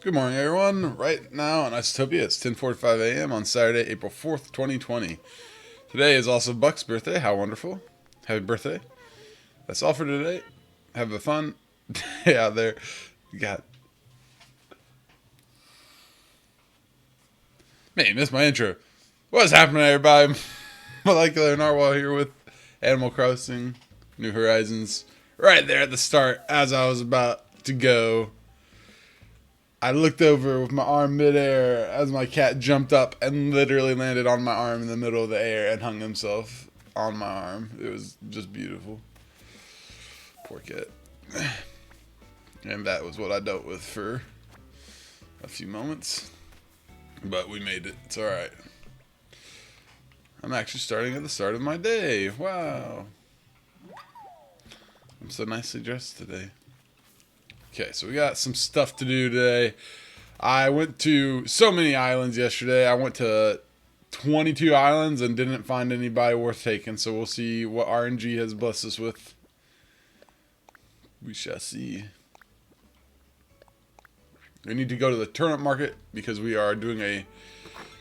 Good morning, everyone. Right now on Isotopia, it's 10:45 a.m. on Saturday, April 4th, 2020. Today is also Buck's birthday. How wonderful. Happy birthday. That's all for today. Have a fun day out there. You got... Man, you missed my intro. What's happening, everybody? MolecularNarwhal here with Animal Crossing, New Horizons. Right there at the start, as I was about to go, I looked over with my arm midair as my cat jumped up and literally landed on my arm in the middle of the air and hung himself on my arm. It was just beautiful. Poor cat. And that was what I dealt with for a few moments. But we made it. It's alright. I'm actually starting at the start of my day. Wow. I'm so nicely dressed today. Okay, so we got some stuff to do today. I went to so many islands yesterday. I went to 22 islands and didn't find anybody worth taking. So we'll see what RNG has blessed us with. We shall see. We need to go to the turnip market because we are doing a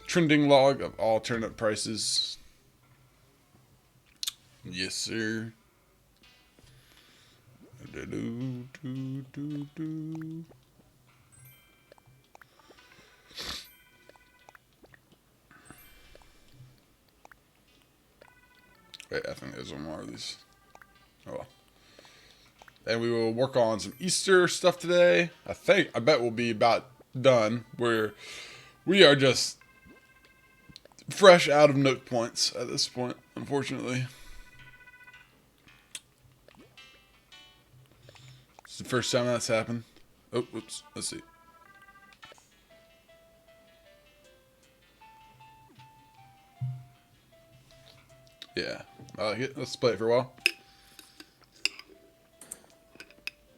trending log of all turnip prices. Yes, sir. Wait, I think there's one more of these. Oh well. And we will work on some Easter stuff today. I bet we'll be about done. We are just fresh out of Nook points at this point, unfortunately. It's the first time that's happened. Oh, whoops. Let's see. Yeah, I like it. Let's play it for a while.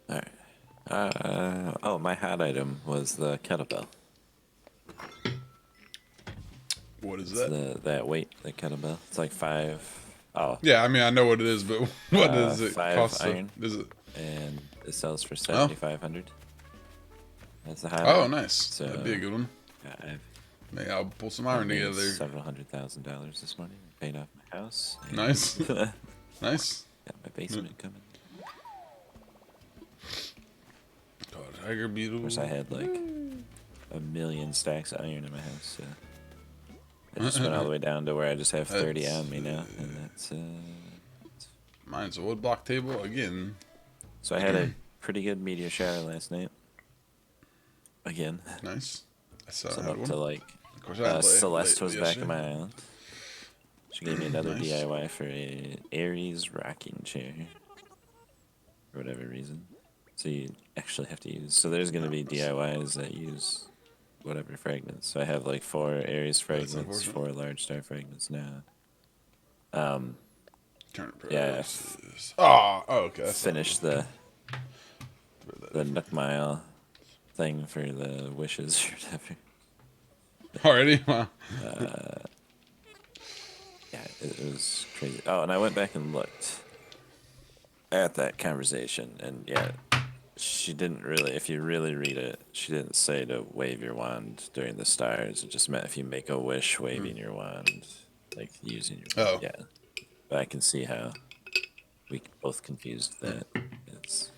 Alright. Oh, my hot item was the kettlebell. What is It's that? that weight, the kettlebell. It's like 5. Oh, Yeah, I mean, I know what it is, but what does it 5 cost? iron. Is it? And it sells for 7,500. That's the hot Oh, item. nice. So, That'd be a good one. I've Maybe I'll pull some iron made together. several $100,000 this morning. Paid off my house. Nice. Got Nice. my basement coming. Tiger beetle. Of course, I had like a million stacks of iron in my house. So I just went all the way down to where I just have 30 on me now, and that's Mine's a wood block table again. So I had a pretty good meteor shower last night. Again. Nice. So I'm up to like Of course, I Celeste was back yesterday. in my island. She gave me another Nice. DIY for a Aries rocking chair. For whatever reason. So you actually have to use. So there's going to be DIYs that use whatever fragments. So I have like 4 Aries fragments, 4 large star fragments now. Turnip Yeah. prices. Oh, okay. That's Finish the Nook Mile thing for the wishes or whatever. already. Wow. Yeah, it was crazy. Oh, and I went back and looked at that conversation, and yeah, she didn't really, if you really read it, she didn't say to wave your wand during the stars. It just meant if you make a wish waving your wand, like using your wand. Oh. Yeah. But I can see how we both confused that. It's,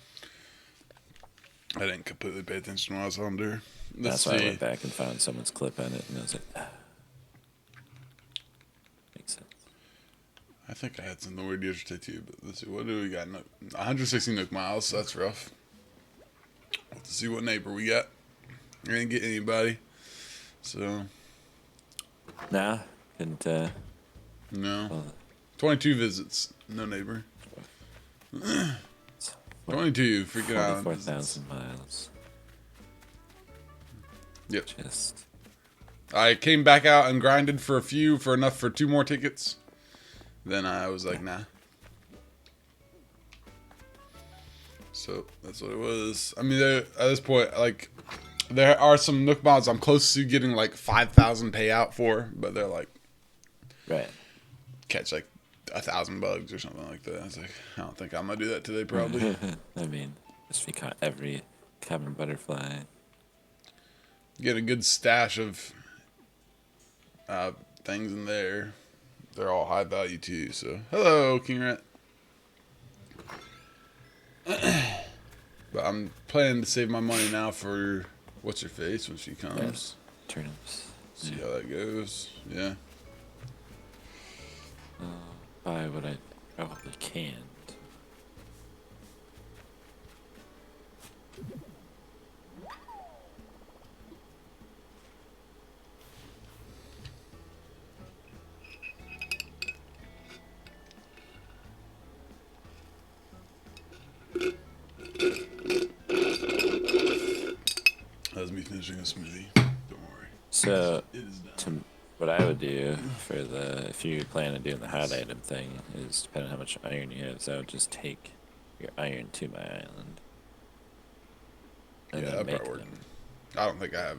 I didn't completely pay attention when I was home, dude. that's why I went back and found someone's clip on it, and I was like, makes sense. I think I had something weird yesterday too, but let's see. What do we got? 160 Nook miles. So that's rough. Let's see what neighbor we got. We didn't get anybody. So, Nah, didn't, no. well, 22 visits. No neighbor. 22 freaking island visits. 44,000 miles. Yep. Just I came back out and grinded for enough for 2 more tickets. Then I was like, nah. So that's what it was. I mean, at this point, like, there are some Nook mods I'm close to getting like 5,000 payout for, but they're like, right. catch like 1,000 bugs or something like that. I was like, I don't think I'm gonna do that today, probably. I mean, just if you caught every common butterfly. Get a good stash of things in there. They're all high value too. So hello, King Rat. But I'm planning to save my money now for what's her face when she comes. Yes. Turnips. See how that goes. Yeah. Buy what I probably can't. That was me finishing a smoothie. Don't worry. So, It is done. what I would do for if you plan on doing the hot item thing is depending on how much iron you have. So I would just take your iron to my island. And Yeah, then that make probably work. them. I don't think I have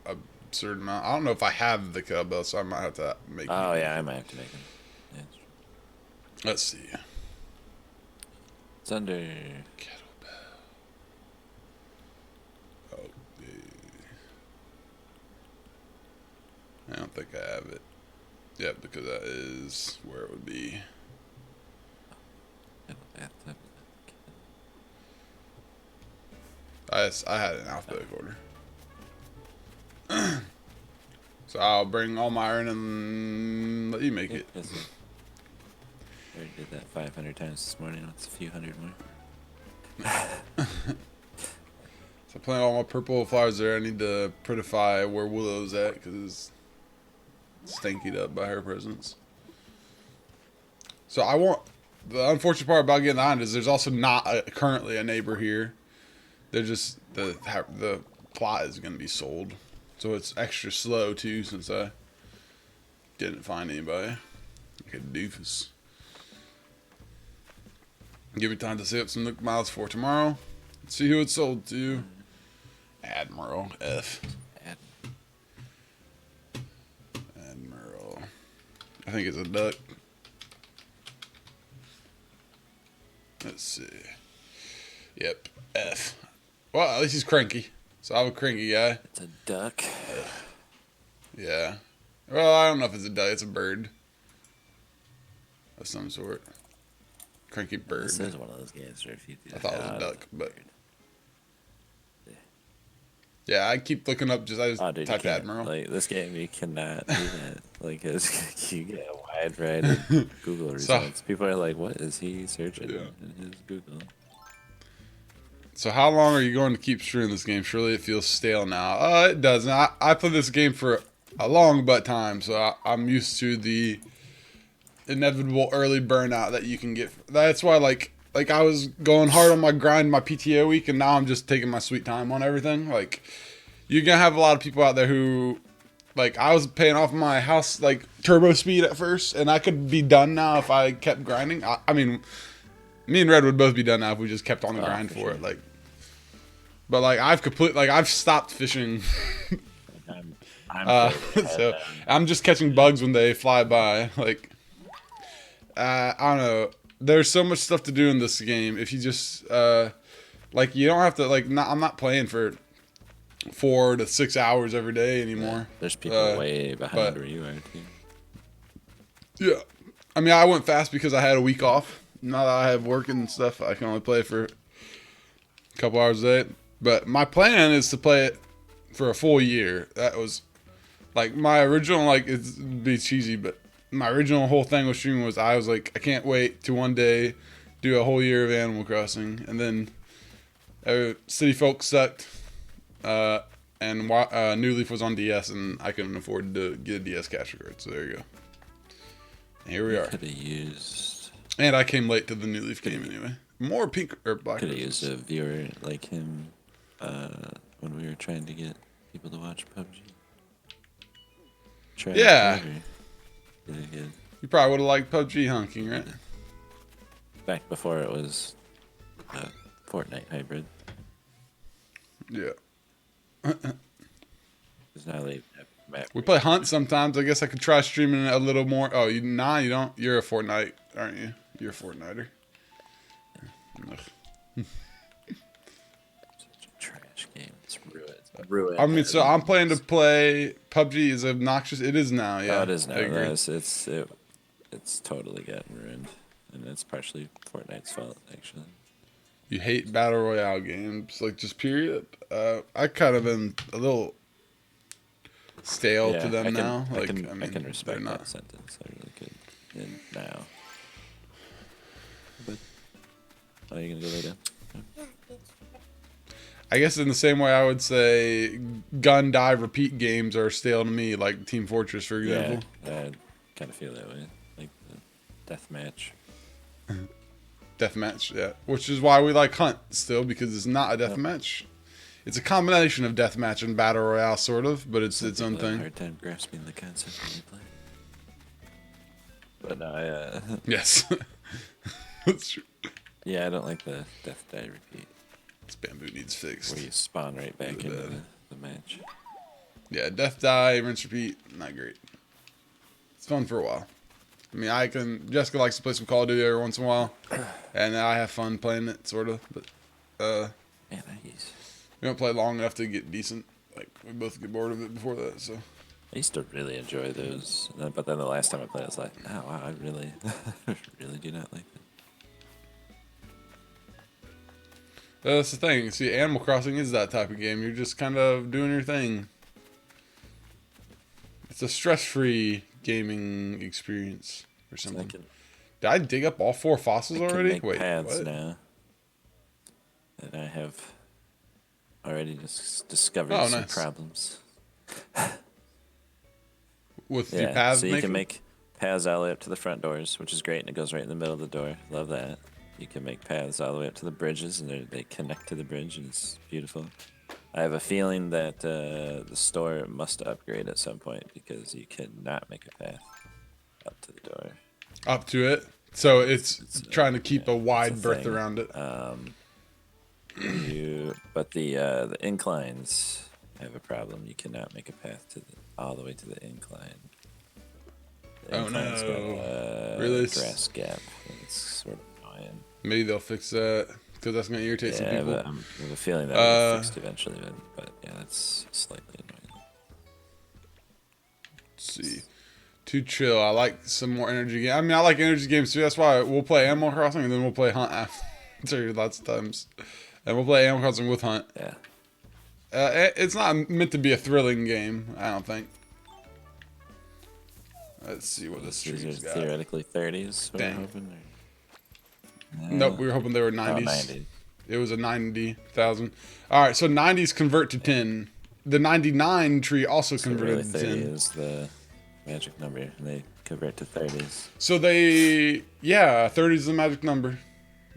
a certain amount. I don't know if I have the kettlebell, so I might have to make. Oh yeah, I might have to make them. Yeah, Let's see. it's under. Kettlebell. Okay. I don't think I have it. Yeah, because that is where it would be. I had it in alphabetical order. So I'll bring all my iron and let you make it. I already did that 500 times this morning. It's a few hundred more. So I plant all my purple flowers there. I need to prettify where Willow's at because it's stankied up by her presence. So I want the unfortunate part about getting the island is there's also not currently a neighbor here. They're just the plot is going to be sold, so it's extra slow too since I didn't find anybody. Like a doofus. Give me time to save up some Nook miles for tomorrow. See who it's sold to. Admiral F. Admiral. I think it's a duck. Let's see. Yep, F. Well, at least he's cranky. So I'm a cranky guy. It's a duck. Yeah. Well, I don't know if it's a duck. It's a bird of some sort. Cranky bird. This is one of those games where if you do I thought it was a duck, but yeah. yeah, I keep looking up. I just Dude, typed Admiral. Like this game, you cannot do that. Like, you get a wide variety of Google results. People are like, "What is he searching in his Google?" So how long are you going to keep streaming this game? Surely it feels stale now. It doesn't. I played this game for a long butt time, so I'm used to the inevitable early burnout that you can get. That's why, like I was going hard on my grind, my PTO week, and now I'm just taking my sweet time on everything. Like, you're gonna have a lot of people out there who, like, I was paying off my house like turbo speed at first, and I could be done now if I kept grinding. I mean, me and Red would both be done now if we just kept on the grind for it. Like, but like I've stopped fishing. So I'm just catching bugs when they fly by. Like, I don't know. There's so much stuff to do in this game. If you just like, you don't have to like. I'm not playing for 4 to 6 hours every day anymore. Yeah, there's people way behind where you are too. Yeah, I mean, I went fast because I had a week off. Now that I have work and stuff, I can only play for a couple hours a day. But my plan is to play it for a full year. That was like my original, like, it'd be cheesy, but my original whole thing with streaming was I was like, I can't wait to one day do a whole year of Animal Crossing. And then City Folk sucked, and New Leaf was on DS, and I couldn't afford to get a DS capture card. So there you go. And here we are. Could have used. And I came late to the New Leaf game anyway. More pink or black. Could have used a viewer like him when we were trying to get people to watch PUBG. Yeah. Really good. You probably would have liked PUBG hunking, right? Back before it was a Fortnite hybrid. Yeah. Because now they have map. We play Hunt sometimes. I guess I could try streaming a little more. Oh, you don't. You're a Fortnite, aren't you? You're a Fortniter. Such a trash game. It's ruined. ruined. I mean, so I'm planning to play PUBG. Is obnoxious. It is now. Yeah, Oh, it is now. I agree. It's totally gotten ruined, and it's partially Fortnite's fault, actually. You hate battle royale games, like just period. I kind of been a little stale to them now. Like, I can respect they're not. that sentence. I really could. And now, but are you gonna go lay down? I guess in the same way I would say gun die repeat games are stale to me, like Team Fortress, for example. Yeah, I kind of feel that way. Like the deathmatch. Deathmatch, yeah. Which is why we like Hunt still, because it's not a deathmatch. It's a combination of deathmatch and battle royale, sort of, but it's its own People have a thing. hard time grasping the concept when they play. But no, Yes, that's true. yeah, I don't like the death die repeat This bamboo needs fixed. where you spawn right back into the match. Yeah, death die, rinse repeat, not great. It's fun for a while. I mean, Jessica likes to play some Call of Duty every once in a while, and I have fun playing it, sort of. But Man, nice. we don't play long enough to get decent. Like, we both get bored of it before that, so. I used to really enjoy those, but then the last time I played, I was like, oh wow, I really, really do not like that. That's the thing. See, Animal Crossing is that type of game. You're just kind of doing your thing. It's a stress-free gaming experience or So something. Did I dig up all 4 fossils I can already? make Wait, paths what? now. And I have already discovered Oh, some nice. problems. With the Yeah, paths so you can making? make paths all the way up to the front doors, which is great, and it goes right in the middle of the door. Love that. You can make paths all the way up to the bridges, and they connect to the bridge, and it's beautiful. I have a feeling that the store must upgrade at some point because you cannot make a path up to the door. Up to it. So it's trying to keep a wide It's a berth thing. around it. But the inclines have a problem. You cannot make a path all the way to the incline. The Oh, incline's got no. a Really? grass gap. And it's sort of annoying. Maybe they'll fix that, because that's going to irritate some Yeah, people. but I have a feeling that will get fixed eventually. But yeah, that's slightly annoying. Let's see. Too chill. I like some more energy games. I mean, I like energy games too. That's why we'll play Animal Crossing and then we'll play Hunt after lots of times. And we'll play Animal Crossing with Hunt. Yeah. It's not meant to be a thrilling game, I don't think. Let's see what this These tree's are got. theoretically 30s. What we're Dang. hoping, or? Nope, we were hoping they were 90s. 90. It was a 90,000. All right, so 90s convert to 10. The 99 tree also So really converted to 30 10. is the magic number, and they convert to 30s. So 30 is the magic number.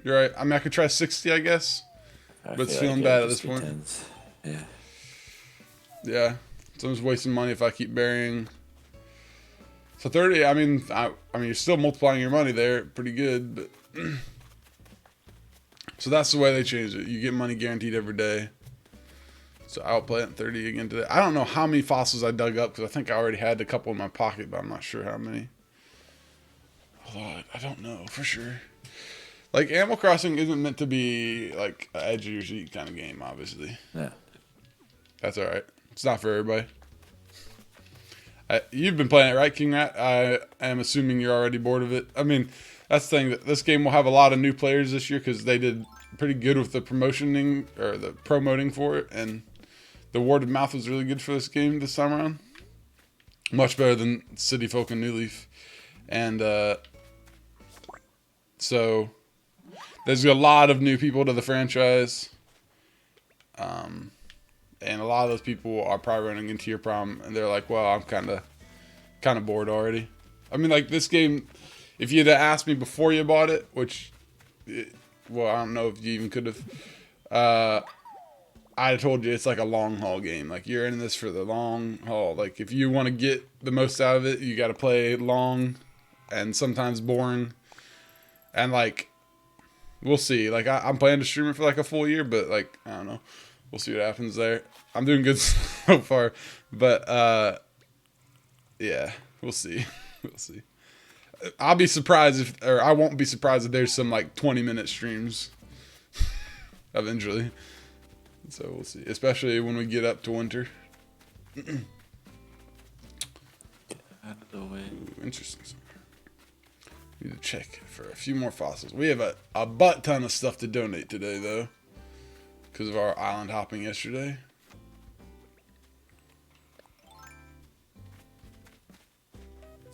You're right. I mean, I could try 60, I guess. But it's feeling bad at this point. Tens. Yeah. Yeah. So I'm just wasting money if I keep burying. So 30, I mean, you're still multiplying your money there pretty good, but so that's the way they changed it. You get money guaranteed every day. So I'll play it 30 again today. I don't know how many fossils I dug up because I think I already had a couple in my pocket, but I'm not sure how many. Although I don't know for sure. Like, Animal Crossing isn't meant to be like an edge of your seat kind of game, obviously. Yeah. That's all right. It's not for everybody. You've been playing it, right, King Rat? I am assuming you're already bored of it. I mean, that's the thing. This game will have a lot of new players this year because they did pretty good with the promoting for it, and the word of mouth was really good for this game this time around. Much better than City Folk and New Leaf. And so there's a lot of new people to the franchise. And a lot of those people are probably running into your problem, and they're like, well, I'm kind of bored already. I mean, like, this game, if you'd have asked me before you bought it, I don't know if you even could have, I'd have told you it's like a long haul game. Like, you're in this for the long haul. Like, if you want to get the most out of it, you got to play long and sometimes boring. And, like, we'll see. Like, I'm planning to stream it for like a full year, but, like, I don't know. We'll see what happens there. I'm doing good so far, but yeah, we'll see. We'll see. I'll be surprised I won't be surprised if there's some like 20-minute streams eventually. So we'll see, especially when we get up to winter. Out of the way. Ooh, interesting. Need to check for a few more fossils. We have a butt ton of stuff to donate today, though, because of our island hopping yesterday.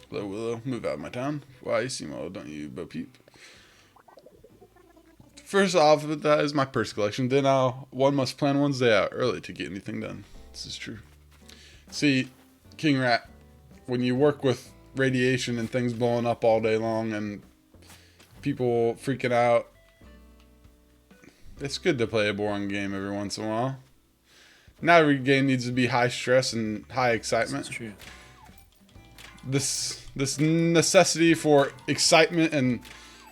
Hello, Willow. Move out of my town. Why, you seem old, don't you, Bo Peep? First off, that is my purse collection. Then one must plan one's day out early to get anything done. This is true. See, King Rat, when you work with radiation and things blowing up all day long and people freaking out, it's good to play a boring game every once in a while. Not every game needs to be high stress and high excitement. That's true. This necessity for excitement and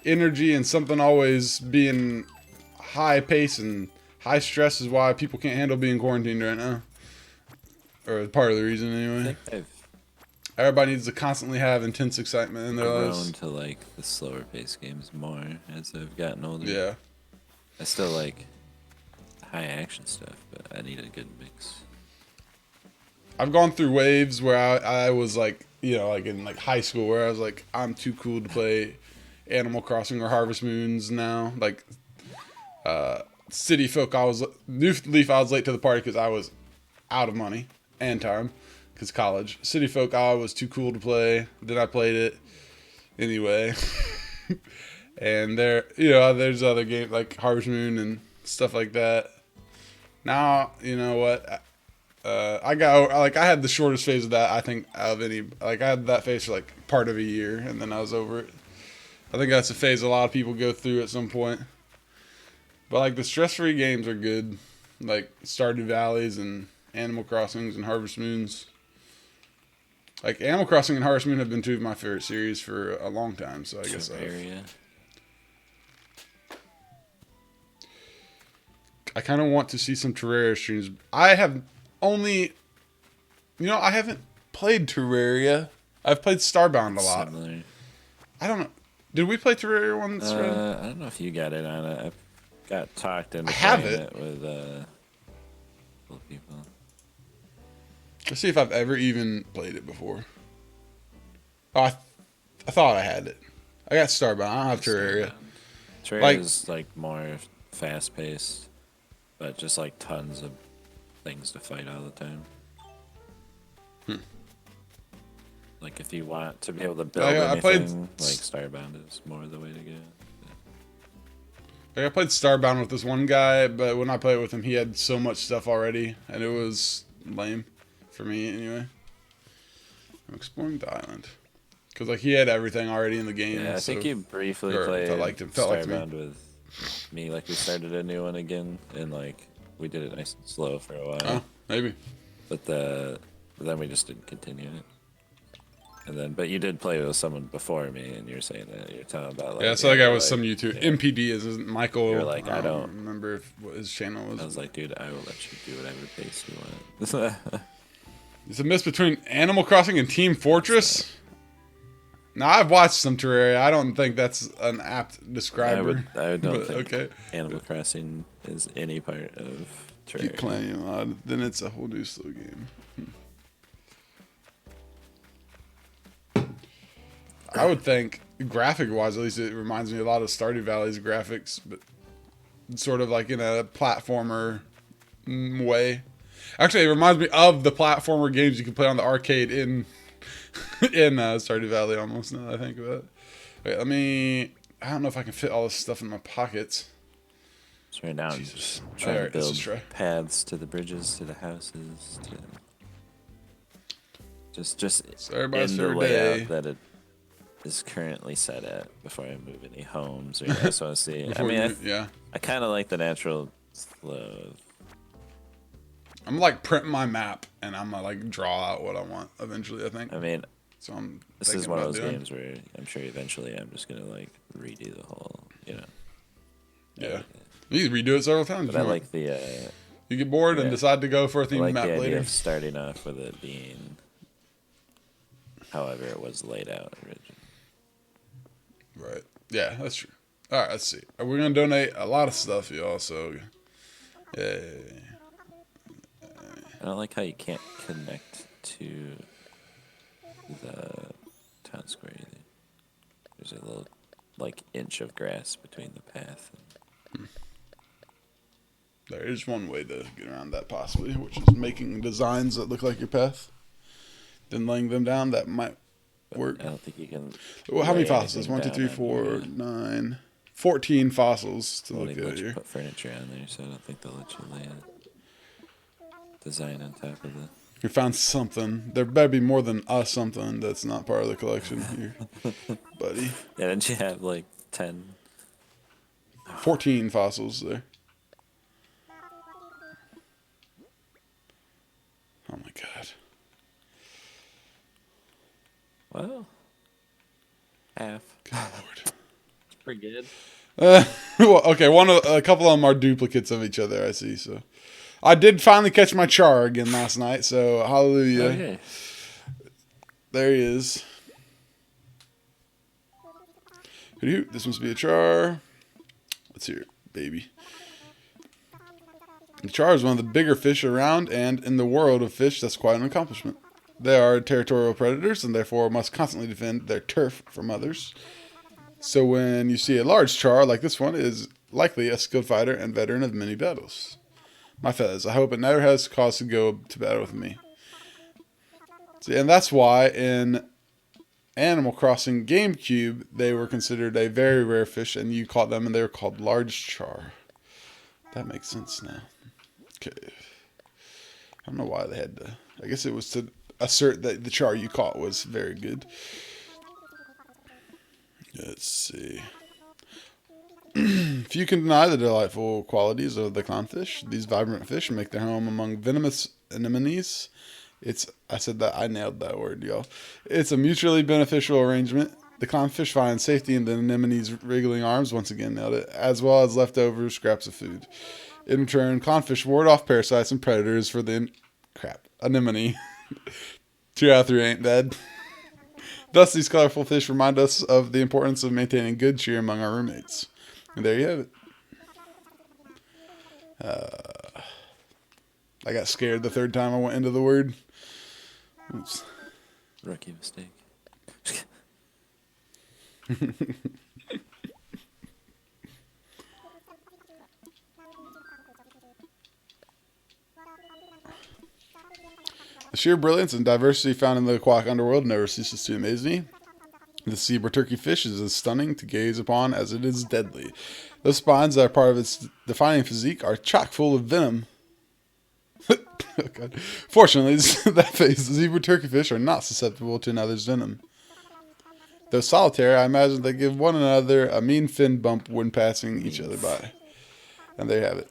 energy and something always being high pace and high stress is why people can't handle being quarantined right now. Or part of the reason, anyway. Everybody needs to constantly have intense excitement in their lives. I've grown to like the slower paced games more as I've gotten older. Yeah. I still like high action stuff, but I need a good mix. I've gone through waves where I was like, you know, like in like high school where I was like, I'm too cool to play Animal Crossing or Harvest Moons now. Like, City Folk, New Leaf, I was late to the party because I was out of money and time because college. City Folk, I was too cool to play. Then I played it anyway. And there's other games like Harvest Moon and stuff like that. Now, you know what? I had the shortest phase of that, I think, out of any. Like, I had that phase for like part of a year, and then I was over it. I think that's a phase a lot of people go through at some point. But like the stress-free games are good, like Stardew Valleys and Animal Crossings and Harvest Moons. Like Animal Crossing and Harvest Moon have been two of my favorite series for a long time, so I guess I kind of want to see some Terraria streams. I haven't played Terraria. I've played Starbound a lot. Similar. I don't know. Did we play Terraria once? I don't know if you got it on it. I got talked into have playing it with people. Let's see if I've ever even played it before. Oh, I thought I had it. I got Starbound. I don't have Terraria. Terraria is like more fast paced, but just like tons of things to fight all the time. Like if you want to be able to build anything, like Starbound is more the way to go. I played Starbound with this one guy, but when I played with him, he had so much stuff already, and it was lame for me anyway. I'm exploring the island because like he had everything already in the game. Yeah, I think you briefly played Starbound with me. Like we started a new one again, and like we did it nice and slow for a while. Oh, maybe. But then we just didn't continue it. But you did play with someone before me, and you're saying that you're talking about like so that guy was some YouTube MPD is Michael. You're like I don't remember what his channel was. I was like, dude, I will let you do whatever pace you want. It's a mix between Animal Crossing and Team Fortress. Now I've watched some Terraria. I don't think that's an apt describer. I don't think Animal Crossing is any part of Terraria. Keep playing a lot. Then it's a whole new slow game. I would think, graphic-wise, at least it reminds me a lot of Stardew Valley's graphics, but sort of like in a platformer way. Actually, it reminds me of the platformer games you can play on the arcade in Stardew Valley almost, now that I think about it. Wait, I don't know if I can fit all this stuff in my pockets. So right now I'm just trying to build paths to the bridges, to the houses, to just in the layout that it is currently set at before I move any homes or else I want to see. I kind of like the natural flow. I'm like printing my map and I'm gonna like draw out what I want eventually. I think. So this is one of those games where I'm sure eventually I'm just gonna like redo the whole, Yeah, you can redo it several times. But I like the. You get bored and decide to go for a theme map the later. Idea of starting off with it being however it was laid out originally. Right. Yeah, that's true. All right, let's see. We're going to donate a lot of stuff, y'all, so I don't like how you can't connect to the town square either. There's a little, like, inch of grass between the path. There is one way to get around that possibly, which is making designs that look like your path, then laying them down. That might work. I don't think you can. Well, how many lay fossils? anything 1, 2, down 3, on 4, your, 9, 14 fossils to won't look even at let you here. put furniture on there, so I don't think they'll let you lay a design on top of the. We found something. There better be more than something that's not part of the collection here, buddy. Yeah, didn't you have like 10? 14 fossils there. Oh my god. Well, half. Good lord. Pretty good. Well, okay, a couple of them are duplicates of each other, I see. So, I did finally catch my char again last night. So, hallelujah. Okay. There he is. This must be a char. Let's hear it, baby. The char is one of the bigger fish around, and in the world of fish, that's quite an accomplishment. They are territorial predators, and therefore must constantly defend their turf from others. So when you see a large char like this one, it is likely a skilled fighter and veteran of many battles. My fellas, I hope it never has cause to go to battle with me. See, and that's why in Animal Crossing GameCube, they were considered a very rare fish, and you caught them, and they were called large char. That makes sense now. Okay. I don't know why they had to. I guess it was to assert that the char you caught was very good. Let's see. If you can deny the delightful qualities of the clownfish, these vibrant fish make their home among venomous anemones. I nailed that word, y'all. It's a mutually beneficial arrangement. The clownfish finds safety in the anemone's wriggling arms, once again nailed it, as well as leftover scraps of food. In turn, clownfish ward off parasites and predators for the anemone. 2 out of 3 ain't bad. Thus, these colorful fish remind us of the importance of maintaining good cheer among our roommates. And there you have it. I got scared the third time I went into the word. Oops. Rookie mistake. The sheer brilliance and diversity found in the aquatic underworld never ceases to amaze me. The zebra turkey fish is as stunning to gaze upon as it is deadly. Those spines that are part of its defining physique are chock full of venom. Oh God. Fortunately, that phase, the zebra turkey fish are not susceptible to another's venom. Though solitary, I imagine they give one another a mean fin bump when passing each other by. And there you have it.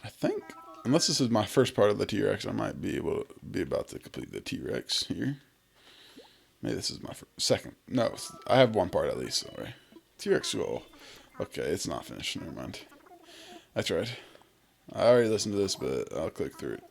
I think, unless this is my first part of the T-Rex, I might be about to complete the T-Rex here. Maybe this is my second. No, I have one part at least. Sorry. T-Rex skull. Okay, it's not finished. Never mind. I tried. I already listened to this, but I'll click through it.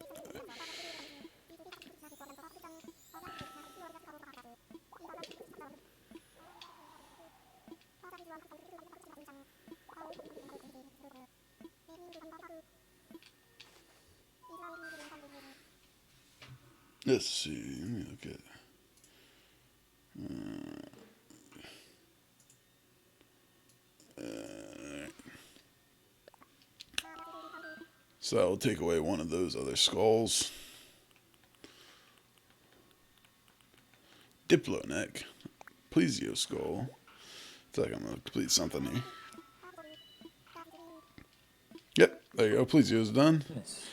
Let's see. Let me look at. So I'll take away one of those other skulls. Diploneck. Plesio skull. I feel like I'm going to complete something here. Yep, there you go. Plesio's done. Nice.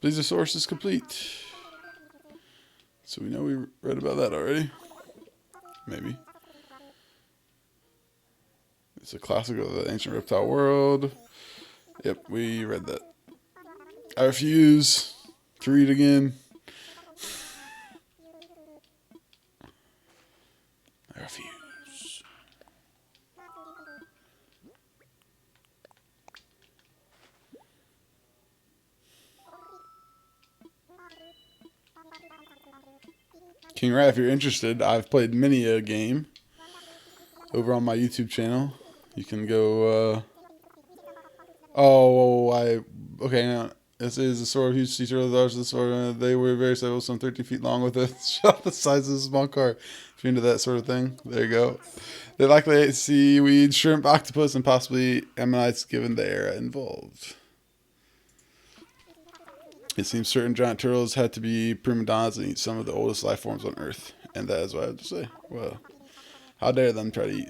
Plesiosaurus is complete. So we know we read about that already. Maybe. It's a classic of the ancient reptile world. Yep, we read that. I refuse to read again. I refuse. King Rat, if you're interested, I've played many a game. over on my YouTube channel. You can go. Okay. Now this is a sword of huge sea turtles. Large the sword. They were very stable, some 13 feet long, with a shot the size of a small car. If you're into that sort of thing, there you go. They likely ate seaweed, shrimp, octopus, and possibly ammonites, given the era involved. It seems certain giant turtles had to be prima donnas and eat some of the oldest life forms on Earth. And that is what I have to say. Well, how dare them try to eat.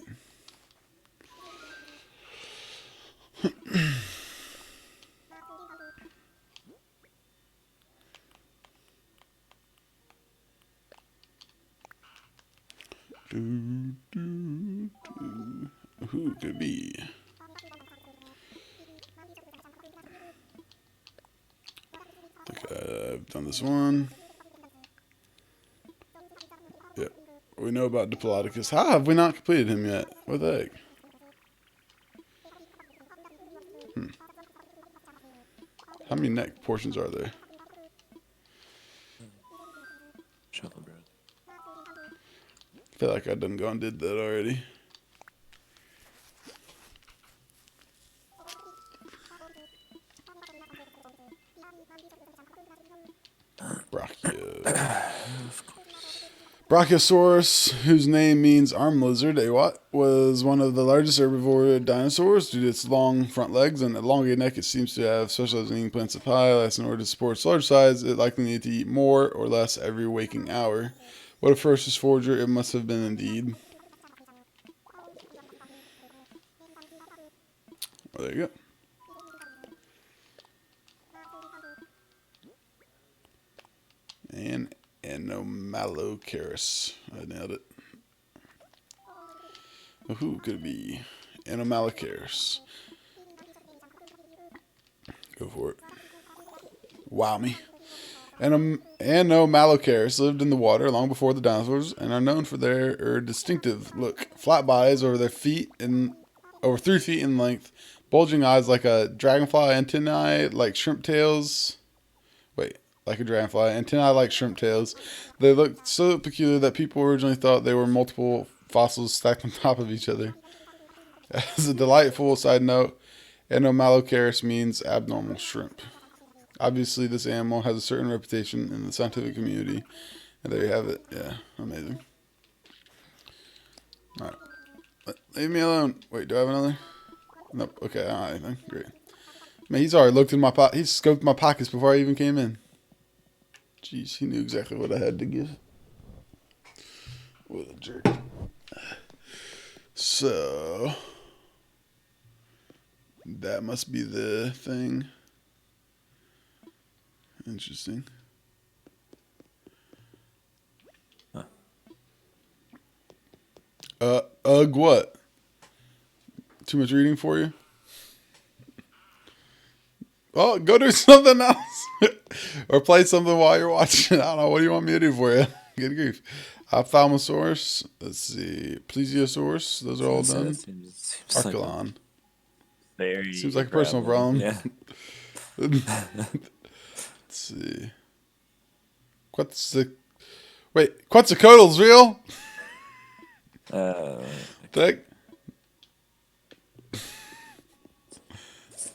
Who could it be? I think I've done this one. Yep. We know about Diplodocus. How have we not completed him yet? What the heck? How many neck portions are there? Shufflebird. I feel like I done gone and did that already. Brachiosaurus, whose name means armed lizard, was one of the largest herbivore dinosaurs. Due to its long front legs and elongated neck, it seems to have specialized in eating plants of high. In order to support its large size, it likely needed to eat more or less every waking hour. What a ferocious forager it must have been indeed. Well, there you go. And Anomalocaris. I nailed it. Who could it be? Anomalocaris. Go for it. Wow me. Anomalocaris lived in the water long before the dinosaurs and are known for their distinctive look. Flat bodies over their feet and over 3 feet in length. Bulging eyes like a dragonfly. Antennae like shrimp tails. Like a dragonfly, antennae like shrimp tails. They looked so peculiar that people originally thought they were multiple fossils stacked on top of each other. As a delightful side note, Anomalocaris means abnormal shrimp. Obviously, this animal has a certain reputation in the scientific community. And there you have it. Yeah, amazing. Alright. Leave me alone. Wait, do I have another? Nope. Okay, I don't have anything. Great. Man, he's already looked in my pocket. He's scoped my pockets before I even came in. Jeez, he knew exactly what I had to give. What a jerk. So, that must be the thing. Interesting. Huh. What? Too much reading for you? Oh, go do something else. Or play something while you're watching. I don't know. What do you want me to do for you? Good grief. Ophthalmosaurus. Let's see. Plesiosaurus. Those are all done. Seems Archelon. Very Seems like a personal problem. Yeah. Let's see. Quetzalcoatl's real? Heck.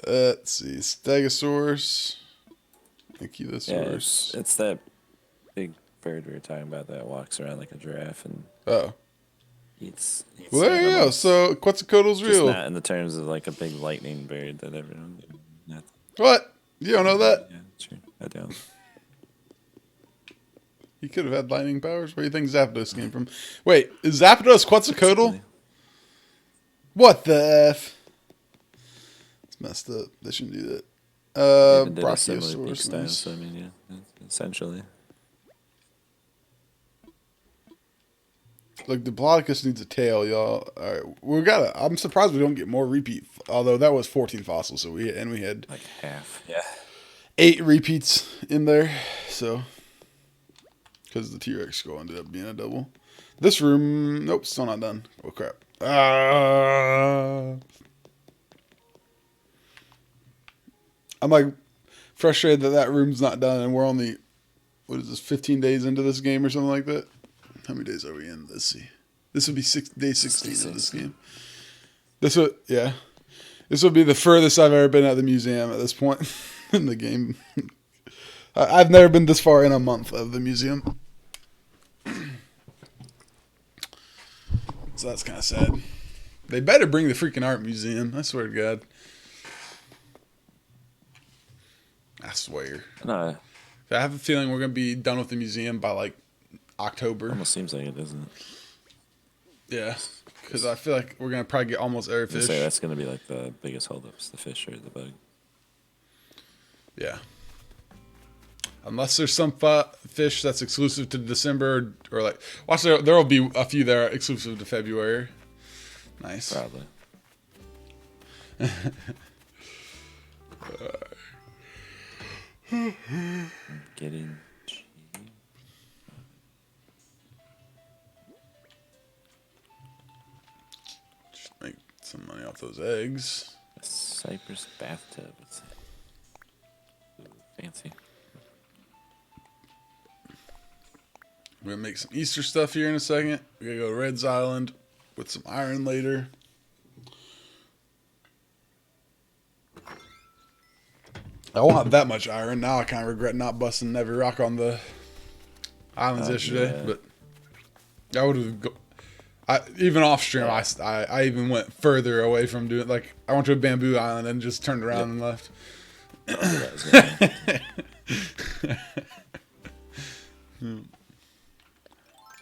Let's see. Stegosaurus. Ankylosaurus. Yeah, it's that big bird we were talking about that walks around like a giraffe and eats well, there you go. So Quetzalcoatl's just real. not in the terms of like a big lightning bird that everyone. What? You don't know that? Yeah, sure. I don't. He could have had lightning powers. Where do you think Zapdos came from? Wait, is Zapdos Quetzalcoatl? What the F? It's messed up. They shouldn't do that. Brachiosaurus. So, I mean, yeah, essentially. Look, Diplodocus needs a tail, y'all. All right, I'm surprised we don't get more repeat. Although that was 14 fossils, so we had like half. Yeah. 8 repeats in there. So, because the T-Rex skull ended up being a double. This room, nope, still not done. Oh crap! I'm like frustrated that room's not done, and we're only 15 days into this game or something like that. How many days are we in? Let's see. This would be day 16 of this 16. game. This would be the furthest I've ever been at the museum at this point in the game. I've never been this far in a month of the museum. So that's kind of sad. They better bring the freaking art museum. I swear to God. I swear. No, I have a feeling we're going to be done with the museum by like October. almost seems like it, doesn't it? Yeah. Because I feel like we're going to probably get almost every I fish. say that's going to be like the biggest holdups, the fish or the bug. Yeah. Unless there's some fish that's exclusive to December or like... Watch, there will be a few that are exclusive to February. Nice. Probably. Getting cheap. Just make some money off those eggs. A cypress bathtub. It's fancy. We're going to make some Easter stuff here in a second. We're going to go to Red's Island with some iron later. I won't have that much iron. Now I kind of regret not busting every rock on the islands yesterday. Yeah. But I would have... even off stream, I even went further away from doing... Like, I went to a bamboo island and just turned around and left. So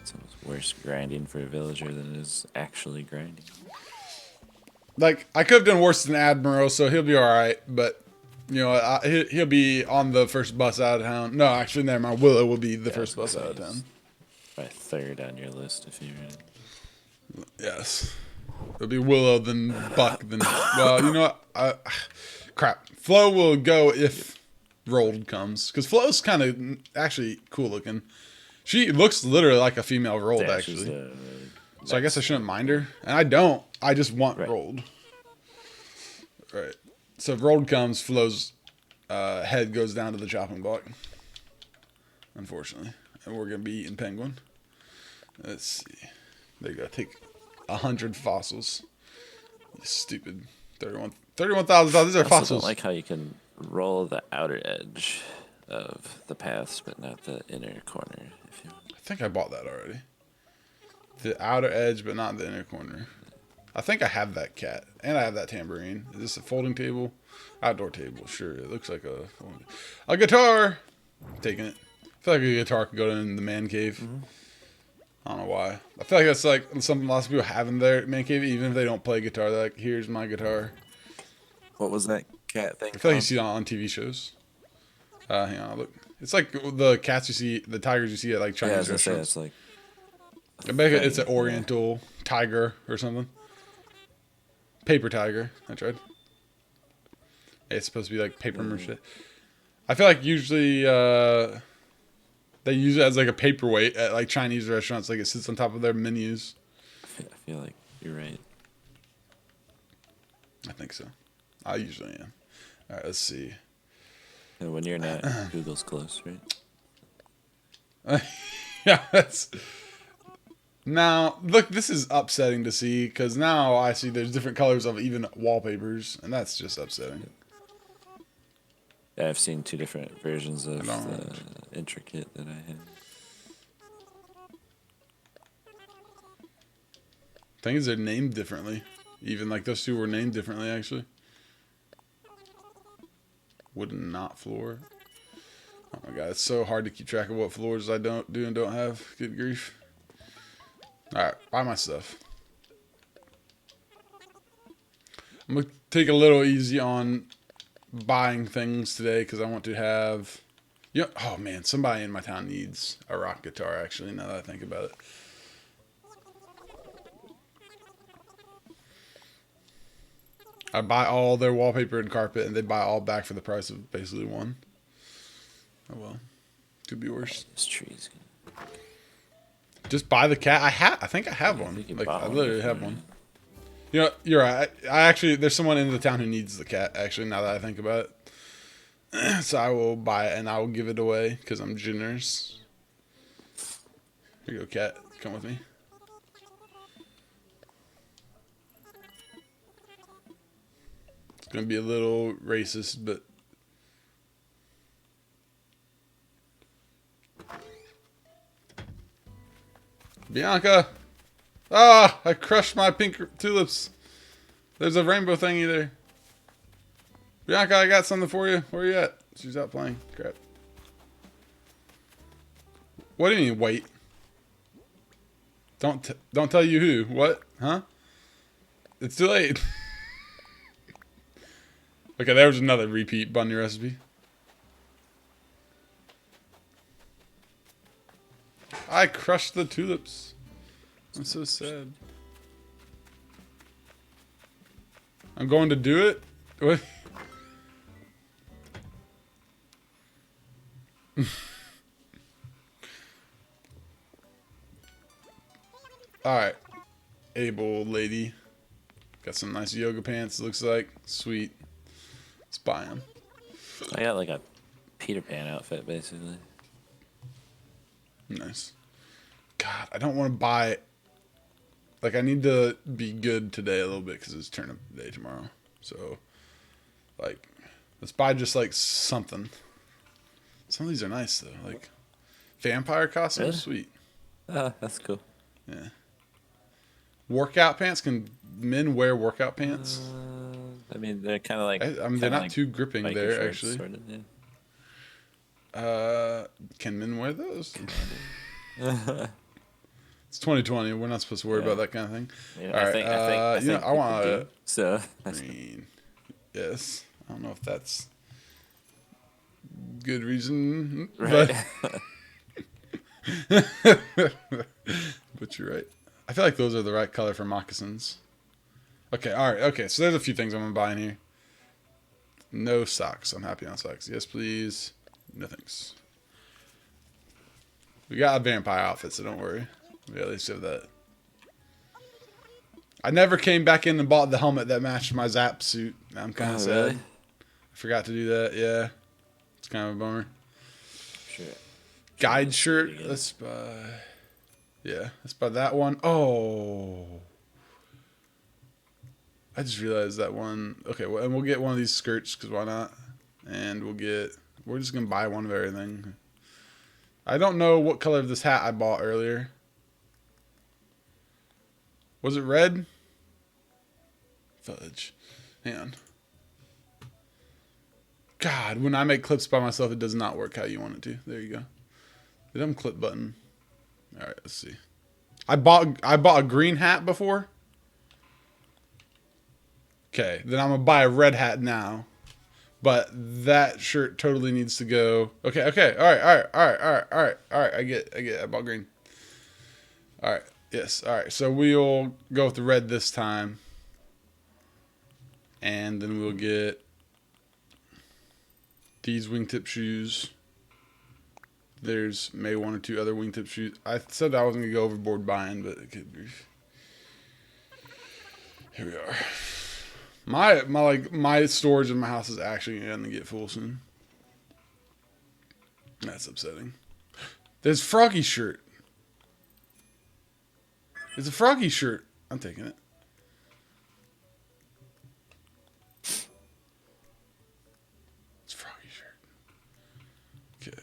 it's worse grinding for a villager than it is actually grinding. Like, I could have done worse than Admiral, so he'll be alright. But... You know, he'll be on the first bus out of town. No, actually, never mind. Willow will be the first bus out of town. My third on your list if you're in. Yes. It'll be Willow, then Buck, then... Well, you know what? Crap. Flo will go if Rolled comes. Because Flo's kind of actually cool looking. She looks literally like a female Rolled, Yeah, actually. So I guess I shouldn't mind her. And I don't. I just want Rolled. Right. So if Rolled comes, Flo's head goes down to the chopping block. Unfortunately. And we're going to be eating penguin. Let's see. There you go. Take 100 fossils. You stupid. 31,000. These are I also fossils. don't like how you can roll the outer edge of the paths, but not the inner corner. If you... I think I bought that already. The outer edge, but not the inner corner. I think I have that cat. And I have that tambourine. Is this a folding table? Outdoor table. Sure. It looks like a guitar. Taking it. I feel like a guitar could go in the man cave. Mm-hmm. I don't know why. I feel like that's like something lots of people have in their man cave, even if they don't play guitar. They're like, here's my guitar. What was that cat thing? I feel like you see it on TV shows. Hang on, look. It's like the cats you see, the tigers you see at like Chinese restaurants. It's like... I bet it's an oriental tiger or something. Paper tiger. I tried. It's supposed to be like paper mache. I feel like usually they use it as like a paperweight at like Chinese restaurants. Like it sits on top of their menus. I feel like you're right. I think so. I usually am. All right, let's see. And when you're not, Google's close, right? Yeah, that's... Now, look, this is upsetting to see, because now I see there's different colors of even wallpapers, and that's just upsetting. Yeah, I've seen two different versions of the intricate that I have. Thing is, they're named differently. Even, like, those two were named differently, actually. Wooden knot floor. Oh my god, it's so hard to keep track of what floors I don't do and don't have. Good grief. Alright, buy my stuff. I'm going to take a little easy on buying things today because I want to have... You know, oh man, somebody in my town needs a rock guitar actually, now that I think about it. I buy all their wallpaper and carpet and they buy all back for the price of basically one. Oh well. Could be worse. This tree's gonna... Just buy the cat. I think I have one. Like I literally have one. You know, you're right. I actually, there's someone in the town who needs the cat. Actually, now that I think about it, so I will buy it and I will give it away because I'm generous. Here you go, cat. Come with me. Gonna be a little racist, but Bianca! Ah! I crushed my pink tulips. There's a rainbow thingy there. Bianca, I got something for you. Where you at? She's out playing. Crap. What do you mean, wait? Don't tell you who. What? Huh? It's too late. Okay, there was another repeat bunny recipe. I crushed the tulips. I'm so sad. I'm going to do it? What? Alright. Able lady. Got some nice yoga pants, looks like. Sweet. Let's buy them. I got like a Peter Pan outfit, basically. Nice. God, I don't want to buy... Like, I need to be good today a little bit because it's turnip day tomorrow. So, like, let's buy just, like, something. Some of these are nice, though. Like, vampire costume? Really? Sweet. That's cool. Yeah. Workout pants? Can men wear workout pants? I mean, they're kind of like... I mean, they're not too gripping biker there, shorts, actually. sort of, yeah. Can men wear those? It's 2020. We're not supposed to worry about that kind of thing. Yeah, All right. I think I want to. So green. Yes. I don't know if that's good reason, right. but you're right. I feel like those are the right color for moccasins. Okay. All right. Okay. So there's a few things I'm gonna buy in here. No socks. I'm happy on socks. Yes, please. No thanks. We got a vampire outfit, so don't worry. We at least have that. I never came back in and bought the helmet that matched my Zap suit. I'm kind of sad. Really? I forgot to do that. Yeah. It's kind of a bummer. Sure. Guide shirt. Let's buy... Yeah. Let's buy that one. Oh. I just realized that one. Okay. Well, and we'll get one of these skirts, because why not? And we'll get... We're just going to buy one of everything. I don't know what color of this hat I bought earlier. Was it red? Fudge. Hang on. God, when I make clips by myself, it does not work how you want it to. There you go. The dumb clip button. All right, let's see. I bought a green hat before. Okay, then I'm gonna buy a red hat now. But that shirt totally needs to go. Okay. All right. I get. I bought green. All right. Yes. All right. So we'll go with the red this time, and then we'll get these wingtip shoes. There's maybe one or two other wingtip shoes. I said I wasn't gonna go overboard buying, but it could be. Here we are. My storage in my house is actually gonna get full soon. That's upsetting. There's Froggy shirt. It's a Froggy shirt. I'm taking it. It's a Froggy shirt. Okay.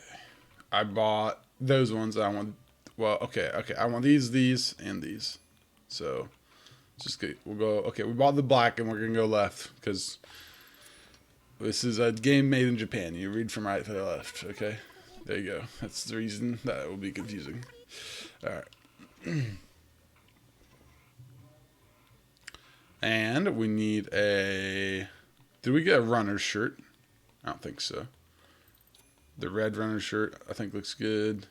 I bought those ones. I want. Well, okay. I want these, and these. So. Just good. We'll go. Okay, we bought the black, and we're gonna go left because this is a game made in Japan. You read from right to the left. Okay, there you go. That's the reason that will be confusing. All right. And we need a. Did we get a runner's shirt? I don't think so. The red runner's shirt I think looks good.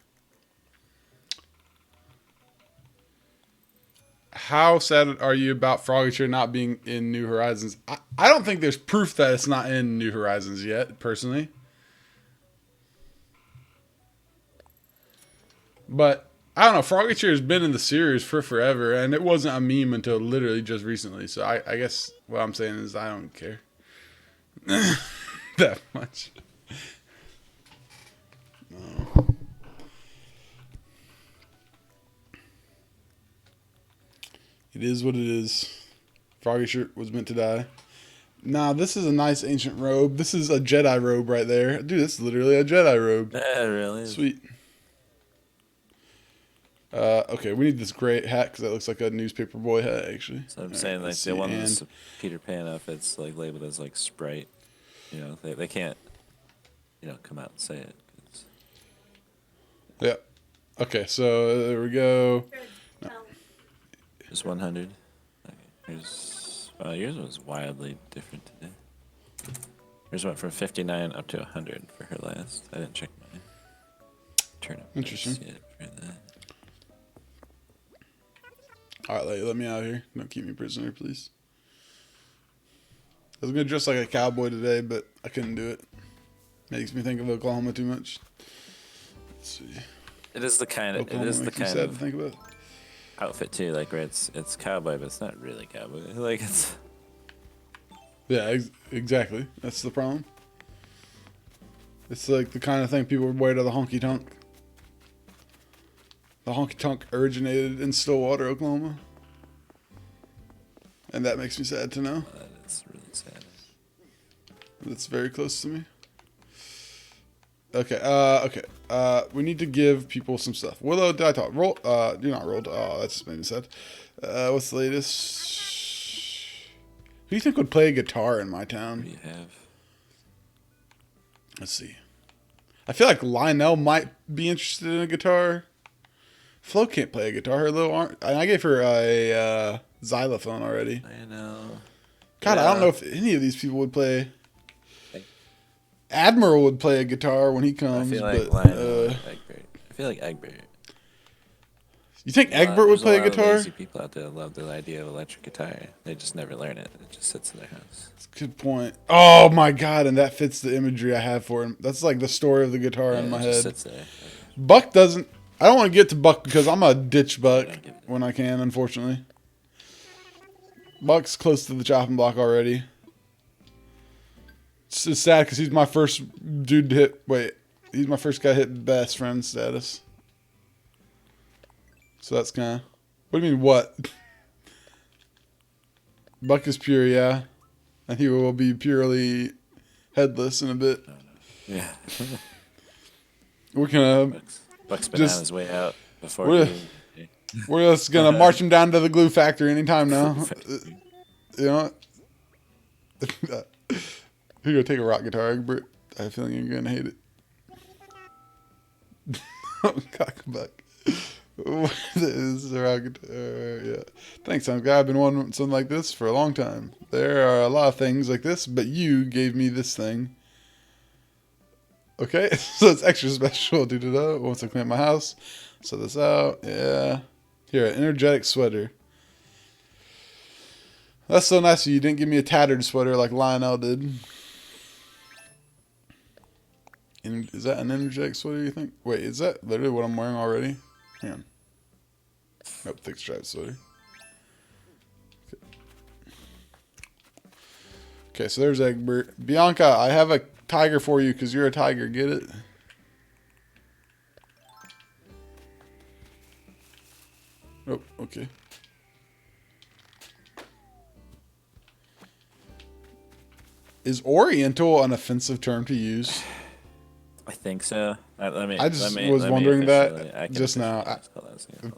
How sad are you about Froggy Shirt not being in New Horizons? I don't think there's proof that it's not in New Horizons yet, personally. But, I don't know, Froggy Shirt has been in the series for forever, and it wasn't a meme until literally just recently. So I guess what I'm saying is I don't care. That much. No. It is what it is. Froggy Shirt was meant to die. Nah, this is a nice ancient robe. This is a Jedi robe right there. Dude, this is literally a Jedi robe. Yeah, really. Sweet. Okay, we need this great hat because that looks like a newspaper boy hat, actually. So I'm saying, like, the one with the Peter Pan outfit's, like, labeled as, like, Sprite. You know, they can't, come out and say it. Yeah. Okay, so there we go. No. Just 100. Okay, yours was wildly different today. Yours went from 59 up to 100 for her last. I didn't check my turnip. Interesting. Yet for that. All right, let me out of here. Don't keep me prisoner, please. I was gonna dress like a cowboy today, but I couldn't do it. Makes me think of Oklahoma too much. Let's see. It is the kind of to think about. Outfit too, like where it's cowboy, but it's not really cowboy. Like it's. Yeah, exactly. That's the problem. It's like the kind of thing people would wear to the honky tonk. The honky tonk originated in Stillwater, Oklahoma, and that makes me sad to know. That's really sad. That's very close to me. Okay. We need to give people some stuff. Willow, did I talk? Roll. You're not rolled. Oh, that's made me sad. What's the latest? Who do you think would play a guitar in my town? What do you have? Let's see. I feel like Lionel might be interested in a guitar. Flo can't play a guitar. Her little arm. I gave her a xylophone already. I know. God, yeah. I don't know if any of these people would play. Admiral would play a guitar when he comes. I feel like Egbert. I feel like Egbert. You think Egbert would play a guitar? There's lazy people out there that love the idea of electric guitar. They just never learn it. It just sits in their house. That's a good point. Oh my god, and that fits the imagery I have for him. That's like the story of the guitar in my head. It just sits there. Buck doesn't. I don't want to get to Buck because I'm a ditch Buck when I can, unfortunately. Buck's close to the chopping block already. It's just sad because he's my first dude to hit. Wait, he's my first guy to hit best friend status. So that's kind of. What do you mean, what? Buck is pure, yeah. And he will be purely headless in a bit. Yeah. We're going to. Buck's been on his way out before. We're just going to march him down to the glue factory anytime now. You know what? You're going to take a rock guitar, Egbert. I have a feeling you're going to hate it. Cockback. What is a rock guitar? Yeah. Thanks, I'm glad I've been wanting something like this for a long time. There are a lot of things like this, but you gave me this thing. Okay, so it's extra special. Once I clean up my house. Set this out. Yeah. Here, an energetic sweater. That's so nice of you. You didn't give me a tattered sweater like Lionel did. And is that an energetic sweater, you think? Wait, is that literally what I'm wearing already? Hang on. Nope, thick striped sweater. Okay, so there's Egbert. Bianca, I have a tiger for you because you're a tiger. Get it? Oh, okay. Is Oriental an offensive term to use? I think so. I was wondering that just now.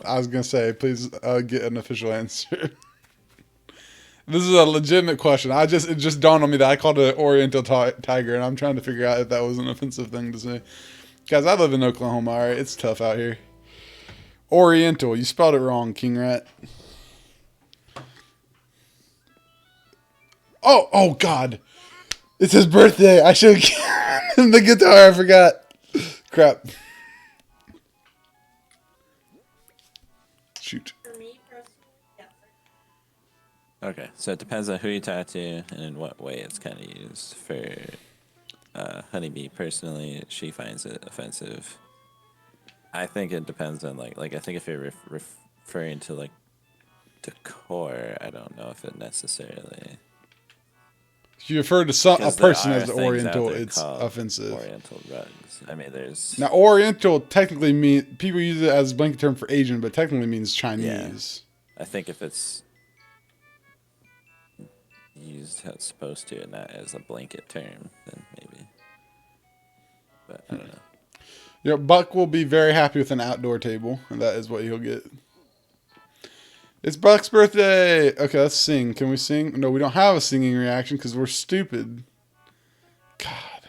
I was going to say, please get an official answer. This is a legitimate question. It just dawned on me that I called it an Oriental tiger, and I'm trying to figure out if that was an offensive thing to say. Guys, I live in Oklahoma, all right? It's tough out here. Oriental. You spelled it wrong, King Rat. Oh, God. It's his birthday. I should have given him the guitar. I forgot. Crap. Shoot. Okay, so it depends on who you talk to and in what way it's kind of used. For Honeybee, personally, she finds it offensive. I think it depends on, like I think if you're referring to, like, decor, I don't know if it necessarily... If you refer to a person as Oriental, it's offensive. Oriental rugs. I mean, there's... Now, Oriental technically means... People use it as a blanket term for Asian, but technically means Chinese. Yeah. I think if it's... used how it's supposed to and not as a blanket term, then maybe. But I don't know. You know, Buck will be very happy with an outdoor table, and that is what he'll get. It's Buck's birthday! Okay, let's sing. Can we sing? No, we don't have a singing reaction because we're stupid. God.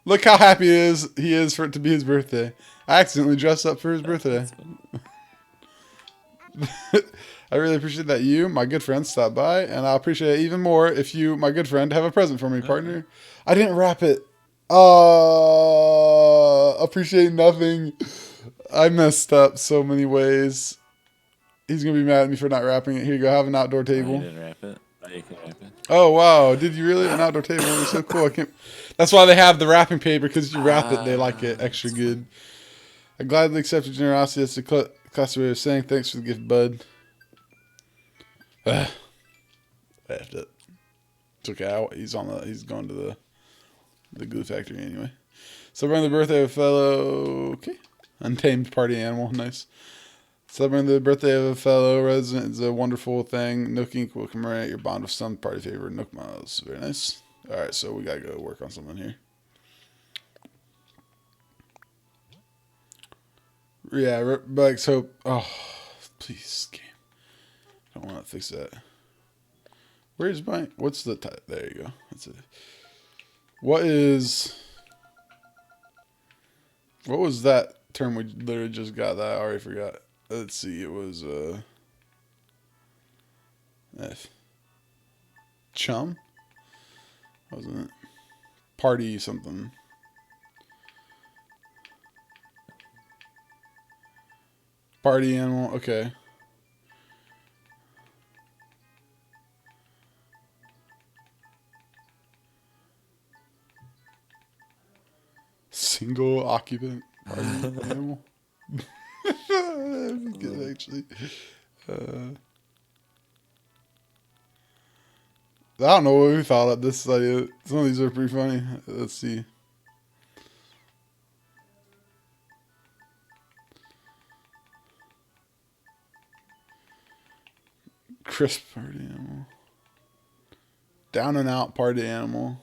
Look how happy he is for it to be his birthday. I accidentally dressed up for his birthday. I really appreciate that you, my good friend, stopped by, and I'll appreciate it even more if you, my good friend, have a present for me, partner. I didn't wrap it. Appreciate nothing. I messed up so many ways. He's gonna be mad at me for not wrapping it. Here you go. Have an outdoor table. You didn't wrap it. You can wrap it. Oh wow! Did you really? An outdoor table is so cool. I can't. That's why they have the wrapping paper, because you wrap it, they like it extra good. I gladly accept your generosity. That's the class way of saying thanks for the gift, bud. I effed it. It's okay. He's going to the glue factory anyway. Celebrating the birthday of a fellow untamed party animal. Nice. Celebrating the birthday of a fellow resident is a wonderful thing. Nook Inc. will commemorate your bond with some party favorite Nook Miles. Very nice. Alright, so we gotta go work on something here. Yeah, but so please game. I don't want to fix that. Where's my what's the there you go. That's it. What was that term we literally just got that I already forgot? Let's see, it was F. Chum? Wasn't it? Party something. Party animal, okay. Single occupant party animal. Good, actually. I don't know what we thought of this. Like, some of these are pretty funny. Let's see. Crisp party animal. Down and out party animal.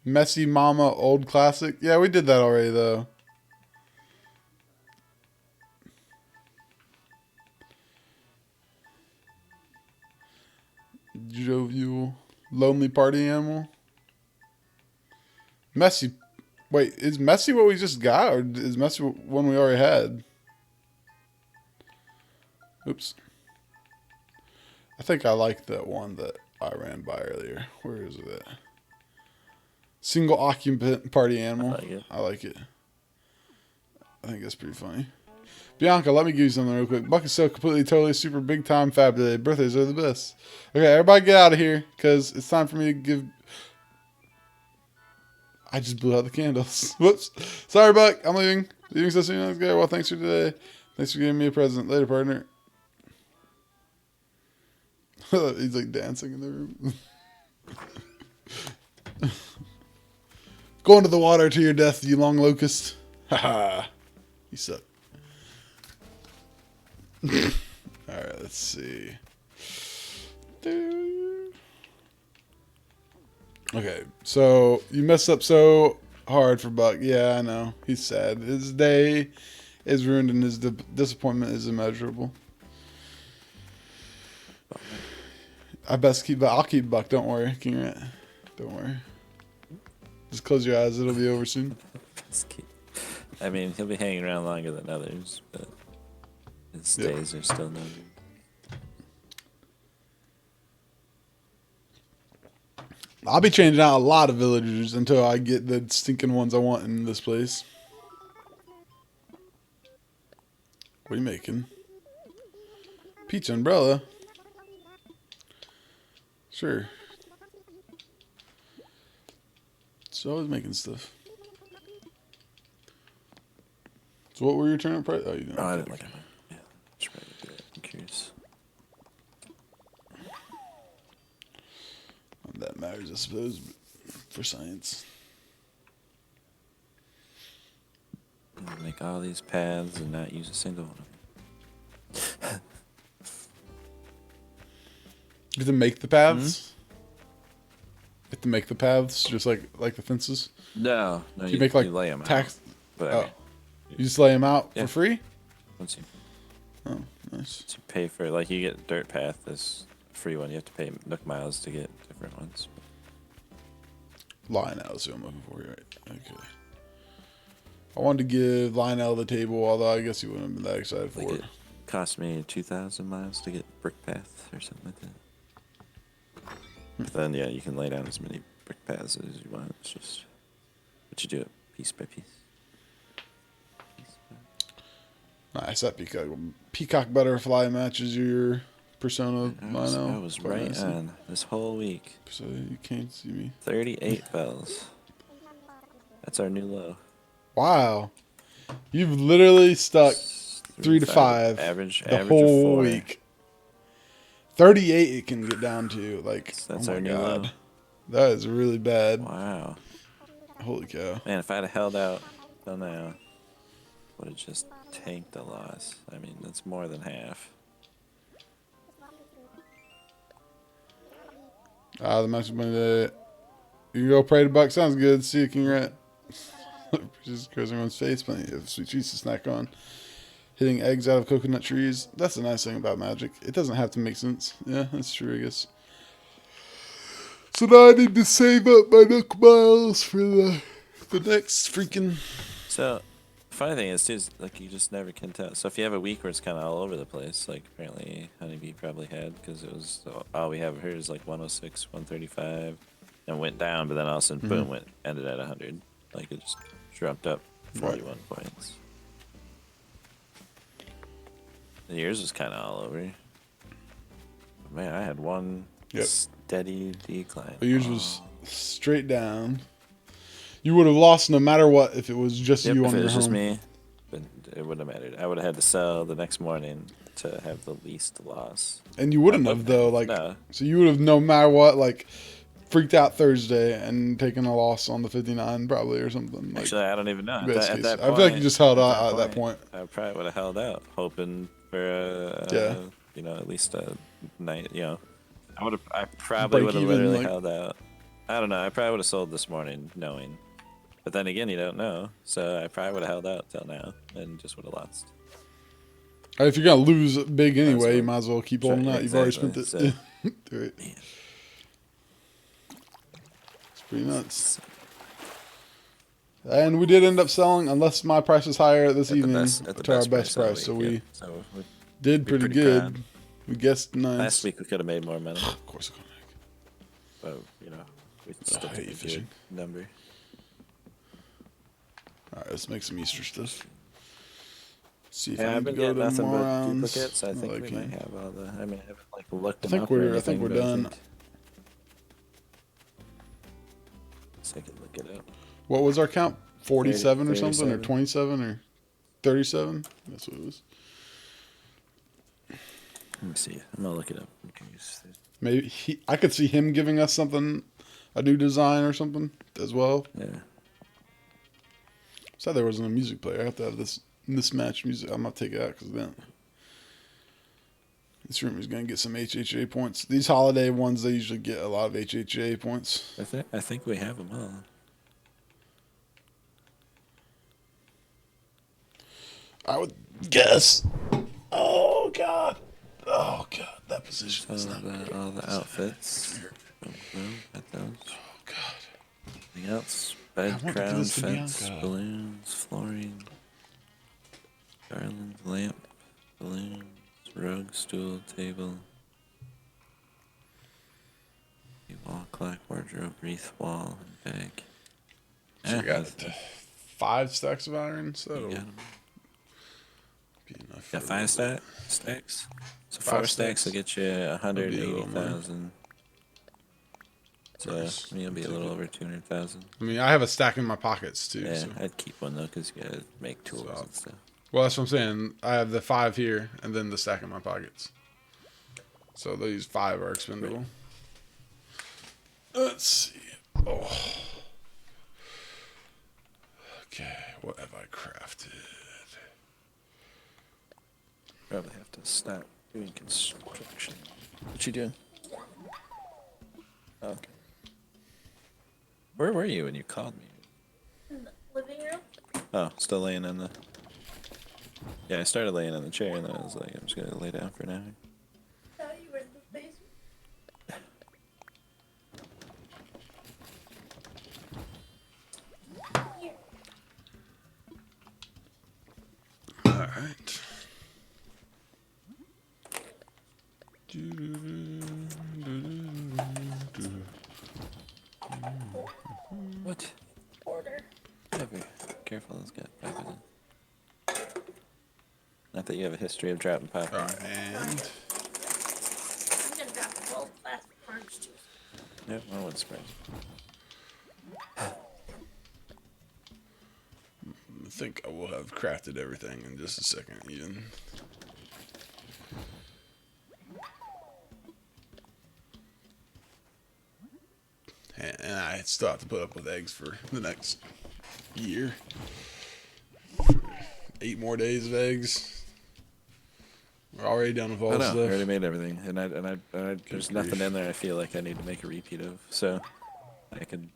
Messy Mama Old Classic. Yeah, we did that already, though. Jovial. Lonely Party Animal. Messy. Wait, is Messy what we just got? Or is Messy one we already had? Oops. I think I like that one that I ran by earlier. Where is it at? Single occupant party animal. I like it. I think that's pretty funny. Bianca, let me give you something real quick. Buck is so completely, totally, super big time fab today. Birthdays are the best. Okay, everybody get out of here, because it's time for me to give... I just blew out the candles. Whoops. Sorry, Buck. I'm leaving. Leaving so soon. Okay, well, thanks for today. Thanks for giving me a present. Later, partner. He's like dancing in the room. Go into the water to your death, you long locust. Haha. You suck. Alright, let's see. Okay, so you messed up so hard for Buck. Yeah, I know. He's sad. His day is ruined and his disappointment is immeasurable. I'll keep Buck. Don't worry, King Rat. Don't worry. Just close your eyes. It'll be over soon. I mean, he'll be hanging around longer than others, but his days are still numbered. I'll be changing out a lot of villagers until I get the stinking ones I want in this place. What are you making? Peach umbrella? Sure. So I was making stuff. So what were your turnip price? Oh, you didn't. I didn't look at it. Yeah, just ready to do it. I'm curious. That matters, I suppose, for science. Make all these paths and not use a single one of them. have to make the paths? You have to make the paths, just like the fences? No, You make like you lay them tax. out. But I mean, You just lay them out Yeah. for free? once you, Oh, nice. once you pay for, like, you get dirt path, this free one. You have to pay Nook miles to get different ones. Lionel is who I'm looking for, right? Okay. I wanted to give Lionel the table, although I guess he wouldn't have been that excited Like for it it. cost me 2,000 miles to get brick path or something like that. But then yeah, you can lay down as many brick paths as you want. It's just, but you do it piece by piece. Nice, that peacock butterfly matches your persona, I Lionel. was Quite right nicely. on this whole week. So you can't see me. 38 bells. That's our new low. Wow. You've literally stuck 3 to 5 Average the of whole 4. week. 38 it can get down to. Like, That's oh my our new god. low. That is really bad. Wow. Holy cow. Man, if I'd have held out till now, would have just tanked the loss. I mean, that's more than half. The match of Monday. You can go pray to Buck. Sounds good. See you, King Rat. Just cursing one's face. Plenty of sweet treats to snack on. Hitting eggs out of coconut trees. That's the nice thing about magic. It doesn't have to make sense. Yeah, that's true, I guess. So now I need to save up my Nook miles for the next freaking... So, funny thing is, too, is, like, you just never can tell. So if you have a week where it's kind of all over the place, like apparently Honeybee probably had, because it was, all we have here is like 106, 135, and went down, but then all of a sudden, boom, ended at 100. Like, it just jumped up 41 points. And yours was kind of all over. But man, I had one steady decline. But yours was straight down. You would have lost no matter what if it was just you on your home. If it was just me, then it wouldn't have mattered. I would have had to sell the next morning to have the least loss. And you wouldn't have, though. Like, so you would have, no matter what, like, freaked out Thursday and taken a loss on the 59 probably or something. Like, actually, I don't even know. At best that case. point, I feel like you just held out at that point. I probably would have held out, hoping for you know, at least a night. You know, I probably would have literally held out. I don't know. I probably would have sold this morning, knowing. But then again, you don't know. So I probably would have held out till now and just would have lost. If you're gonna lose big anyway, you might as well keep holding out. You've already spent it. So, Right. It's pretty nuts. And we did end up selling, unless my price was higher this evening, to our best price. So we did pretty good. We guessed nice. Last week we could have made more money. Of course, we But you know, we still took a good number. All right, let's make some Easter stuff. See if I've been getting nothing but duplicates. I think like we might have all the. I mean, I haven't like looked them I up. think we're done. So I can look it up. What was our count? 47 or 37. something, or 27 or 37? That's what it was. Let me see. I'm gonna look it up. I'm curious. Maybe I could see him giving us something, a new design or something as well. Yeah. Said there wasn't a music player. I have to have this mismatched music. I'm gonna take it out because then this room is gonna get some HHA points. These holiday ones, they usually get a lot of HHA points. I think we have them all. I would guess. Oh god. Oh god, that position is not good. All the outfits. Boom, boom, got those. Oh god. Anything else? Bed, crown, fence, balloons, flooring, garland, lamp, balloons, rug, stool, table, wall, clock, wardrobe, wreath, wall, and bag. So you got 5 stacks of iron, so you got 'em. Be enough. Got 5 stacks. So 4 stacks will get you 180,000. So you'll be a little over 200,000. I mean, I have a stack in my pockets too. Yeah, So. I'd keep one though, cause you gotta make tools and stuff. Well, that's what I'm saying. I have the 5 here, and then the stack in my pockets. So these 5 are expendable. Right. Let's see. Oh. Okay, what have I crafted? Probably have to stop doing construction. What you doing? Okay. Where were you when you called me? In the living room. Oh, still laying in the... Yeah, I started laying in the chair, and then I was like, I'm just gonna lay down for now. I thought you were in the basement. Here. All right. What? Order. Yeah, be careful, let's get back in. Not that you have a history of dropping All popcorn. right, and I'm gonna drop 12 plastic orange juice. Yep, I wouldn't surprise you. I think I will have crafted everything in just a second, even. And I still have to put up with eggs for the next year. 8 more days of eggs. We're already done with all I this know, I stuff. already made everything, and there's grief. nothing in there I feel like I need to make a repeat of, so I could...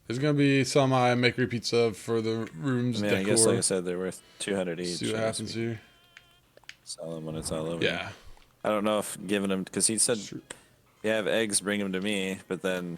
There's gonna be some I make repeats of for the rooms I mean, decor. I guess, like I said, they're worth 200 each. See what I guess happens we here. sell them when it's all over. Yeah. I don't know if giving them, because he said, Sure. you have eggs, bring them to me, but then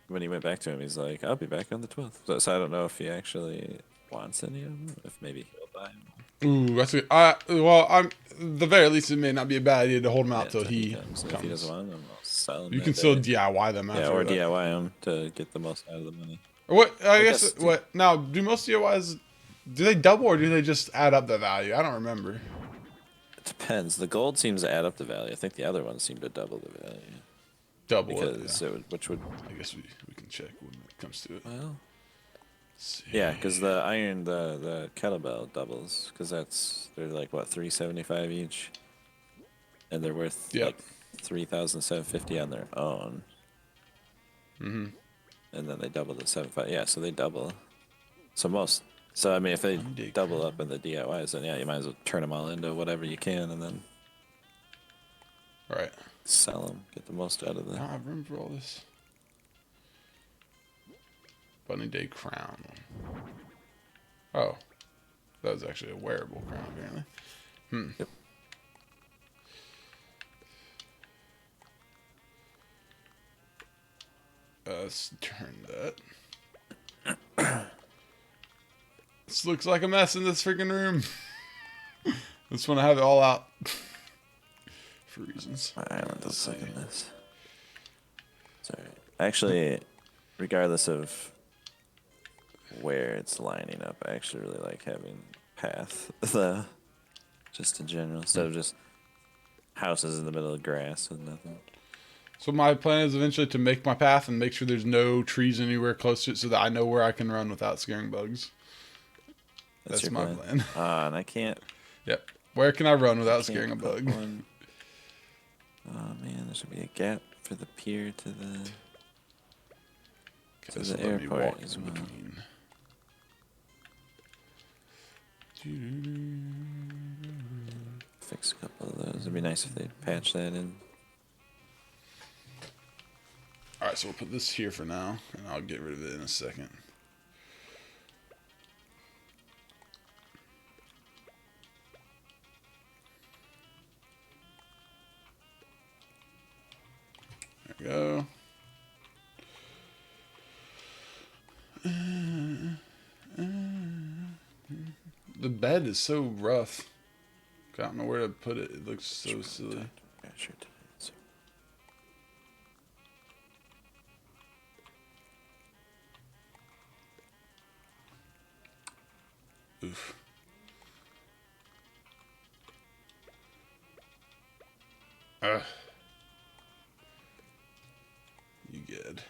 when he went back to him, he's like, I'll be back on the 12th. So I don't know if he actually wants any of them, if maybe he'll buy them. Ooh, that's good. I'm the very least. It may not be a bad idea to hold them out till he comes. So if he doesn't want them, I'll sell them. You can still DIY them. yeah, After or that. DIY them to get the most out of the money. What I guess guess what now? Do most DIYs do they double or do they just add up the value? I don't remember. It depends. The gold seems to add up the value. I think the other ones seem to double the value. Double Because it. it would, which would... I guess we can check when it comes to it. Well... Let's see. Yeah, because the iron, the kettlebell doubles, because they're like what, 375 each, and they're worth Yep. like 3,750 on their own. Mhm. And then they double to 7.5. Yeah, so they double. So I mean, if they double up in the DIYs, then yeah, you might as well turn them all into whatever you can, and then Right. sell them, get the most out of I the... don't have room for all this. Bunny Day crown. Oh, that was actually a wearable crown, apparently. Yep. Let's turn that. This looks like a mess in this freaking room. Just want to have it all out for reasons. My island looks like a mess. Sorry. Actually, regardless of where it's lining up, I actually really like having path, just in general, instead of just houses in the middle of grass with nothing. So my plan is eventually to make my path and make sure there's no trees anywhere close to it so that I know where I can run without scaring bugs. That's your my plan. And I can't... Yep. Where can I run without can't scaring a put bug? one- Oh man, there should be a gap for the pier to the... Guys, the let me airport walk as in well. between. Fix a couple of those. It'd be nice if they'd patch that in. Alright, so we'll put this here for now, and I'll get rid of it in a second. There we go. The bed is so rough. I don't know where to put it. It looks so silly. Yeah, sure. So, Oof. You good.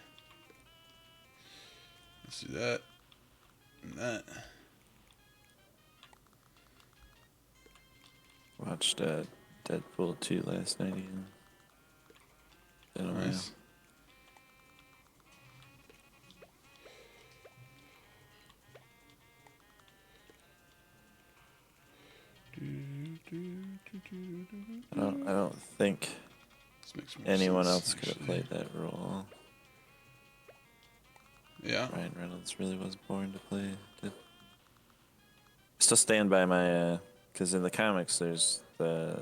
Let's do that. And that. watched Deadpool 2 last night again. Been a while. Nice. I don't think This makes more anyone sense, else could have actually. played that role. Yeah. Ryan Reynolds really was born to play. Still stand by my, because in the comics there's the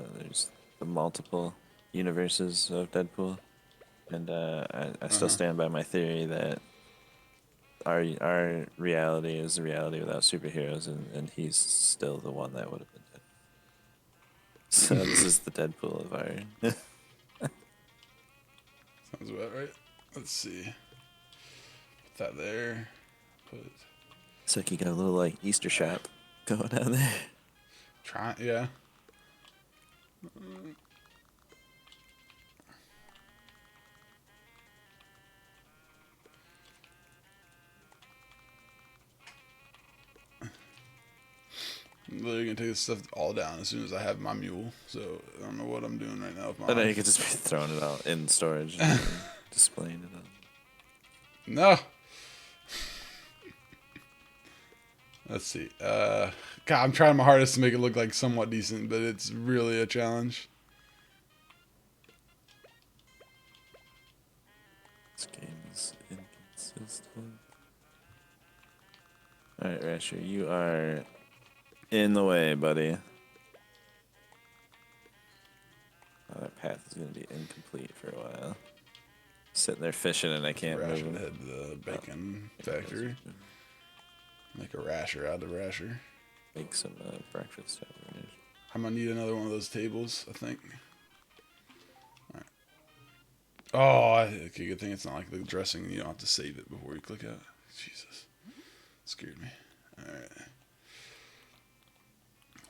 multiple universes of Deadpool, and I still stand by my theory that our reality is the reality without superheroes, and he's still the one that would have been dead. So this is the Deadpool of our. Sounds about right. Let's see. Put that there. Put. It's like you got a little like Easter shop going on there. Try. Yeah. I'm literally gonna take this stuff all down as soon as I have my mule. So I don't know what I'm doing right now with my. I know you could just be throwing it out in storage and displaying it. No. Let's see. God, I'm trying my hardest to make it look like somewhat decent, but it's really a challenge. This game is inconsistent. Alright, Rasher, you are in the way, buddy. Oh, that path is going to be incomplete for a while. Sitting there fishing and I can't Rasher move. head to the bacon factory. Make a rasher out of rasher. Make some breakfast. I'm gonna need another one of those tables, I think. All right. Oh, okay. Good thing it's not like the dressing. You don't have to save it before you click out. Jesus, scared me. All right.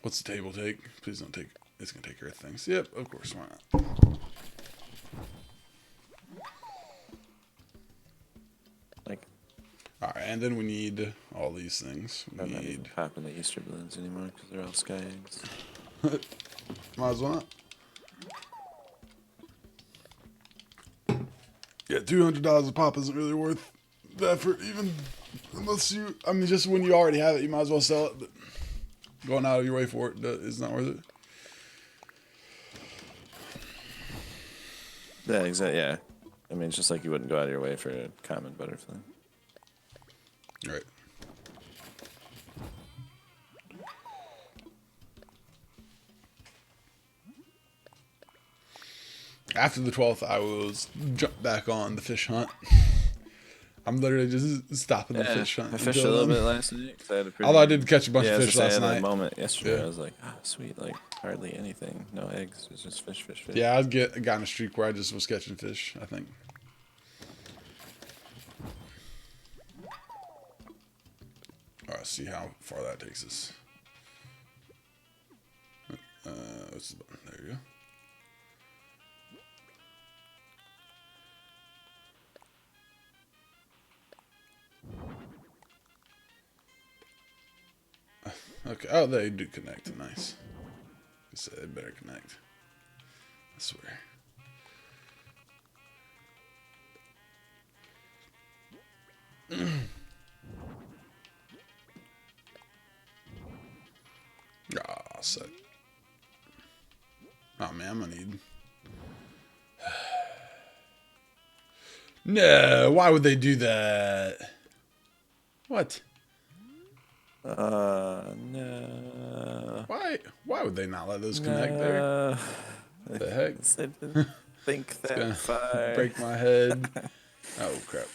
What's the table take? Please don't take. It's gonna take earth things. Yep, of course. Why not? Like, all right, and then we need all these things. We I'm not even need. popping the Easter balloons anymore because they're all sky eggs. Might as well not. Yeah, $200 a pop isn't really worth the effort, even unless you. I mean, just when you already have it, you might as well sell it. But going out of your way for it is not worth it. Yeah, exactly. Yeah, I mean, it's just like you wouldn't go out of your way for a common butterfly. Right. After the 12th, I will jump back on the fish hunt. I'm literally just stopping the fish hunt. I fished a little bit last night. I had a pretty, Although I did catch a bunch yeah, of I was fish just last saying, at night. that moment yesterday, Yeah. I was like, oh, sweet, like hardly anything, no eggs, it was just fish, fish, fish. Yeah, I got in a streak where I just was catching fish, I think. All right, see how far that takes us. What's the button? There you go. Okay. Oh, they do connect. Nice. I said they better connect. I swear. Ah, suck. Oh man, I'm gonna need. No, why would they do that? What? No. Why would they not let those connect there? The heck? I didn't think that far. Break my head. Oh crap.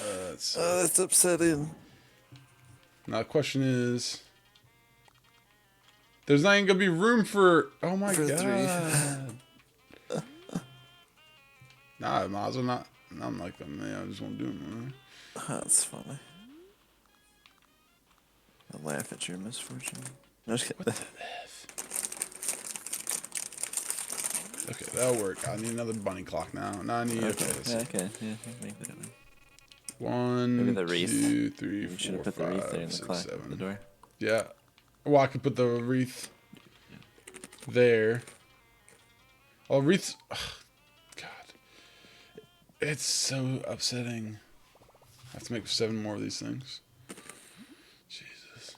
Oh, that's upsetting. Now the question is, there's not even gonna be room for. Oh my For god. 3. Nah, I might as well not. I'm like, man, I just won't do it. Man. That's funny. I laugh at your misfortune. No, just kidding. Okay, that'll work. I need another bunny clock now. Now I need. Okay. Okay, yeah, okay. Yeah, make that one. 1, Maybe the wreath. 2, 3, You should 4, have put the wreath there 5, in the 6, clock at 7. the door. Yeah. Well, I could put the wreath there. Oh, wreaths. Ugh, God. It's so upsetting. I have to make 7 more of these things. Jesus.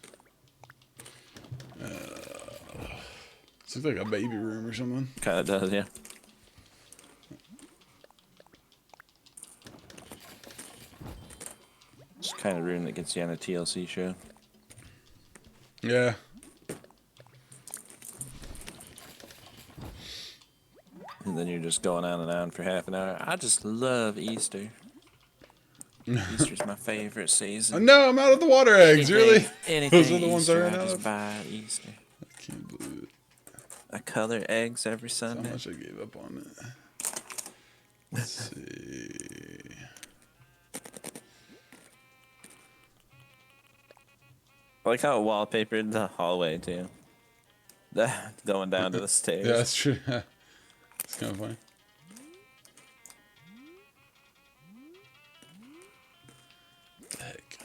This looks like a baby room or something. Kind of does, yeah. kind of rune that gets you on a TLC show. Yeah. And then you're just going on and on for half an hour. I just love Easter. Easter's my favorite season. No, I'm out of the water eggs. Really? Anything Those are the ones I Easter, ran I out just of. buy at Easter. I can't believe it. I color eggs every That's how Sunday. much I gave up on it. Let's see. I like how it wallpapered the hallway too. Going down to the stairs. Yeah, that's true. It's kind of funny. What the heck?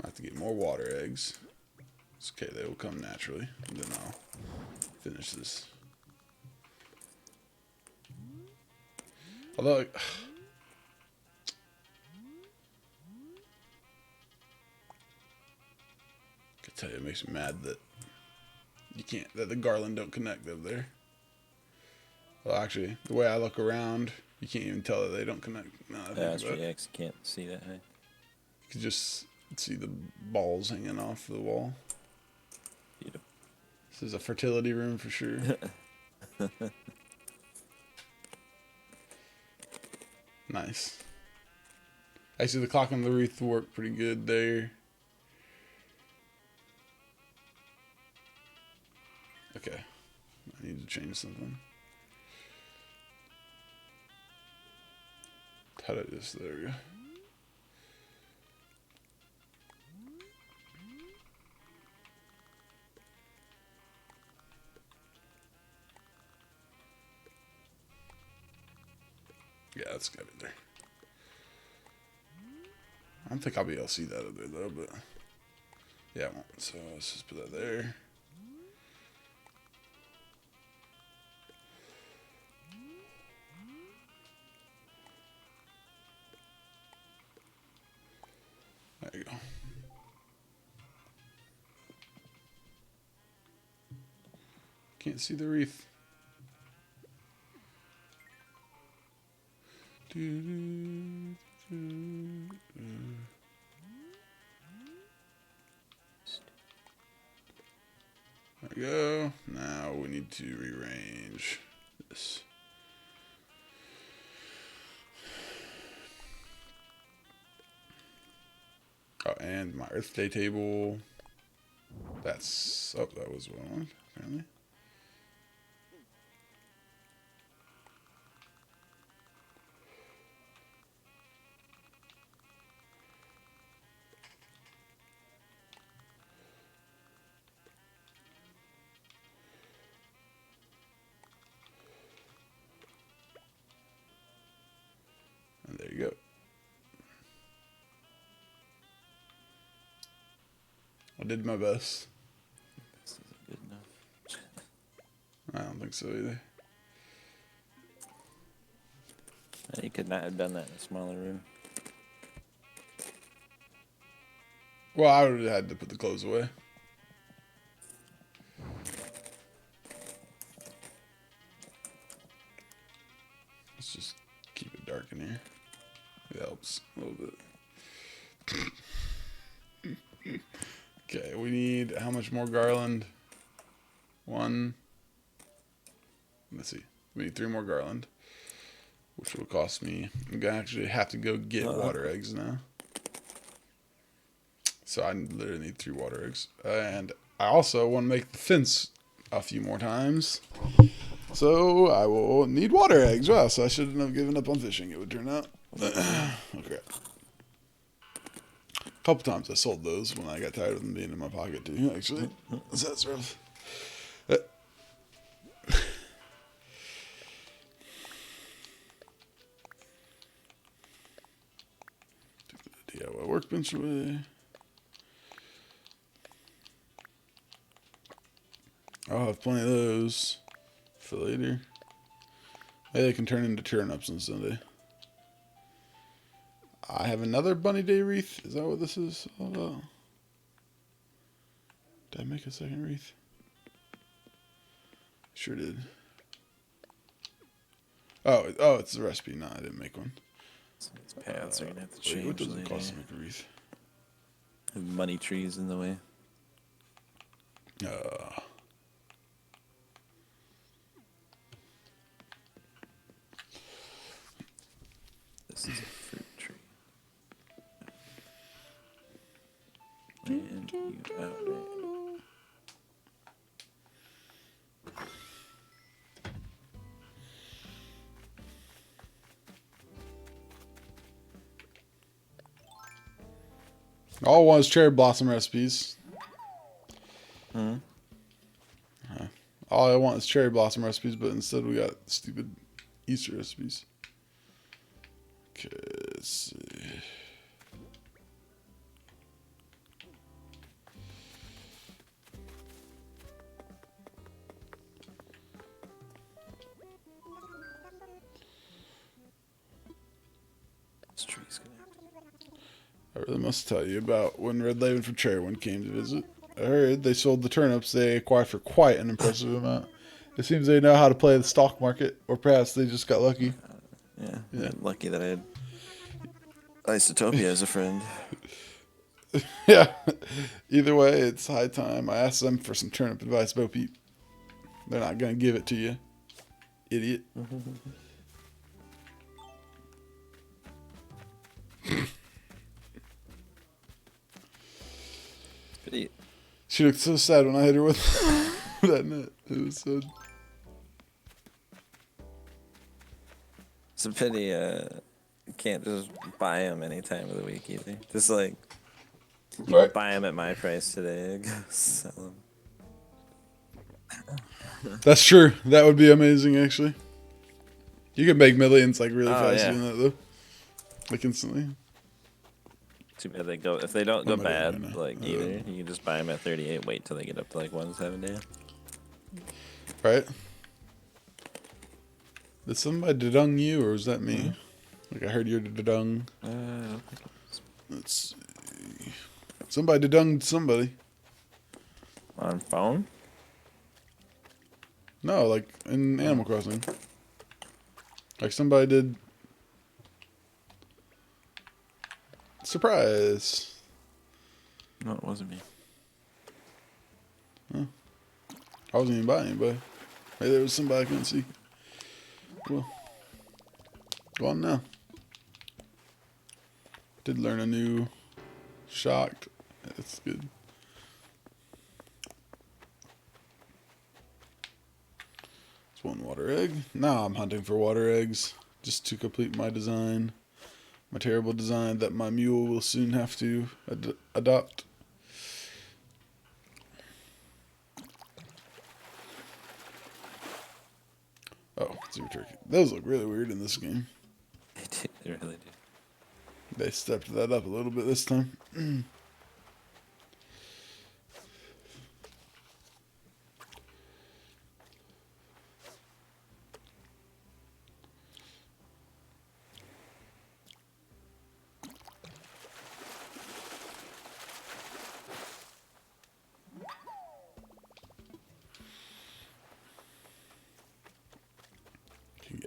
I have to get more water eggs. It's okay, they will come naturally. And then I'll finish this. Although, I can tell you, it makes me mad that you can't, that the garland don't connect up there. Well, actually, the way I look around, you can't even tell that they don't connect. No, That's true. Yeah, 'cause you can't see that high. You can just see the balls hanging off the wall. Beautiful. This is a fertility room for sure. Nice. Actually, the clock on the wreath worked pretty good there. Okay. I need to change something. How did I just, there we go. Yeah, that's gotta be there. I don't think I'll be able to see that up there though, but yeah, I won't. So let's just put that there. There you go. Can't see the wreath. There we go. Now we need to rearrange this. Oh, and my Earth Day table. That's, oh, that was what I wanted, apparently. And there you go. I did my best. This isn't good enough. I don't think so either. You could not have done that in a smaller room. Well, I would have had to put the clothes away. Let's just keep it dark in here. It helps a little bit. Okay, we need how much more garland? One. Let's see. We need 3 more garland, which will cost me. I'm gonna actually have to go get water eggs now. So I literally need 3 water eggs, and I also want to make the fence a few more times. So I will need water eggs. Wow, so I shouldn't have given up on fishing, it would turn out. Okay. A couple times I sold those when I got tired of them being in my pocket too, actually. So that's rough. Took the DIY workbench away. I'll have plenty of those for later. Maybe they can turn into turnips on Sunday. I have another Bunny Day wreath. Is that what this is all about? Did I make a second wreath? Sure did. Oh, it's the recipe. No, I didn't make one. It's paths are gonna have to Wait, change what does it later. cost to make a wreath? Have money trees in the way. This is a fruit tree. Land you outright. All I want is cherry blossom recipes. Hmm? All I want is cherry blossom recipes, but instead we got stupid Easter recipes. Okay, let's see. This tree's gonna have to... I really must tell you about when Red Laven from Cherrywind came to visit. I heard they sold the turnips they acquired for quite an impressive amount. It seems they know how to play the stock market, or perhaps they just got lucky. Yeah. Lucky that I had Isotopia as a friend. Yeah. Either way, it's high time. I asked them for some turnip advice, Bo Peep. They're not gonna give it to you, idiot. Pity. She looked so sad when I hit her with that net. It was so. It's a pity you can't just buy them any time of the week either. Just like Right. buy them at my price today. Go sell them. That's true. That would be amazing, actually. You can make millions like really fast yeah. doing that, though. Like instantly. Too bad they go if they don't go What am I doing bad right now? like either. You can just buy them at 38. Wait till they get up to like 170. Right? Did somebody dedung you, or was that me? Like I heard you dedung. I don't think it was Let's see. Somebody dedunged somebody. on phone. No, like in Animal Crossing. Like somebody did. Surprise. No, it wasn't me. I wasn't even by anybody. Maybe there was somebody I couldn't see. Well, go on now. Did learn a new shocked. That's good. It's one water egg. Now I'm hunting for water eggs just to complete my design. My terrible design that my mule will soon have to adopt. Oh, zebra turkey. Those look really weird in this game. They really do. They stepped that up a little bit this time.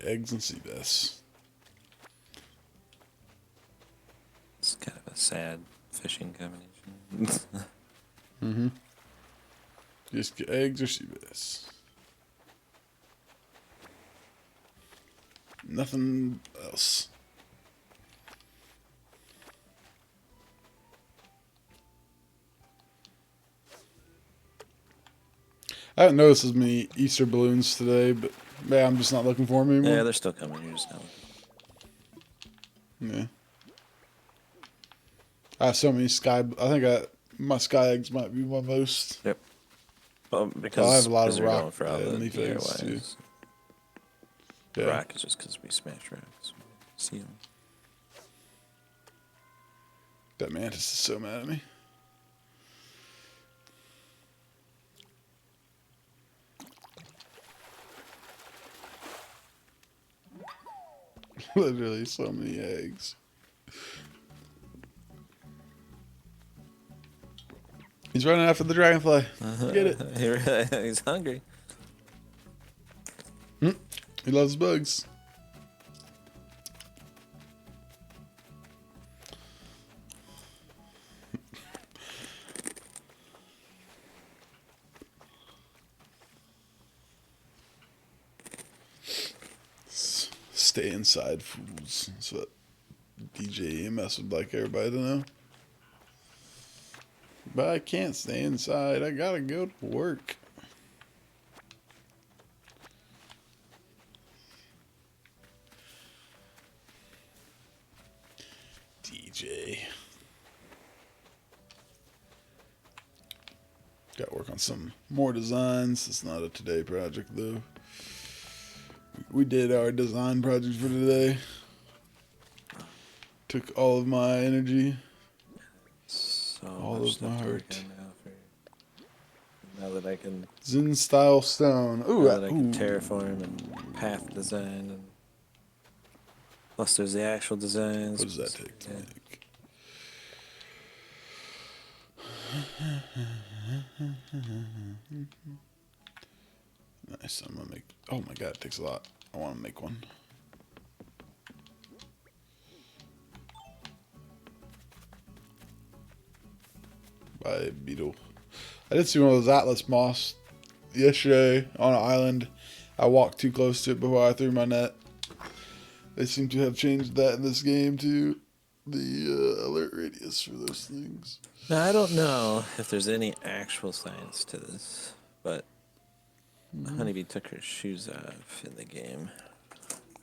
Eggs and sea bass. It's kind of a sad fishing combination. Mm-hmm. Just get eggs or sea bass. Nothing else. I haven't noticed as many Easter balloons today, but man, I'm just not looking for them anymore. Yeah, they're still coming. You're just not looking. Yeah. I have so many sky. I think my sky eggs might be my most. Yep. Well, because I have a lot of because you're rock going for all the leaf eggs, too. DIYs. Yeah. Rock is just because we smash rocks. See them. That mantis is so mad at me. Literally so many eggs. He's running after the dragonfly. Get it. He's hungry. He loves bugs. Stay inside, fools. That's what DJ EMS would like everybody to know. But I can't stay inside. I gotta go to work. DJ. Gotta work on some more designs. It's not a today project though. We did our design project for today. Took all of my energy. So all much of my stuff to work heart. on now that I can. Zen style stone. Ooh, Now that I can terraform and path design, and plus there's the actual designs. What does that take to make? Nice. I'm gonna make. Oh my god, it takes a lot. I want to make one. By beetle. I did see one of those Atlas moths yesterday on an island. I walked too close to it before I threw my net. They seem to have changed that in this game too. The alert radius for those things. Now I don't know if there's any actual science to this, but Honeybee took her shoes off in the game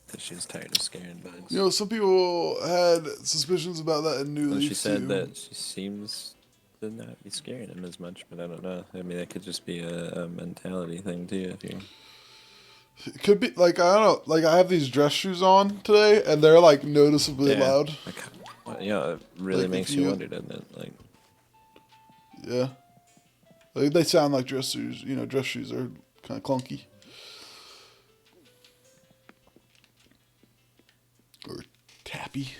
because she was tired of scaring bugs. You know, some people had suspicions about that in New Well, Leaf she said too. that she seems to not be scaring him as much, but I don't know. I mean, that could just be a mentality thing too. If you're It could be like I don't know. Like I have these dress shoes on today, and they're like noticeably loud. Like, well, yeah, it really Like, makes if you you- wonder, doesn't it? Like, Yeah, like, they sound like dress shoes. You know, dress shoes are kind of clunky. Or tappy.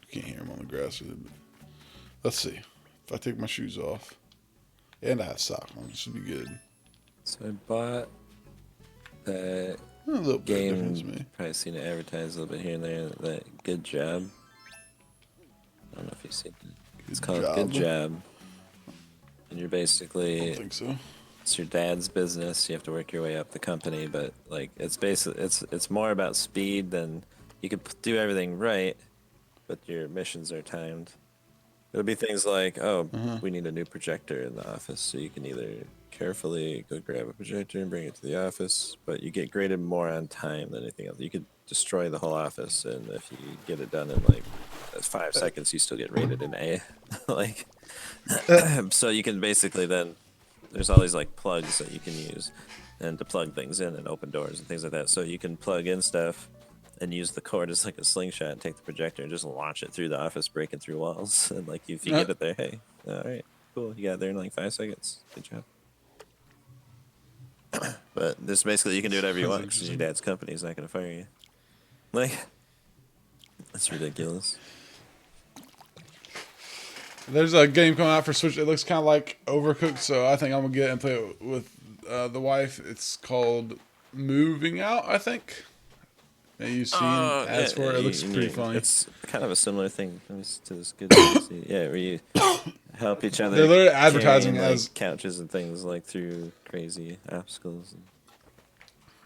You can't hear them on the grass. But let's see. If I take my shoes off, and I have socks on, it should be good. so I bought that A little bit of difference, game. me. Probably seen it advertised a little bit here and there. That Good Job. I don't know if you've seen it. It's called Good Job. And you're I basically, don't think so. it's your dad's business. You have to work your way up the company, but like it's basically it's more about speed than you could do everything right, but your missions are timed. It'll be things like, oh, we need a new projector in the office, so you can either carefully go grab a projector and bring it to the office, but you get graded more on time than anything else. You could destroy the whole office, and if you get it done in like 5 seconds, you still get rated an A. Like, so you can basically then, there's all these like plugs that you can use, and to plug things in and open doors and things like that. So you can plug in stuff and use the cord as like a slingshot and take the projector and just launch it through the office, breaking through walls. And like if you get it there, hey, all right, cool, you got it there in like 5 seconds. Good job. But this basically you can do whatever you want because your dad's company is not going to fire you. Like, that's ridiculous. There's a game coming out for Switch. It looks kind of like Overcooked, so I think I'm gonna get it and play it with the wife. It's called Moving Out, I think. Maybe you've seen ads for it. It looks pretty funny. It's kind of a similar thing to this good. Yeah, where you help each other. They're literally advertising carrying, as like, couches and things like through crazy obstacles.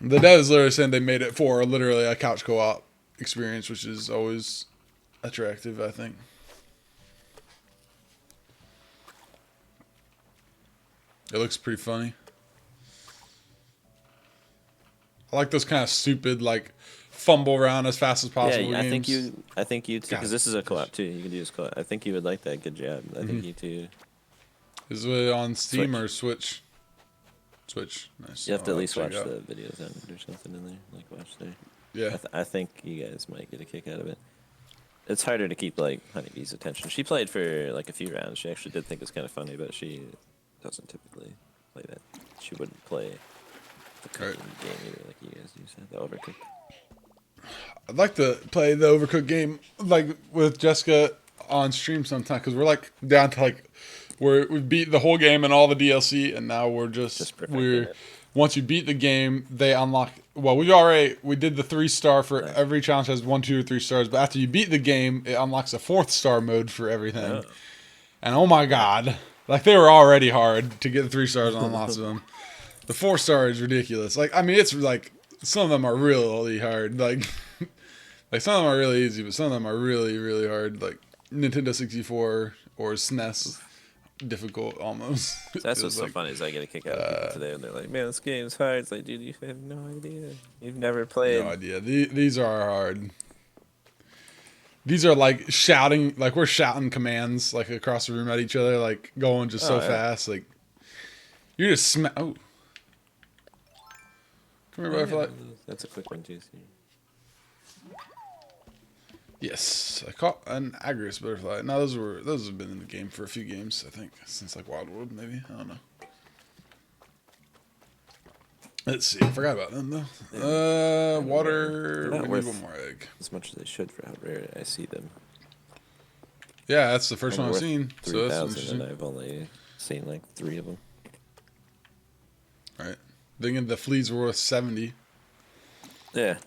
the dad is literally saying they made it for literally a couch co-op experience, which is always attractive, I think. It looks pretty funny. I like those kind of stupid, like, fumble around as fast as possible Yeah, games. I think you too, because this is a co-op too. You can do this co-op. I think you would like that. Good job. I think you too. Is it on Steam Switch. or Switch? Switch. Nice. You have to I'll at least check watch it out. the videos on it or something in there. Like watch there. Yeah. I think you guys might get a kick out of it. It's harder to keep like Honeybee's attention. She played for like a few rounds. She actually did think it's kind of funny, but she doesn't typically play that. She wouldn't play the cooking game either, like you guys do. So the Overcooked. I'd like to play the Overcooked game like with Jessica on stream sometime because we're like down to like we beat the whole game and all the DLC, and now we're perfecting it. once you beat the game, they unlock. Well, we did the 3-star for every challenge has 1, 2, or 3 stars, but after you beat the game, it unlocks a 4th-star mode for everything. Oh. And oh my god, like they were already hard to get 3 stars on lots of them. The 4-star is ridiculous. Like I mean, it's like some of them are really hard. Like like some of them are really easy, but some of them are really really hard. Like Nintendo 64 or SNES. Difficult almost. So that's what's so funny is I get a kick out of people today and they're like, man, this game's hard. It's like, dude, you have no idea. You've never played. No idea. These are hard. These are like shouting, like we're shouting commands like across the room at each other, like going just so fast. Like you're just oh. Come here, butterfly. That's a quick one too. Yes, I caught an Agris butterfly. Now those have been in the game for a few games, I think, since like Wild World, maybe. I don't know. Let's see. I forgot about them though. Water. We need one more egg. As much as they should for how rare I see them. Yeah, that's the first one I've seen. 3,000, so that's interesting. and I've only seen like 3 of them. Right. Thinking the fleas were worth 70. Yeah.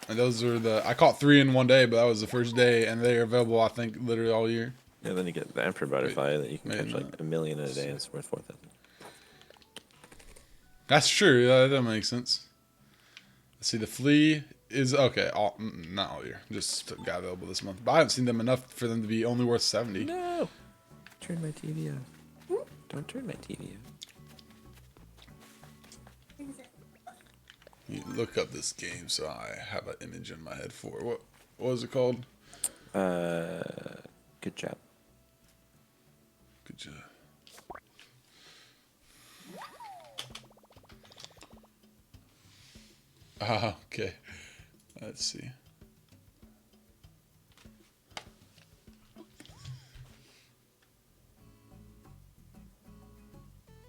And those are I caught 3 in one day, but that was the first day, and they are available, I think, literally all year. Yeah, then you get the emperor butterfly that you can catch like 1 million in a day. It's worth 4,000. That's true. That makes sense. Let's see, the flea is okay. Not all year, just got available this month. But I haven't seen them enough for them to be only worth 70. No, turn my TV off. Don't turn my TV off. You look up this game, so I have an image in my head for what was it called? Good job. Good job. Ah, okay. Let's see.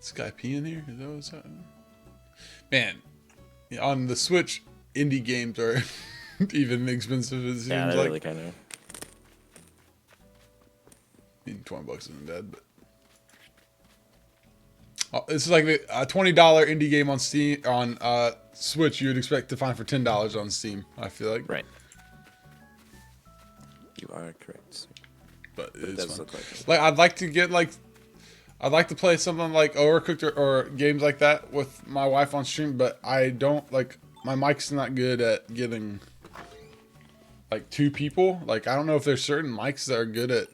Skype in here? Is that what's happening? Man, on the Switch, indie games are even expensive. It seems Yeah, like. really kind of. I mean, $20 isn't bad, but. This is like a $20 indie game on Steam on Switch. You would expect to find for $10 on Steam. I feel like. Right. You are correct. But It it's does fun. look like it. Like I'd like to get like. I'd like to play something like Overcooked or games like that with my wife on stream, but I don't like my mic's not good at getting like 2 people. Like I don't know if there's certain mics that are good at.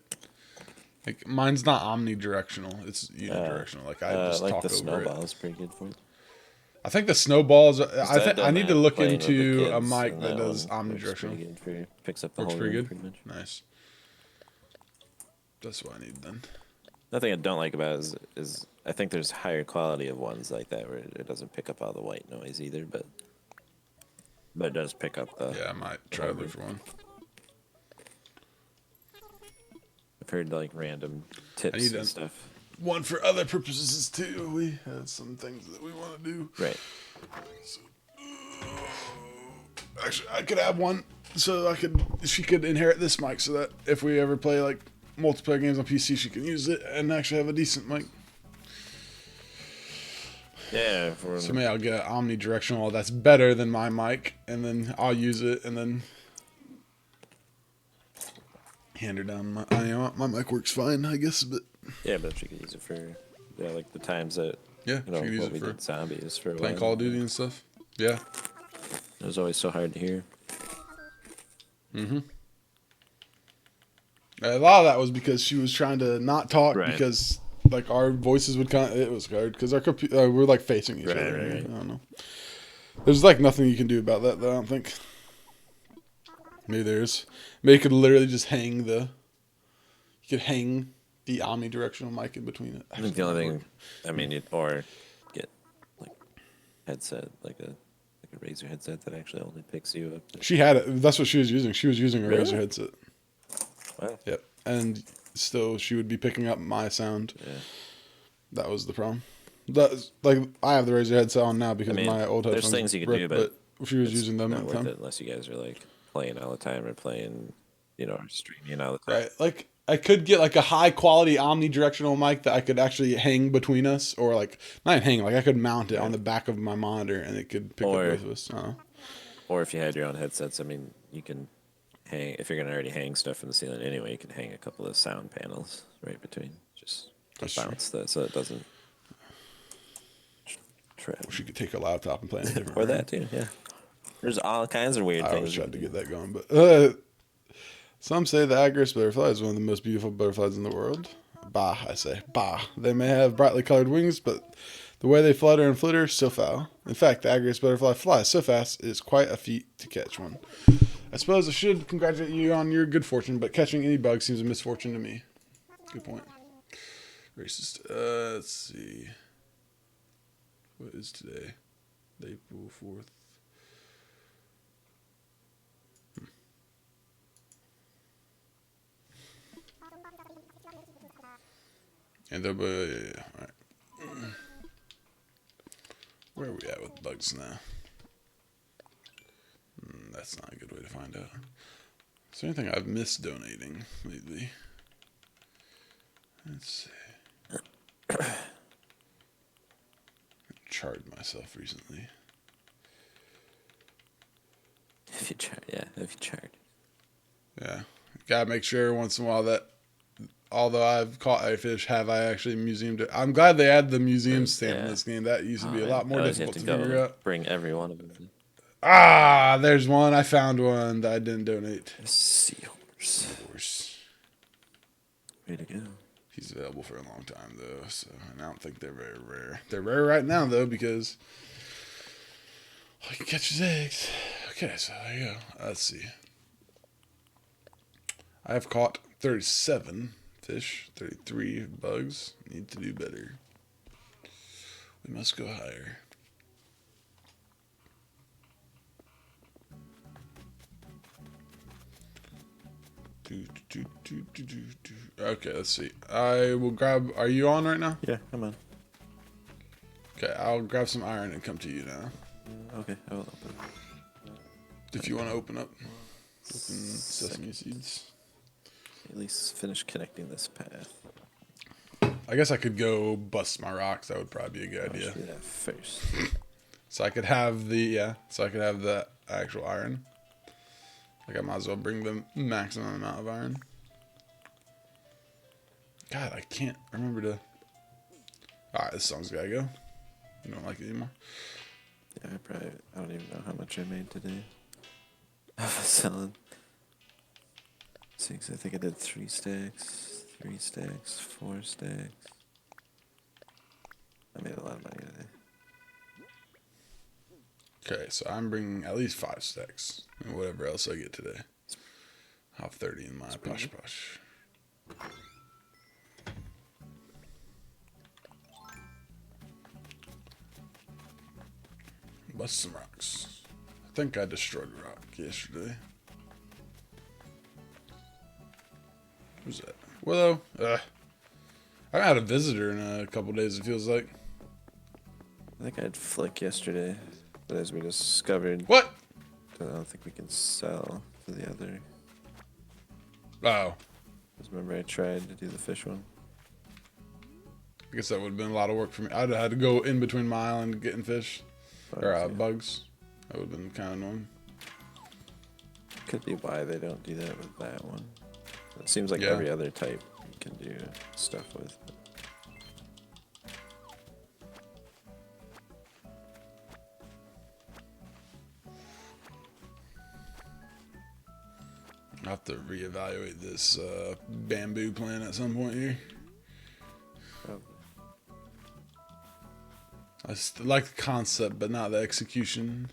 Like mine's not omnidirectional; it's unidirectional. Like I just like talk the over snowball it. is pretty good for it. I think the snowballs. I've I done need to that look playing with the into a kids, mic and that does one works pretty omnidirectional. good for- Picks up the Works whole pretty room good. pretty much. Nice. That's what I need then. Nothing I don't like about it is I think there's higher quality of ones like that where it doesn't pick up all the white noise either, but it does pick up the. Yeah, I might try to look for one. I've heard like random tips need and a- stuff. One for other purposes too. We have some things that we want to do. Right. So, actually, I could have one so she could inherit this mic so that if we ever play like multiplayer games on PC, she can use it and actually have a decent mic. Yeah. So maybe I'll get omnidirectional that's better than my mic, and then I'll use it and then hand her down. My mic works fine, I guess, but Yeah, but she could use it for like the times that yeah, you know she could use what it we for did zombies for a playing while. Call of Duty and stuff. Yeah. It was always so hard to hear. Mm-hmm. A lot of that was because she was trying to not talk Right. because like our voices would it was hard because our computer we're like facing each other. Right. I don't know. There's like nothing you can do about that though. I don't think. Maybe there's. Maybe you could literally just hang the omnidirectional mic in between it. I think the only thing, I mean, or get like headset, like a Razer headset that actually only picks you up. She had it. That's what she was using. She was using a Really? Razer headset. Wow. Yep. And still, she would be picking up my sound. Yeah. That was the problem. That's like I have the Razer headset on now because I mean, my old headphones. there's things you can ripped, do, but if she was It's using them not at the worth time. it unless you guys are like playing all the time or playing, or streaming all the time. Right. Like I could get like a high quality omnidirectional mic that I could actually hang between us, or like not even hang, like I could mount it on the back of my monitor and it could pick up Or- both of us. Or if you had your own headsets, I mean, you can hang, if you're gonna already hang stuff from the ceiling anyway, you can hang a couple of sound panels right between, just to That's true. bounce that so it doesn't trip. She could take her laptop and play in a different Or room. that too, yeah. There's all kinds of weird I things. always you tried to can get that going, but some say the Agris butterfly is one of the most beautiful butterflies in the world. Bah, I say, bah. They may have brightly colored wings, but the way they flutter and flitter is so foul. In fact, the Agris butterfly flies so fast it is quite a feat to catch one. I suppose I should congratulate you on your good fortune, but catching any bug seems a misfortune to me. Good point. Racist. Let's see. What is today? April 4th. And the yeah. All right. Where are we at with bugs now? That's not a good way to find out. Is there anything I've missed donating lately? Let's see. I charged myself recently. If you chart, yeah, if you chart. Yeah. Gotta make sure once in a while that although I've caught a fish, have I actually museumed it? I'm glad they add the museum stamp in this game. That used to be a lot more difficult to figure out. Bring every one of them. Ah, there's one. I found one that I didn't donate. A seahorse. Horse. Way to go. He's available for a long time though, so and I don't think they're very rare. They're rare right now though because I can catch his eggs. Okay, so there you go. Let's see. I have caught 37 fish, 33 bugs. Need to do better. We must go higher. Okay, let's see. I will grab. Are you on right now? Yeah, come on. Okay, I'll grab some iron and come to you now. Okay, I will open. If you want to open up, sesame seeds. At least finish connecting this path. I guess I could go bust my rocks. That would probably be a good idea. Do that first. So I could have the actual iron. Like I might as well bring the maximum amount of iron. God, I can't remember to. Alright, this song's gotta go. You don't like it anymore? Yeah, I don't even know how much I made today. I was selling 6. I think I did 3 stacks, 4 stacks. I made a lot of money today. Okay, so I'm bringing at least 5 stacks. And whatever else I get today. I'll have 30 in my posh posh. Bust some rocks. I think I destroyed a rock yesterday. Who's that? Willow? I haven't had a visitor in a couple days, it feels like. I think I had Flick yesterday, but as we discovered, What? I don't think we can sell to the other. Oh. Because remember I tried to do the fish one? I guess that would have been a lot of work for me. I'd have had to go in between my island getting fish. Bugs. That would have been kind of annoying. Could be why they don't do that with that one. It seems like every other type you can do stuff with. I'll have to reevaluate this bamboo plan at some point here. I like the concept, but not the execution.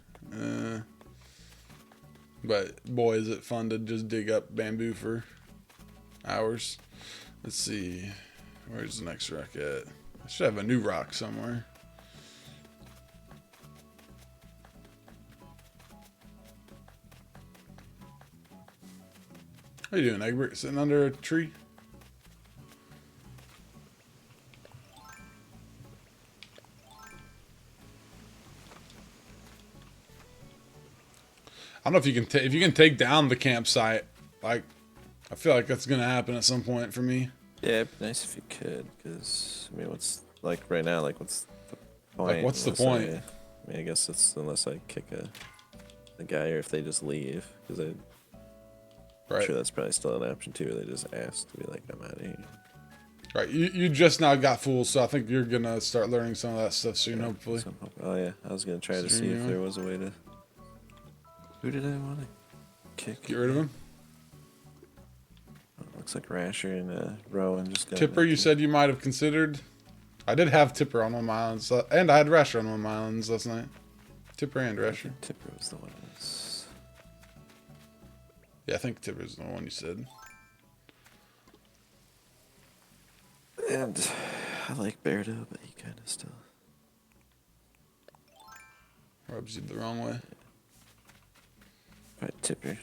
But boy, is it fun to just dig up bamboo for hours. Let's see. Where's the next rock at? I should have a new rock somewhere. How you doing, Egbert? Sitting under a tree? know if you can if you can take down the campsite. Like, I feel like that's gonna happen at some point for me. Yeah, it'd be nice if you could, because I mean, what's like right now? Like, what's the point? Like, what's the unless point? I mean, I guess it's unless I kick a guy, or if they just leave, because I'm Right. sure that's probably still an option too. Or they just ask to be like, I'm out of here. Right. You just now got fooled, so I think you're gonna start learning some of that stuff soon, hopefully. Oh yeah, I was gonna try to see if there was a way to. Who did I want to kick? Get rid of him. Oh, looks like Rasher and Rowan just got. Tipper, you said you might have considered. I did have Tipper on one of my islands, and I had Rasher on one of my islands last night. Tipper and Rasher. Tipper was the one. That's... Yeah, I think Tipper's the one you said. And I like Beardo, but he kind of still Rubs you the wrong way. right. Tipper.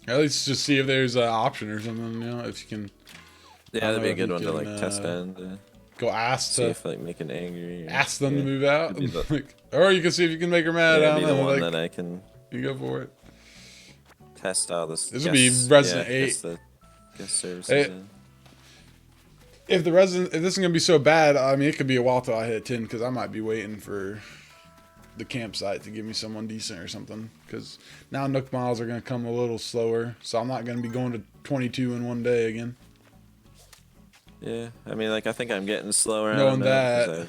At least just see if there's an option or something, you know, if you can. Yeah, that'd be a good one can, to like test and go ask see to if like make an angry. Or, ask them to move out, Could be the- like, or you can see if you can make her mad. Yeah, I be don't the know, one like, that I can you go for it. test all this. This would be Resident 8. The guest services. Hey, in. if this is gonna be so bad, I mean, it could be a while till I hit 10 because I might be waiting for the campsite to give me someone decent or something. Because now Nook miles are gonna come a little slower, so I'm not gonna be going to 22 in one day again. Yeah, I mean, like I think I'm getting slower. Knowing that. I've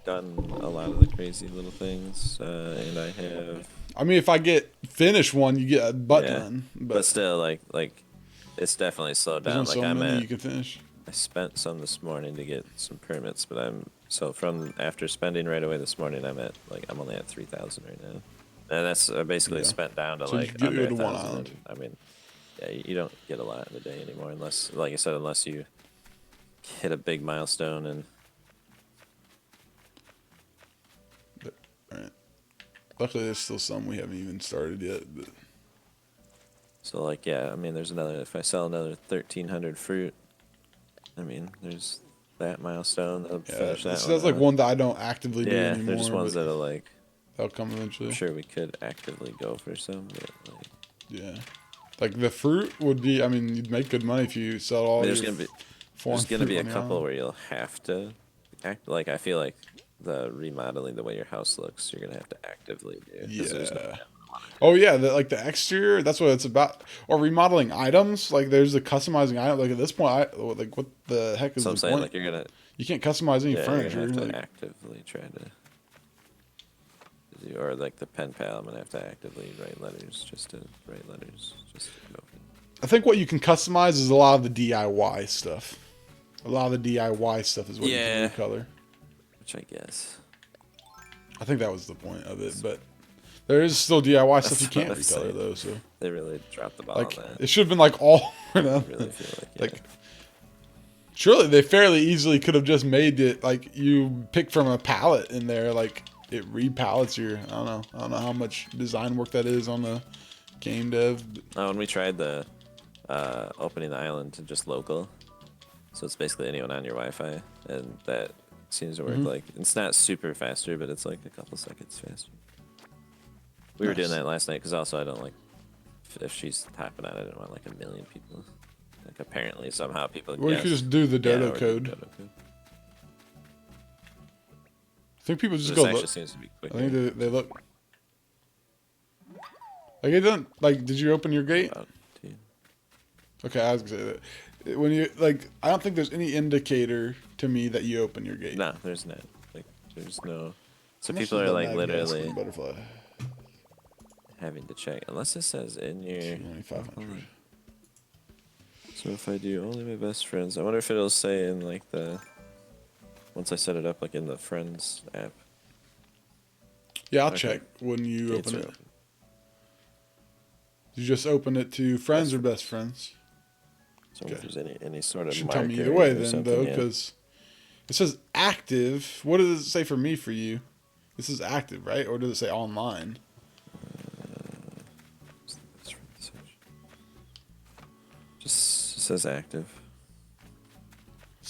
done a lot of the crazy little things, and I have. I mean, if I get finish one, you get a butt Yeah, ton. but still, like it's definitely slowed there's down. only Like so I'm many at. you can finish. I spent some this morning to get some permits, but from after spending right away this morning, I'm only at 3,000 right now, and that's basically spent down to So you like get under to one 1,000. island. I mean, yeah, you don't get a lot in a day anymore, unless, like I said, unless you hit a big milestone and. Right. Luckily, there's still some we haven't even started yet. But So like yeah, I mean, there's another. If I sell another 1,300 fruit, I mean, there's that milestone. That'll yeah, finish that that's one like off. one that I don't actively do Yeah, anymore. they're just ones but that'll like. that'll come eventually. I'm sure we could actively go for some, but like. Yeah, like the fruit would be. I mean, you'd make good money if you sell all. There's your gonna be foreign there's gonna fruit be a on the couple island. where you'll have to act like I feel like the remodeling the way your house looks, you're gonna have to actively do. 'Cause there's no- Yeah. Oh yeah, like the exterior. That's what it's about. Or remodeling items. Like there's the customizing item. Like at this point, like what the heck is So I'm the saying point? like you're gonna You can't customize any yeah, furniture. you're gonna have Like, to actively try to do, or like the pen pal, I'm gonna have to actively write letters just to write letters just to go. I think what you can customize is a lot of the DIY stuff. A lot of the DIY stuff is what Yeah. you can recolor. Which I guess. I think that was the point of it, but there is still DIY stuff you That's what can't I'm recolor saying. though. So They really dropped the ball like on that. it should have been like all. You know, I really feel like, like surely they fairly easily could have just made it like you pick from a palette in there, like it re-palettes your. I don't know how much design work that is on the game dev. Oh, when we tried the opening the island to just local, so it's basically anyone on your Wi-Fi, and that seems to work. Mm-hmm. Like it's not super faster, but it's like a couple seconds faster. We were Nice. doing that last night because also I don't like if she's tapping on it, I don't want like a million people. Like apparently somehow people. Or you guess. could just do the Yeah, Dodo or do Code. Dodo Code. I think people just This go actually look. seems to be I quicker. think they look. Like it doesn't. Like, did you open your gate? About two. Okay, I was gonna say that. When you like, I don't think there's any indicator to me that you open your gate. No, there's not. Like there's no. So How much people is are that like mag gas literally on Butterfly. having to check unless it says in your. 2,500. So if I do only my best friends, I wonder if it'll say in like the once I set it up like in the friends app. Yeah, I'll Okay. check when you Gates open are it. open. Did you just open it to friends or best friends? So Okay. if there's any sort of Should tell me marker either way or then, something, though, yeah. because it says active. What does it say for me for you? This is active, right? Or does it say online? Just says active.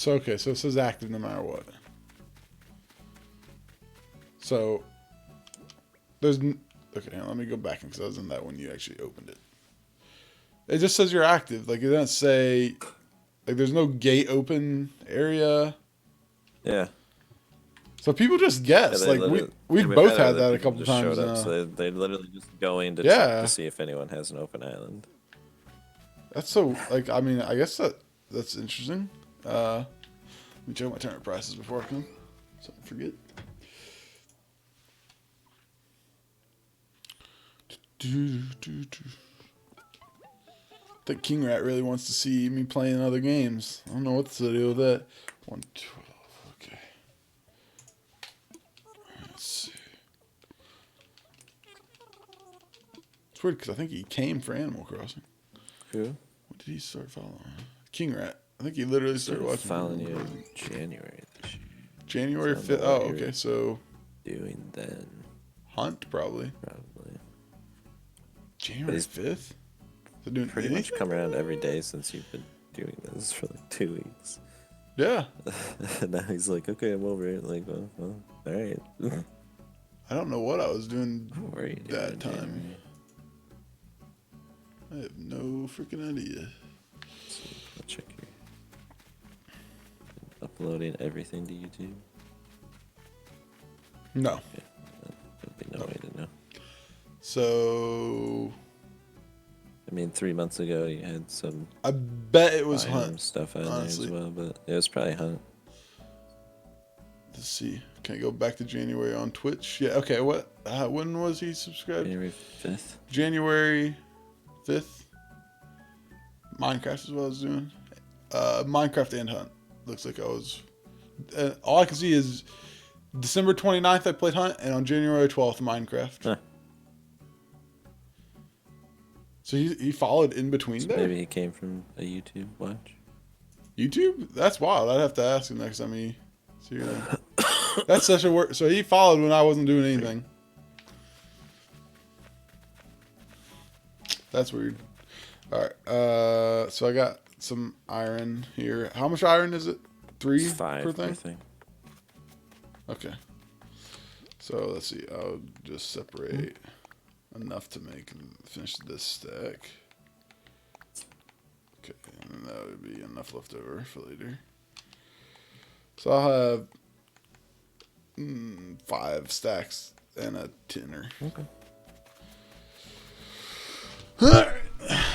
So okay, so it says active no matter what. So there's okay. Let me go back because I was in that when you actually opened it. It just says you're active. Like it doesn't say like there's no gate open area. Yeah. So people just guess. Yeah, like we've both had that a couple times. Up, so they literally just go in to yeah. check to see if anyone has an open island. That's so like I mean I guess that's interesting. Let me check my turnip prices before I come. So I forget. I think King Rat really wants to see me playing other games. I don't know what's the deal with that. 112. Okay. Let's see. It's weird because I think he came for Animal Crossing. Who? When did he start following? King Rat. I think he literally started watching. Following you in January this year. January 5th. Oh, okay. So. Doing then. Hunt, probably. Probably. January 5th? So doing pretty much come around every day since you've been doing this for like 2 weeks. Yeah. And now he's like, okay, I'm over it. Like, well all right. I don't know what I was doing that time. January? I have no freaking idea. So I'll check here. Uploading everything to YouTube? No. Okay. There'd be no way to know. So. I mean, 3 months ago you had some. I bet it was Hunt stuff on honestly. there as well, but it was probably Hunt. Let's see. Can I go back to January on Twitch? Yeah. Okay. What? When was he subscribed? January 5th. January 5th. Minecraft is what I was doing. Minecraft and Hunt. Looks like I was. All I can see is December 29th I played Hunt, and on January 12th Minecraft. Huh. So he followed in between there? Maybe he came from a YouTube watch. YouTube? That's wild. I'd have to ask him next time he see that. That's such a word. So he followed when I wasn't doing anything. That's weird. Alright. So I got some iron here. How much iron is it? 3 5 per thing? per thing. Okay. So let's see. I'll just separate enough to finish this stack. Okay, and that would be enough left over for later. So I'll have 5 stacks and a tinner. Okay.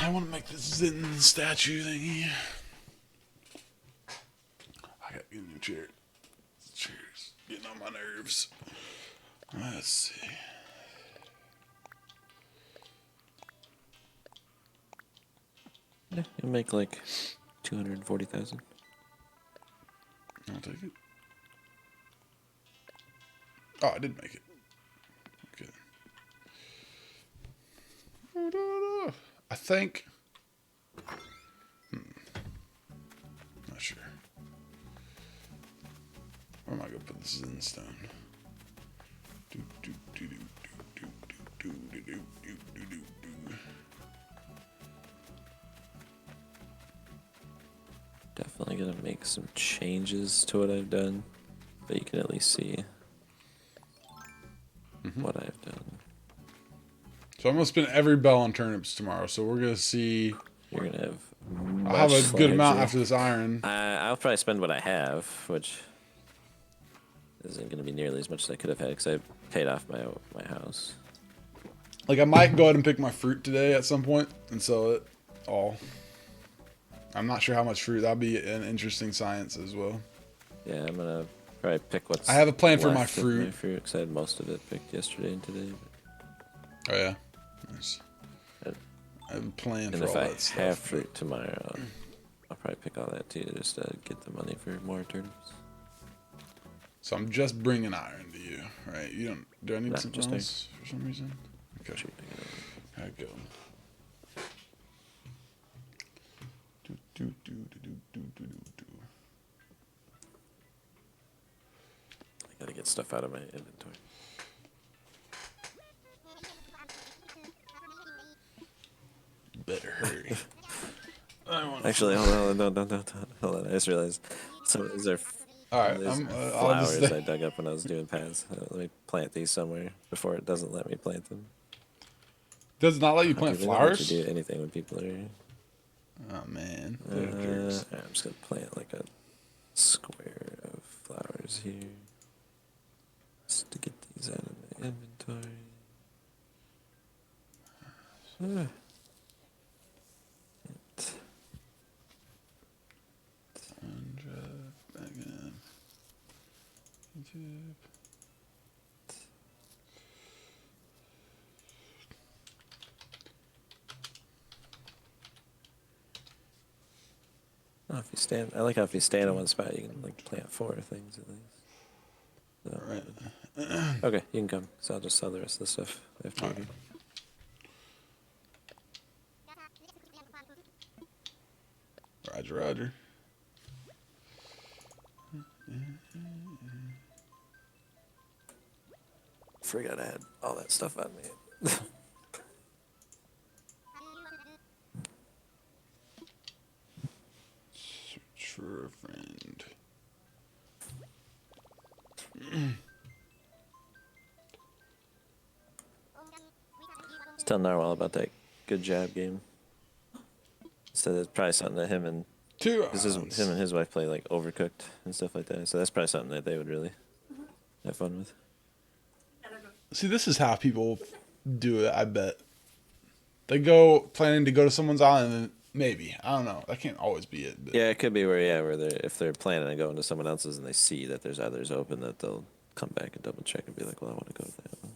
I want to make this Zen statue thingy. I gotta get a new chair. This chair's getting on my nerves. Let's see. Yeah, you'll make like 240,000. I'll take it. Oh, I did make it. Okay. I think. Not sure. Where am I gonna put this in stone? Definitely gonna make some changes to what I've done, but you can at least see what I've done. So I'm gonna spend every bell on turnips tomorrow. So we're gonna see. You're gonna have. I'll have a good amount larger- after this iron. I'll probably spend what I have, which isn't gonna be nearly as much as I could have had because I paid off my house. Like I might go ahead and pick my fruit today at some point and sell it all. I'm not sure how much fruit. That'll be an interesting science as well. Yeah, I'm gonna probably pick what's. I have a plan for my left of fruit. My fruit, because I had most of it picked yesterday and today. Oh yeah, nice. I have a plan And for if all I that stuff. have fruit tomorrow, I'll probably pick all that too, just to get the money for more turnips. So I'm just bringing iron to you, right? You don't. Do I need No, something just else for some reason? Okay. Shoot, I I go. gotta get stuff out of my inventory. Better hurry. Actually, hold on, don't. Hold on, I just realized So is there All right, there's I'll just flowers I dug up when I was doing paths? Let me plant these somewhere before it doesn't let me plant them. does it not let you Oh, plant dude, they don't let flowers. you do anything when people are here. Oh man, they're jerks. I'm just gonna plant like a square of flowers here, just to get these out of my inventory. Back in. YouTube. Oh, if you stand, I like how if you stand in one spot, you can like plant 4 things at least. So, Right. okay, you can come. So I'll just sell the rest of the stuff after you. Roger, Roger. Forgot I had all that stuff on me. Search for a friend. Just tell Narwhal about that good job game. So there's probably something that him and him and his wife play like Overcooked and stuff like that. So that's probably something that they would really have fun with. See, this is how people do it. I bet they go planning to go to someone's island. And maybe I don't know. That can't always be it. But. Yeah, it could be where they're if they're planning on going to someone else's and they see that there's others open, that they'll come back and double check and be like, well, I want to go to that one.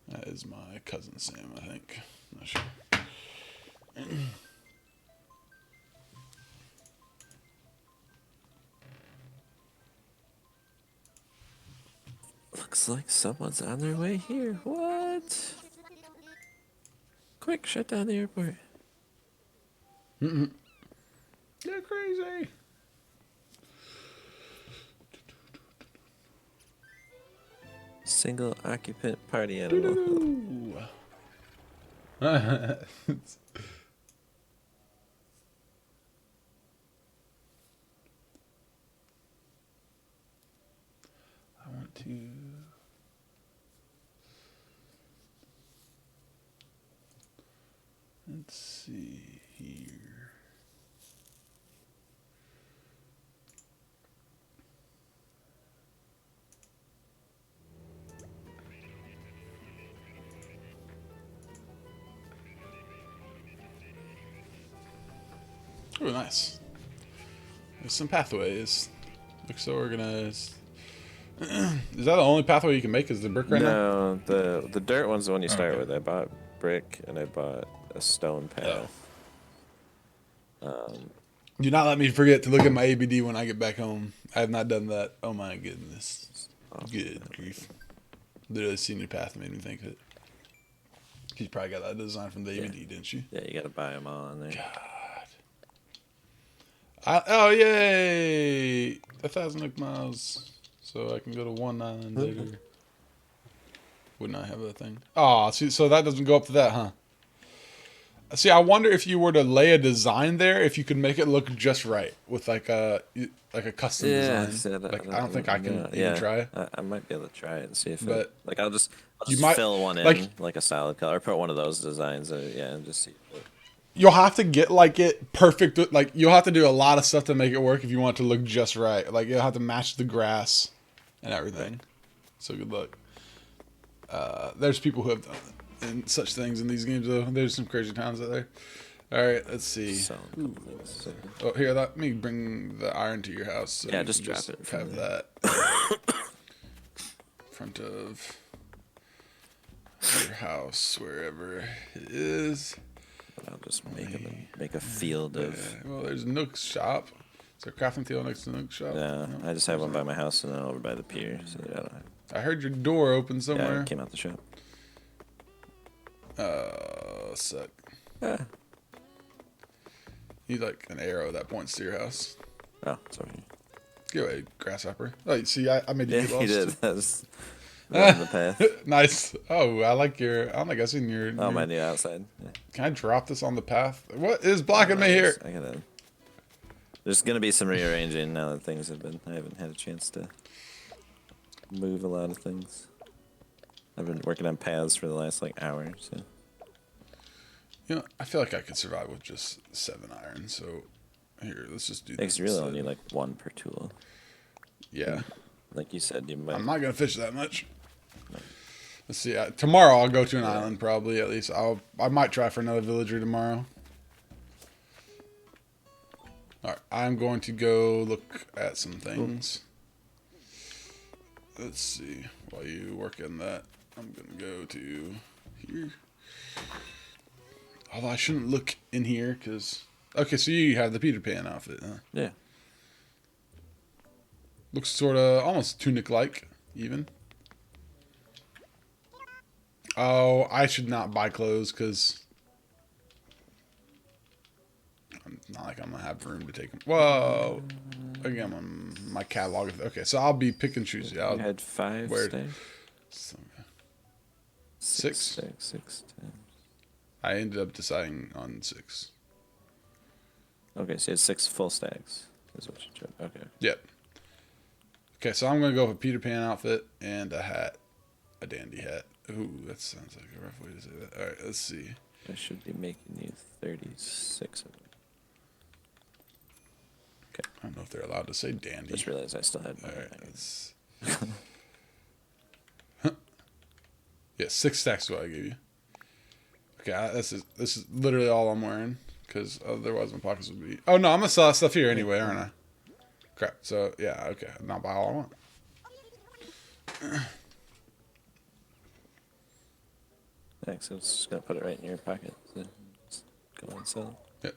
That is my cousin Sam, I think. Not sure. Looks like someone's on their way here. What? Quick, shut down the airport. You're crazy. Single occupant party animal. I want to. Let's see here. Oh, nice. There's some pathways. Looks so organized. Is that the only pathway you can make? Is the brick right now? No, the dirt one's the one you start with. I bought brick and I bought a stone path. Do not let me forget to look at my ABD when I get back home. I have not done that. Oh my goodness. Good grief. Literally senior path made me think of it. You probably got that design from the ABD, didn't you? Yeah, you gotta buy them all on there. God. Oh, yay! 1,000 miles. So I can go to one island later. Would not have that thing. Oh, see, so that doesn't go up to that, huh? See, I wonder if you were to lay a design there, if you could make it look just right with like a custom design. See, I don't think I can even try. I might be able to try it and see if But it, like I'll just you might- fill one in like a solid color, or put one of those designs. And just see. You'll have to get like it perfect. Like you'll have to do a lot of stuff to make it work if you want it to look just right. Like you'll have to match the grass and everything. So good luck. There's people who have done and such things in these games though. There's some crazy towns out there. All right, let's see. Oh, here, let me bring the iron to your house. So Yeah, you just can drop it. Have that front of your house, wherever it is. I'll just make a field of. Well, there's Nook's shop. Is there a crafting table next to Nook's shop? No, I just have one by my house and then over by the pier. So I don't have. I heard your door open Yeah, somewhere. it came out the shop. Suck. Ah. You need like an arrow that points to your house. Oh, it's over here. Get away, grasshopper. Oh, you see, I made you Yeah, get lost. he did. That's on the path. Nice. Oh, I like your. I don't think I've seen your. Oh, my new outside. Yeah. Can I drop this on the path? What is blocking me here? I gotta. There's gonna be some rearranging now that things have been. I haven't had a chance to move a lot of things. I've been working on paths for the last like hour. So You know, I feel like I could survive with just 7 iron. So here, let's just do this. you really only need like 1 per tool. Yeah. Like you said, you might. I'm not gonna fish that much. Let's see. Tomorrow I'll go to an island probably. At least I might try for another villager tomorrow. All right, I'm going to go look at some things. Let's see. While you work on that, I'm gonna go to here. Although I shouldn't look in here because. Okay, so you have the Peter Pan outfit, huh? Yeah. Looks sort of almost tunic-like, even. Oh, I should not buy clothes because it's not like I'm gonna have room to take them. Whoa! Again, my catalog. Okay, so I'll be pick and choosy. You had 5 stacks? So, 6 6? stacks, 6 times. I ended up deciding on 6. Okay, so you had 6 full stacks. Is what you chose. Okay. Yep. Okay, so I'm gonna go with a Peter Pan outfit and a hat, a dandy hat. Ooh, that sounds like a rough way to say that. All right, let's see. I should be making you 36 of them. Okay. I don't know if they're allowed to say dandy. Just realized I still had. All right, let's. Yeah, 6 stacks is what I gave you. Okay, this is literally all I'm wearing because otherwise my pockets would be. Oh no, I'm gonna sell that stuff here anyway, aren't I? Crap. So yeah, okay, I'll buy all I want. Thanks. I was just gonna put it right in your pocket. So just go and sell it. Yep.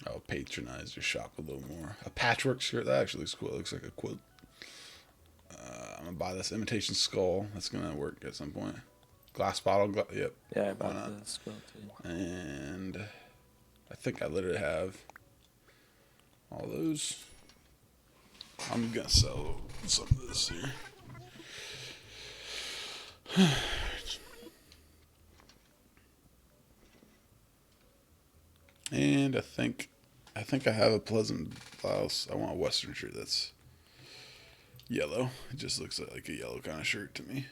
I'll patronize your shop a little more. A patchwork shirt that actually looks cool. It looks like a quilt. I'm gonna buy this imitation skull. That's gonna work at some point. Glass bottle. Yep. Yeah, I bought the skull too. And I think I literally have all those. I'm gonna sell some of this here. And I think I have a pleasant blouse. I want a Western shirt that's yellow. It just looks like a yellow kind of shirt to me.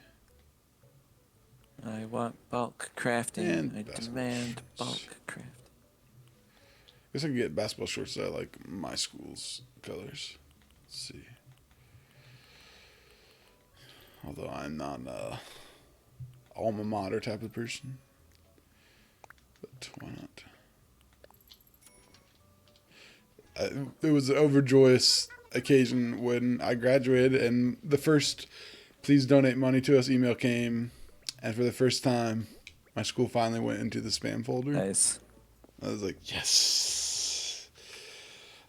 I want bulk crafting. And I basketball demand bulk shorts. crafting. I guess I can get basketball shorts that I like my school's colors. Let's see. Although I'm not a alma mater type of person. But why not? It was an overjoyous occasion when I graduated and the first "please donate money to us" email came, and for the first time my school finally went into the spam folder. Nice. I was like, yes.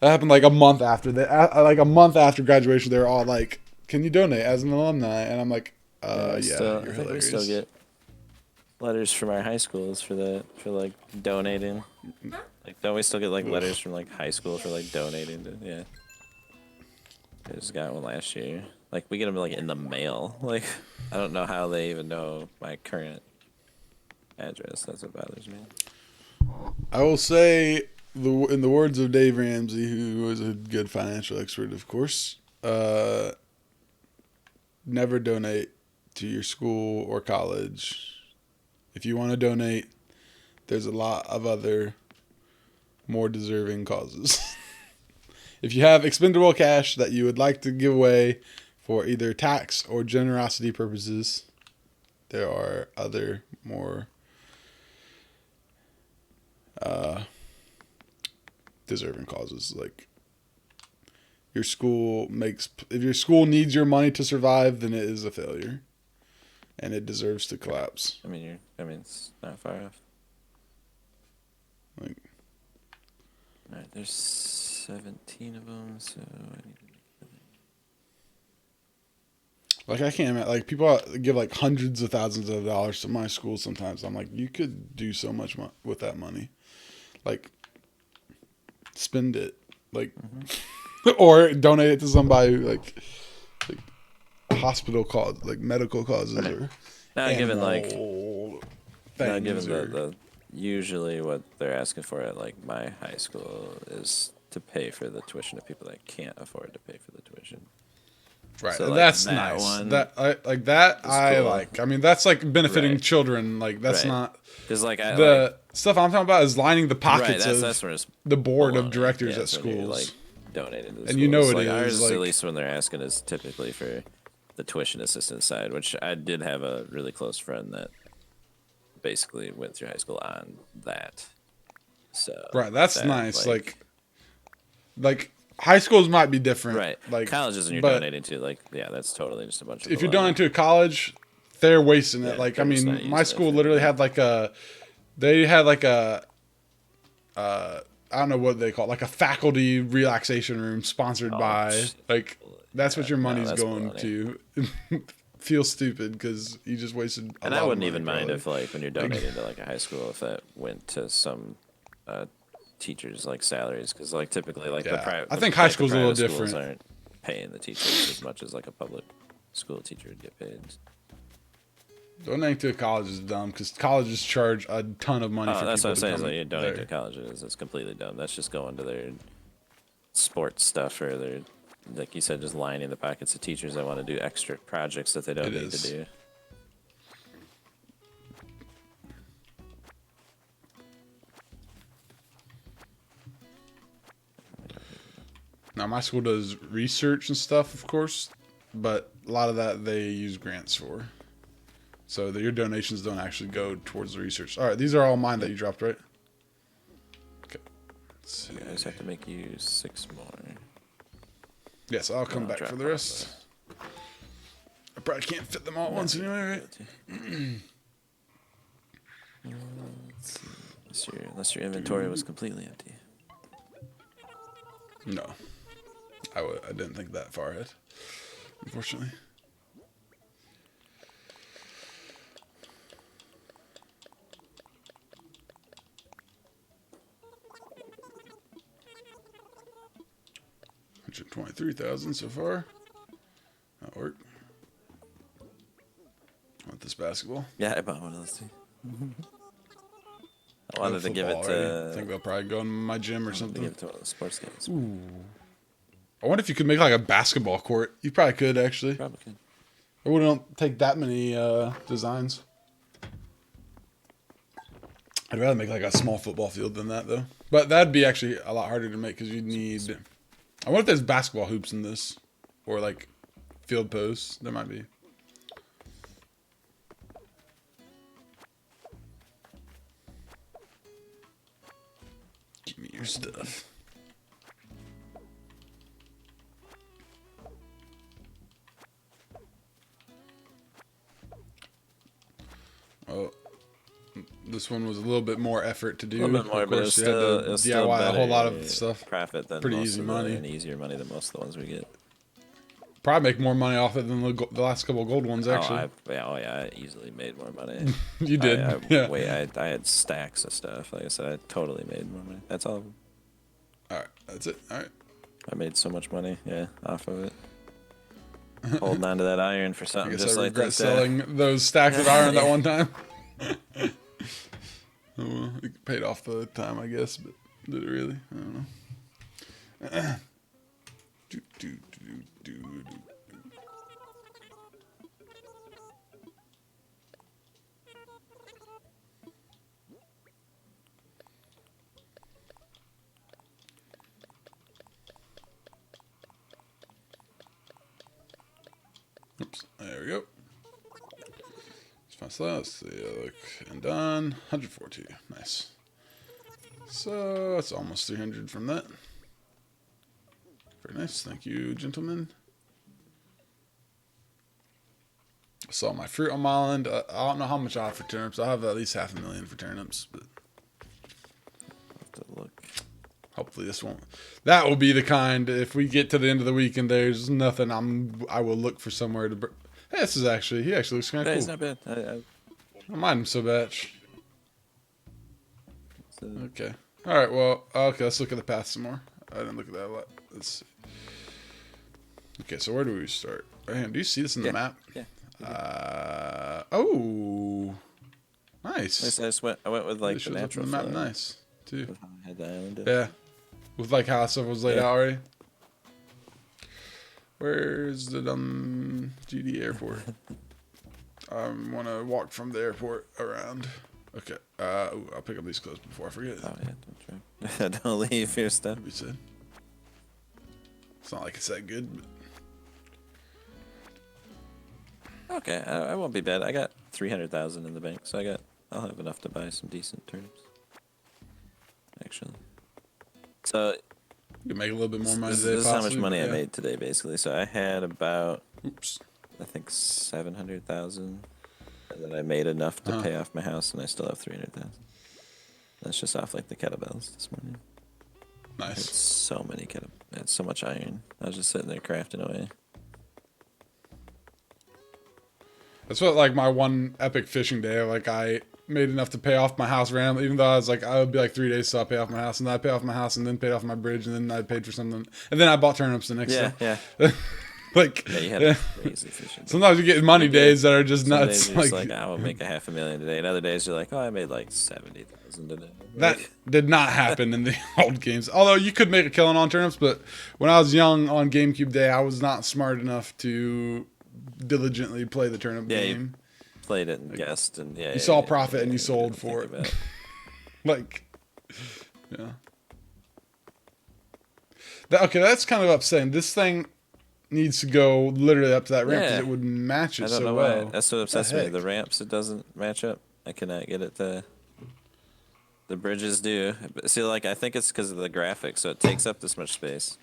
That happened like a month after that. Like a month after graduation, they were all like, "Can you donate as an alumni?" And I'm like, I yeah, think you're we hilarious. still get letters from our high schools for like donating. Like, don't we still get like letters from like high school for like donating? Yeah. I just got one last year. Like, we get them like in the mail. Like, I don't know how they even know my current address. That's what bothers me. I will say, in the words of Dave Ramsey, who is a good financial expert, of course, never donate to your school or college. If you want to donate, there's a lot of other more deserving causes. If you have expendable cash that you would like to give away for either tax or generosity purposes, there are other more deserving causes. Like, if your school needs your money to survive, then it is a failure and it deserves to collapse. I mean, it's not far off. Like, all right, there's 17 of them, so I need to. Like, I can't imagine, like, people give like hundreds of thousands of dollars to my school sometimes. I'm like, you could do so much with that money. Like, spend it. Like, or donate it to somebody like hospital cause, like medical causes, Right. or Not given like, animal not given things, or the usually what they're asking for at like my high school is to pay for the tuition of people that can't afford to pay for the tuition. Right, So, like, that's that nice. one That I like that. I cool. like. I mean, that's like benefiting Right. children. Like that's Right. not Because like the stuff I'm talking about is lining the right, pockets that's of when it's the board of baloney. directors Yeah, at that's when you're, schools. like donating to the And you know schools. it like, is, ours, like- at least when they're asking, is typically for the tuition assistance side, which I did have a really close friend that basically went through high school on that. So Right, that's that, nice. Like high schools might be different. right, Like colleges, and you're but donating to, like, yeah, that's totally just a bunch of if you're baloney. donating to a college, they're wasting it. Yeah, Like I they're just not mean, my using it school for literally anything. had like a, they had like a, I don't know what they call it, like a faculty relaxation room sponsored by shit. like that's what your no, money's that's going to. Feel stupid because you just wasted. And lot I of wouldn't money, even mind probably. if, like, when you're donating to like a high school, if that went to some teachers' like salaries, because like typically like the Yeah, private. I think high school's a little schools different. aren't paying the teachers as much as like a public school teacher would get paid. Donating to a college is dumb because colleges charge a ton of money for That's people what I'm to saying. Is come like you're donating there. to colleges. It's completely dumb. That's just going to their sports stuff, or their, like you said, just lining the pockets of teachers that want to do extra projects that they don't It need is. to do. Now my school does research and stuff, of course, but a lot of that they use grants for. So your donations don't actually go towards the research. All right, these are all mine that you dropped, right? Okay. Let's see. I just have to make you 6 more. Yes, I'll come I'll back drop for the all rest. I probably can't fit them all at once anyway, right? Unless your inventory was completely empty. No. I didn't think that far ahead, unfortunately. $123,000 so far. That worked. Want this basketball? Yeah, I bought one of those too. I wanted to give it I to. think they'll probably go in my gym or to something. give it to one of the sports guys. I wonder if you could make like a basketball court. You probably could actually. Probably could. It wouldn't take that many designs. I'd rather make like a small football field than that though. But that'd be actually a lot harder to make because you'd need. I wonder if there's basketball hoops in this, or like field posts. There might be. Give me your stuff. Oh, this one was a little bit more effort to do. A little bit more, of but it was course, you had still, to it was still DIY a whole lot of better stuff. profit than Pretty most easy of money. and easier money than most of the ones we get. Probably make more money off it than the last couple of gold ones, actually. I easily made more money. You did, yeah. I had stacks of stuff. Like I said, I totally made more money. That's all. All right, that's it. All right. I made so much money, yeah, off of it. Holding on to that iron for I something guess just I like regret that. selling those stacks of iron that one time. Oh, well, it paid off the time, I guess, but did it really? I don't know. Do, do, do, do, do. Oops, there we go. It's fast. Let's see. Look and done. 142. Nice. So that's almost 300 from that. Very nice. Thank you, gentlemen. Saw my fruit on my island. I don't know how much I have for turnips. I'll have at least 500,000 for turnips, but Have to look. hopefully this won't. That will be the kind. If we get to the end of the week and there's nothing, I will look for somewhere to. Hey, this is actually. He actually looks kind Yeah, of it's cool. not bad. I don't mind him so much. So, Okay. All right. Well. Okay. Let's look at the path some more. I didn't look at that a lot. Let's see. Okay. So where do we start? Do you see this in the map? yeah. Oh. Nice. I went with like It the shows up natural on the map. flow. Nice too. With how I had the island. Yeah, with like how stuff was laid Yeah. out already. Where's the GD airport? I want to walk from the airport around. Okay. Ooh, I'll pick up these clothes before I forget. Oh yeah, don't try. Don't leave your stuff. What we said. It's not like it's that good, but Okay, I won't be bad. I got 300,000 in the bank, so I'll have enough to buy some decent turnips. Actually, so you can make a little bit more money today. this is how much possibly, money but I yeah. made today, basically. So I had about, Oops. I think 700,000, and then I made enough to pay off my house, and I still have 300,000. That's just off like the kettlebells this morning. I had Nice. so many I had so much iron. I was just sitting there crafting away. That's what like my one epic fishing day. Like I made enough to pay off my house randomly, even though I was like I would be like 3 days so I pay off my house, and then I pay off my house, and then paid off my bridge, and then I paid for something, and then I bought turnips the next Yeah, day. yeah. Like Yeah, you had crazy fishing. sometimes you get money days that are just Some nuts. days you're just like, I will make $500,000 today. And other days you're like, oh, I made like 70,000 today. that did not happen in the old games. Although you could make a killing on turnips, but when I was young on GameCube day, I was not smart enough to diligently play the turnip Yeah, you game. played it and guessed, and yeah, You saw profit and you sold didn't for think it. about Like, yeah. Okay, that's kind of upsetting. This thing needs to go literally up to that ramp because Yeah. it would match it I don't so know well. why. That's what upsets the me. heck? The ramps, it doesn't match up. I cannot get it to. The bridges do. But see, like, I think it's because of the graphics, so it takes up this much space.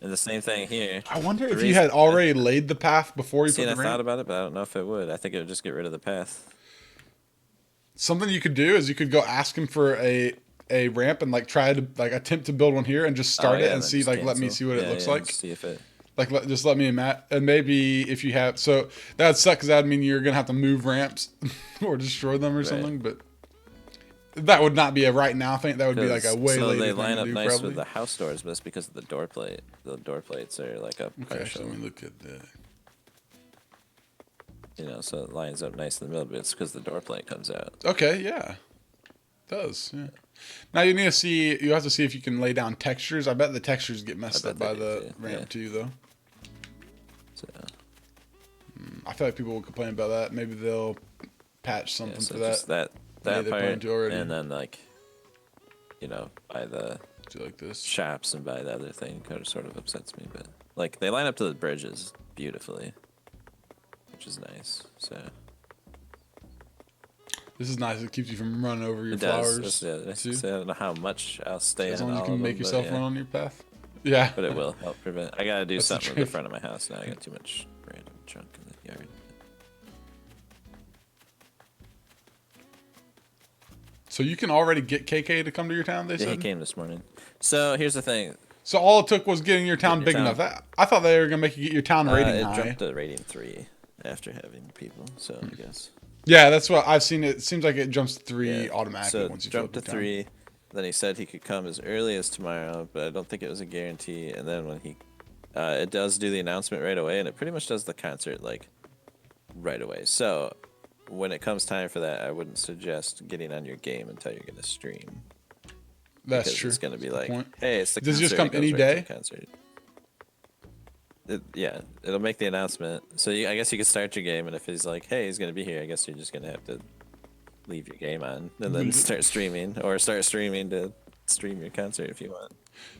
And the same thing here. I wonder The if you reason- had already laid the path before you See, put and the I thought ramp. about it, but I don't know if it would. I think it would just get rid of the path. Something you could do is you could go ask him for a ramp and like try to like attempt to build one here and just start Oh, yeah, it and then see just like let me cancel. see what it Yeah, looks yeah, like. just see if it. Like just let me and maybe if you have so that'd suck because that'd mean you're gonna have to move ramps or destroy them or something. But that would not be a right now thing. That would be like a way so later they thing line to up do, nice probably. with the house doors, but it's because of the door plate. The door plates are like a Okay, partial, so let me look at that. you know, so it lines up nice in the middle, but it's because the door plate comes out. Okay, yeah, it does. Yeah. Now you need to see. You have to see if you can lay down textures. I bet the textures get messed bet up by they do the too, ramp yeah. too, though. So, I feel like people will complain about that. Maybe they'll patch yeah, something so for that. just that they plan part, to already. and then like, you know, by the Do like this. shops and by the other thing, kind of sort of upsets me. But like they line up to the bridges beautifully, which is nice. So This is nice. It keeps you from running over your it does. flowers. So I don't know how much I'll stay As on long as you all can of make them, yourself but, run on your path. Yeah. But it will help prevent. I gotta do That's the something with the trick. front of my house now. I got too much random junk in the yard. So you can already get KK to come to your town, they Yeah, he said? came this morning. So here's the thing. So all it took was getting your town Getting your big town- enough. I thought they were going to make you get your town rating It high. jumped to rating 3 after having people. So I guess. Yeah, that's what I've seen. It seems like it jumps to 3 Yeah. automatically So once you jumped fill to up your town. 3. Then he said he could come as early as tomorrow, but I don't think it was a guarantee. And then when it does do the announcement right away, and it pretty much does the concert like right away. So when it comes time for that, I wouldn't suggest getting on your game until you're gonna stream. That's Because true. it's gonna be That's the like, point. hey, it's the Does it just concert. come any goes right to day? the concert. Yeah, it'll make the announcement. So I guess you could start your game, and if he's like, hey, he's gonna be here, I guess you're just gonna have to leave your game on and then start streaming, or start streaming to stream your concert if you want.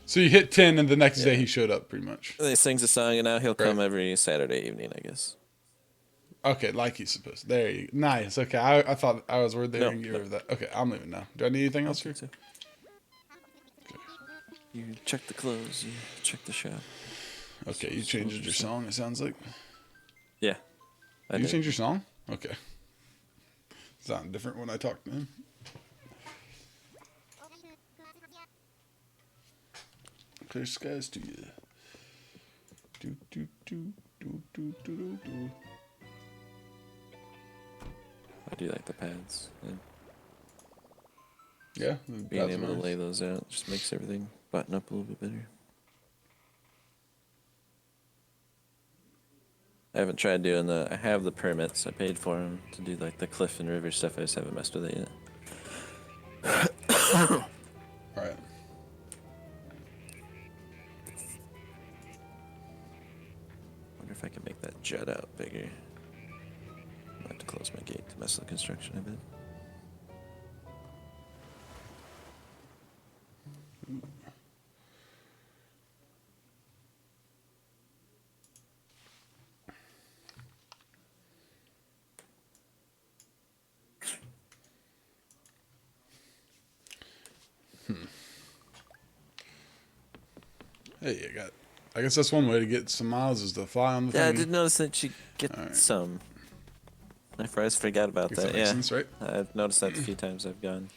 So you hit 10 and the next day he showed up pretty much. And he sings a song, and now he'll come every Saturday evening, I guess. Okay, like he's supposed to. There you go. Nice. Okay, I thought I was worried they were No, going to get no. rid of that. Okay, I'm leaving now. Do I need anything else here? So you check the clothes, you check the shop. Okay, you changed your song, it sounds like. Yeah. I You did. changed your song? Okay. Sound different when I talk to him. Clear skies to you. Do, do, do, do, do, do, do, do. I do like the pads. And Yeah, being that's able to nice. lay those out just makes everything button up a little bit better. I haven't tried doing I have the permits. I paid for them to do like the cliff and river stuff. I just haven't messed with it yet. All right. Wonder if I can make that jut out bigger. I have to close my gate to mess with the construction a bit. Hey, I guess that's one way to get some miles is to fly on the thing. Yeah, I did notice that you get some. I first forgot about that. Makes Yeah, sense, right? I've noticed that a few times I've gone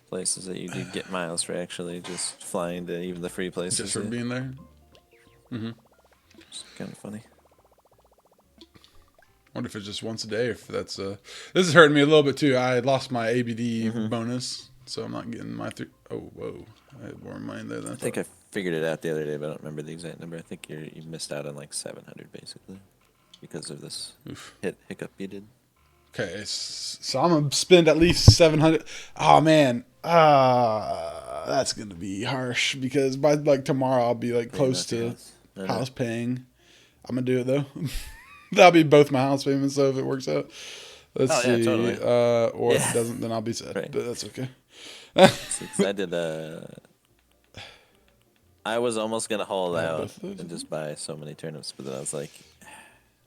places that you do get miles for actually just flying to even the free places. Just for being there. It's kind of funny. Wonder if it's just once a day, or if that's this is hurting me a little bit too. I lost my ABD bonus, so I'm not getting my Oh, whoa! I had more money there than I think thought. I figured it out the other day, but I don't remember the exact number. I think you missed out on like 700 basically because of this hiccup you did. Okay, so I'm gonna spend at least 700. Oh man, that's gonna be harsh because by like tomorrow I'll be like close to house paying. I'm gonna do it though. That'll be both my house payments though if it works out. Let's see. Totally. Or if it doesn't, then I'll be sad. Right. But that's okay. I did. I was almost gonna hold out both of those? and just buy so many turnips, but then I was like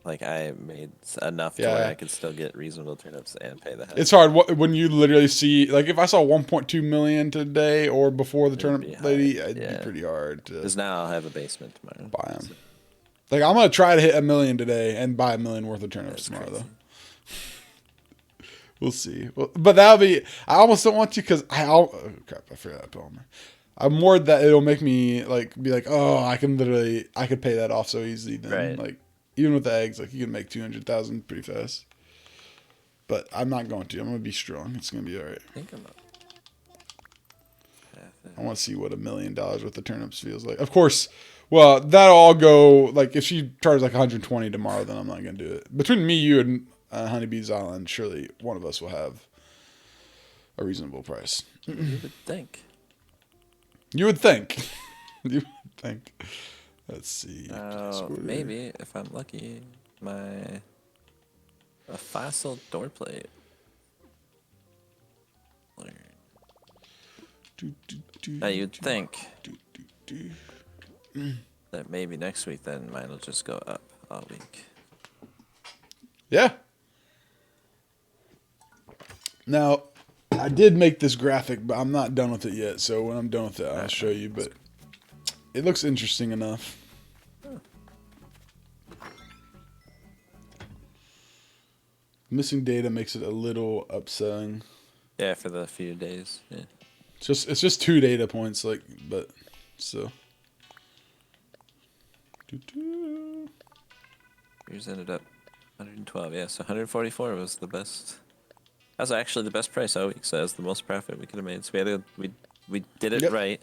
I made enough to where I could still get reasonable turnips and pay the house. It's hard when you literally see, like, if I saw 1.2 million today or before the turnip lady, it'd be pretty hard to. Because now I'll have a basement tomorrow. Buy them. So. Like, I'm gonna try to hit 1 million today and buy 1 million worth of turnips tomorrow, though. We'll see. Well, but that'll be. I almost don't want to because oh crap! I forgot to put on there. I'm worried that it'll make me be like, oh, I could pay that off so easily. Then, right. Like, even with the eggs, like you can make 200,000 pretty fast. But I'm not going to. I'm gonna be strong. It's gonna be all right. I think I'm up. I want to see what $1 million worth of turnips feels like. Of course. Well, that'll all go. Like, if she charges like 120 tomorrow, then I'm not gonna do it. Between me, you, and Honeybee's Island, surely one of us will have a reasonable price. You would think. You would think. You would think. Let's see. Maybe if I'm lucky, a fossil door plate. Now you'd think that maybe next week then mine will just go up all week. Yeah. Now, I did make this graphic, but I'm not done with it yet. So when I'm done with it, I'll show you. But it looks interesting enough. Missing data makes it a little upsetting. Yeah, for the few days. Yeah. It's just 2 data points, but still. Yours ended up 112. Yeah, so 144 was the best. That was actually the best price all week. So that was the most profit we could have made. So we did it right.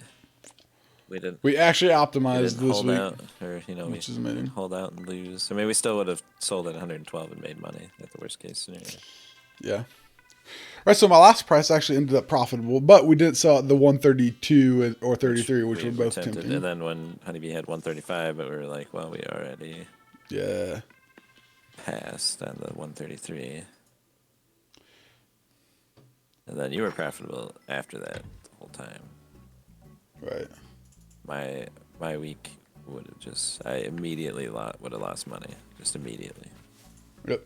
We actually optimized this hold week, out, or which is amazing. Hold out and lose. I mean, we still would have sold at 112 and made money at the worst case scenario. Yeah. Right, so my last price actually ended up profitable, but we didn't sell at the 132 or 33, which were both tempting. And then when Honeybee had 135, but we were like, well, we already passed on the 133. And then you were profitable after that the whole time. Right. My week would have I immediately would have lost money, just immediately. Yep.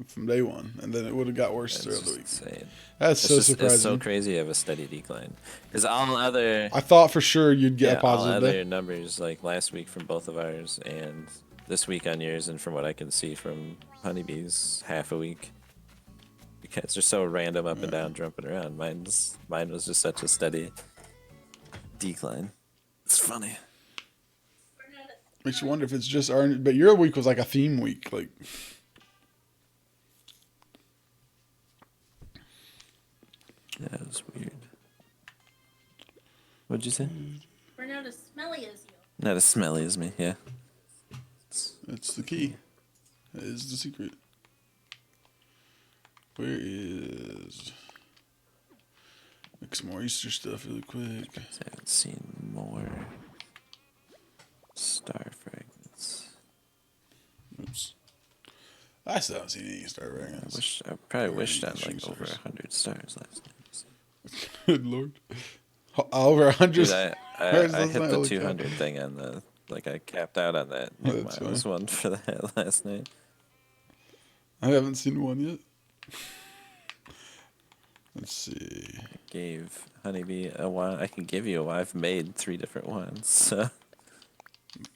From day one, and then it would have got worse throughout the week. Insane. That's surprising. It's so crazy. You have a steady decline. Because all other, I thought for sure you'd get a positive. All other numbers like last week from both of ours, and this week on yours, and from what I can see from Honeybee's half a week, because they're so random up and down, jumping around. Mine was just such a steady decline. It's funny. Makes you wonder if it's just our. But your week was like a theme week, like. Yeah, it was weird. What'd you say? We're not as smelly as you. Not as smelly as me, yeah. It's It's the key. It is the secret. Where is... Make some more Easter stuff really quick. I haven't seen more star fragments. Oops. I still haven't seen any star fragments. I probably Or wished any on like shooting over stars. 100 stars last night. Good lord. Over 100. Dude, Where's I this hit night? the Holy cow. 200 thing on the, like I capped out on that Oh, New that's Miles one for that last night. I haven't seen one yet. Let's see. I gave Honeybee a wand. I can give you a wand. I've made 3 different wands, so.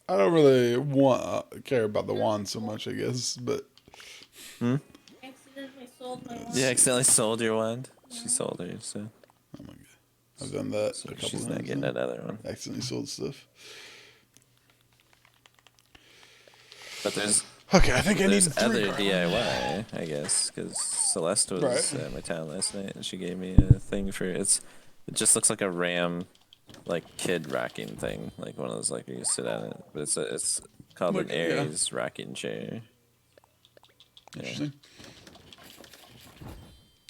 I don't really care about the wand so much, I guess, but Accidentally sold my one. You accidentally sold your wand? She sold hers, so. oh my god, I've done that a couple She's times. not getting now. another one. Accidentally sold stuff. But there's Okay, I think I need There's 3 other right DIY, I guess, because Celeste was Right. at my town last night, and she gave me a thing for it just looks like a ram, like kid rocking thing, like one of those like you sit on it, but it's called Look, an yeah. Aries rocking chair. Interesting.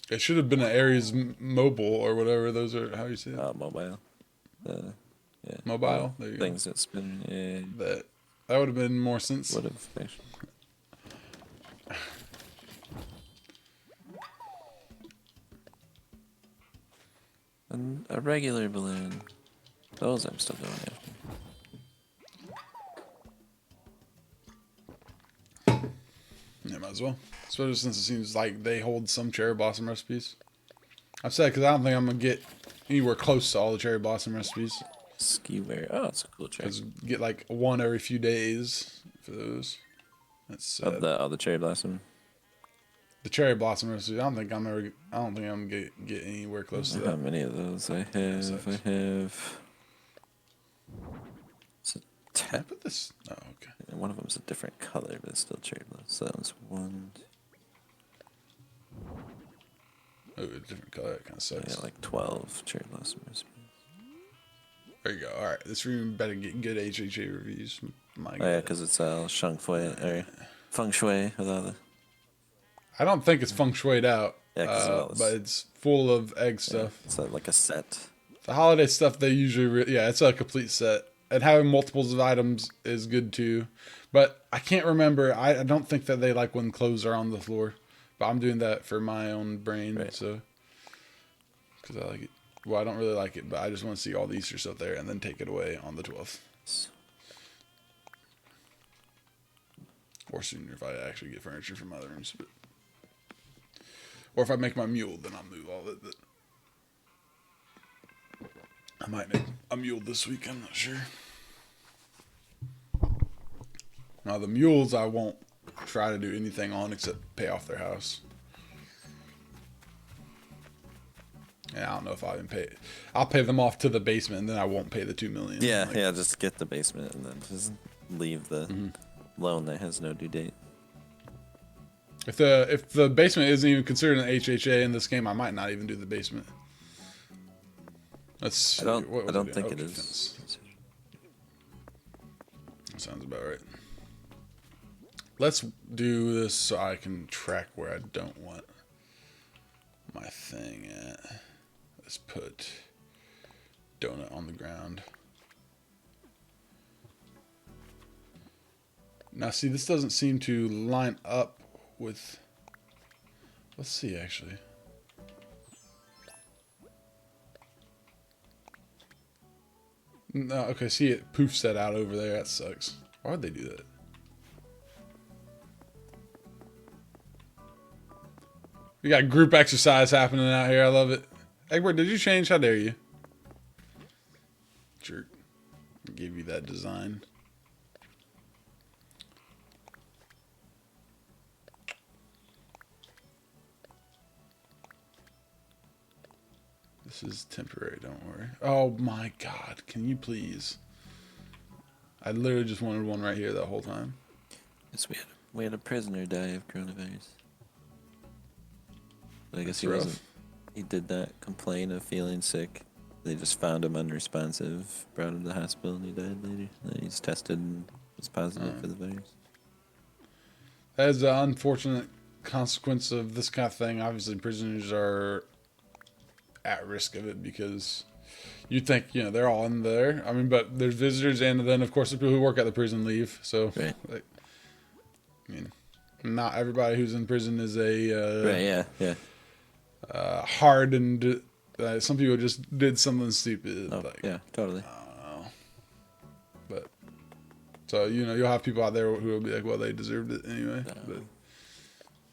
It should have been an Aries mobile or whatever. Those are how you say it. Mobile. Yeah. Mobile. There you Things that spin. Yeah. go. That would have been more sense. Would have actually. And a regular balloon. Those I'm still going after. Yeah, might as well. Especially since it seems like they hold some cherry blossom recipes. I've said because I don't think I'm gonna get anywhere close to all the cherry blossom recipes. Skiware. Oh, it's a cool chair. Because get like one every few days for those. That's sad. Of the cherry blossom. The cherry blossom recipe. I don't think I'm gonna get anywhere close to How that. many of those I sucks. have? I have. It's a Can I tap. put this? Oh, okay. And one of them's a different color, but it's still cherry blossom. So that one's 1. Oh, a different color. That kind of I sucks. got like 12 cherry blossom recipes. There you go. All right, this room better get good HHA reviews. My Oh yeah, God. because it's all feng shui with all the. I don't think it's feng shuied out, Yeah, 'cause of all this- but it's full of egg stuff. It's like a set. The holiday stuff they usually, it's a complete set, and having multiples of items is good too. But I can't remember. I don't think that they like when clothes are on the floor. But I'm doing that for my own brain, Right. so because I like it. Well, I don't really like it, but I just want to see all the Easter stuff there and then take it away on the 12th. Or sooner if I actually get furniture from other rooms. But, or if I make my mule, then I'll move all of it. But I might make a mule this week. I'm not sure. Now, the mules I won't try to do anything on except pay off their house. Yeah, I don't know if I even pay it. I'll pay them off to the basement, and then I won't pay the $2 million. Yeah, Like, yeah. Just get the basement and then just leave the loan that has no due date. If the basement isn't even considered an HHA in this game, I might not even do the basement. Let's. I don't what was doing? think Oh, it is. defense. That sounds about right. Let's do this so I can track where I don't want my thing at. Let's put donut on the ground. Now, see, this doesn't seem to line up with... Let's see, actually. No, okay, see, it poofs that out over there. That sucks. Why would they do that? We got group exercise happening out here. I love it. Egbert, did you change? How dare you? Jerk. I gave you that design. This is temporary, don't worry. Oh my god, can you please? I literally just wanted one right here that whole time. Yes, we had a prisoner die of coronavirus. But I guess That's he rough. wasn't. He did not complain of feeling sick. They just found him unresponsive, brought him to the hospital, and he died later. And he's tested and was positive for the virus. as an unfortunate consequence of this kind of thing, obviously prisoners are at risk of it because you think, you know, they're all in there. I mean, but there's visitors, and then of course the people who work at the prison leave. So, Right. like, I mean, not everybody who's in prison is a Right. Yeah. hardened. Some people just did something stupid. Oh, like, yeah. Totally. But so, you know, you'll have people out there who will be like, well, they deserved it anyway. But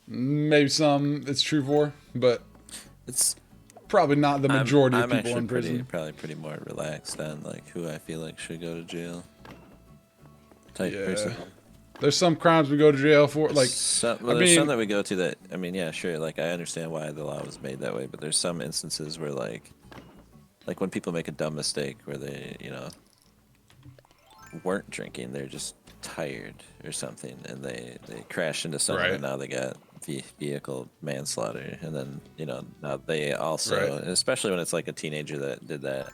maybe some it's true for, but It's probably not the majority I'm of people actually in prison. probably pretty more relaxed on like who I feel like should go to jail type person. There's some crimes we go to jail for, like, There's some that we go to that, I mean, yeah, sure, like I understand why the law was made that way, but there's some instances where like when people make a dumb mistake where they, you know, weren't drinking, they're just tired or something, and they crash into someone, Right. and now they got vehicle manslaughter, and then, you know, now they also, Right. especially when it's like a teenager that did that,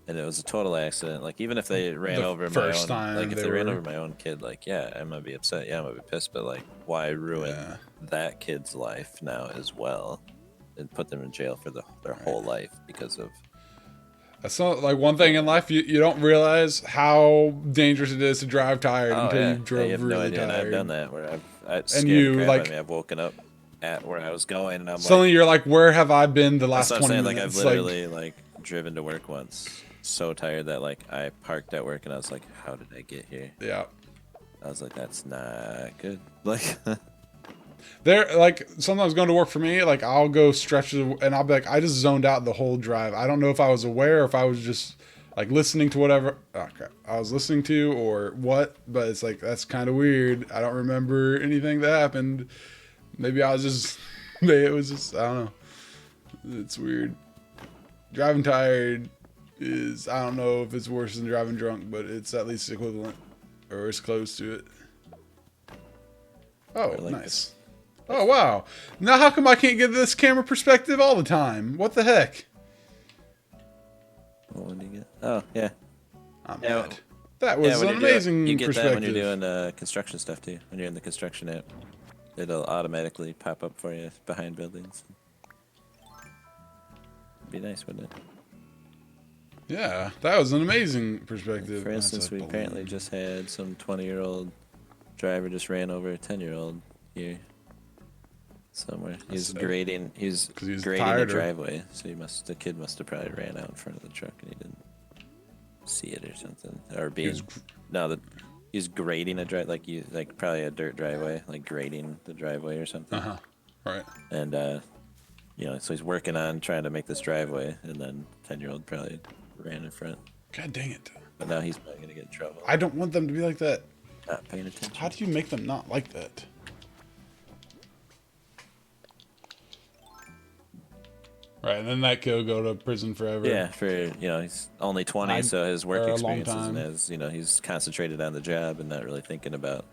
and it was a total accident. Like even if they ran The over my first own, time like if they they ran were- over my own kid, like yeah, I'm gonna be upset. Yeah, I'm gonna be pissed. But like, why ruin Yeah. that kid's life now as well, and put them in jail for their whole life because of That's not like one thing in life you don't realize how dangerous it is to drive tired until yeah. you drove you have really no idea. tired. And I've done that where I've scared you, the crap like- out of me. I've woken up at where I was going, and I'm Suddenly like, you're like, where have I been the last that's what 20 I'm saying. minutes? Like I've literally like driven to work once, so tired that like I parked at work, and I was like, how did I get here? Yeah. I was like, that's not good. Like. There, like, sometimes going to work for me, like, I'll go stretches and I'll be like, I just zoned out the whole drive. I don't know if I was aware or if I was just, like, listening to whatever I was listening to or what, but it's like, that's kind of weird. I don't remember anything that happened. Maybe I was just, it was just, I don't know. It's weird. Driving tired is, I don't know if it's worse than driving drunk, but it's at least equivalent or as close to it. Oh, like nice. Oh, wow. Now how come I can't get this camera perspective all the time? What the heck? What do you get? Oh, yeah. I'm Yeah, mad. That was when an you're doing- amazing you get perspective. that when you're doing construction stuff too. When you're in the construction app, it'll automatically pop up for you behind buildings. Be nice, wouldn't it? Yeah, that was an amazing perspective. For instance, That's, I we apparently believe. just had some 20-year-old driver just ran over a 10-year-old here somewhere. He's sad. grading. He's 'Cause he was grading a tired, or- driveway, so the kid must have probably ran out in front of the truck and he didn't see it or something, or being he's grading a like probably a dirt driveway, like grading the driveway or something. Right. And you know, so he's working on trying to make this driveway, and then 10-year-old probably ran in front. God dang it. But now he's probably gonna get in trouble. I don't want them to be like that. Not paying attention. How do you make them not like that? Right, and then that kid will go to prison forever. Yeah, for, you know, he's only 20, so his work or a long experience isn't time. as, you know, he's concentrated on the job and not really thinking about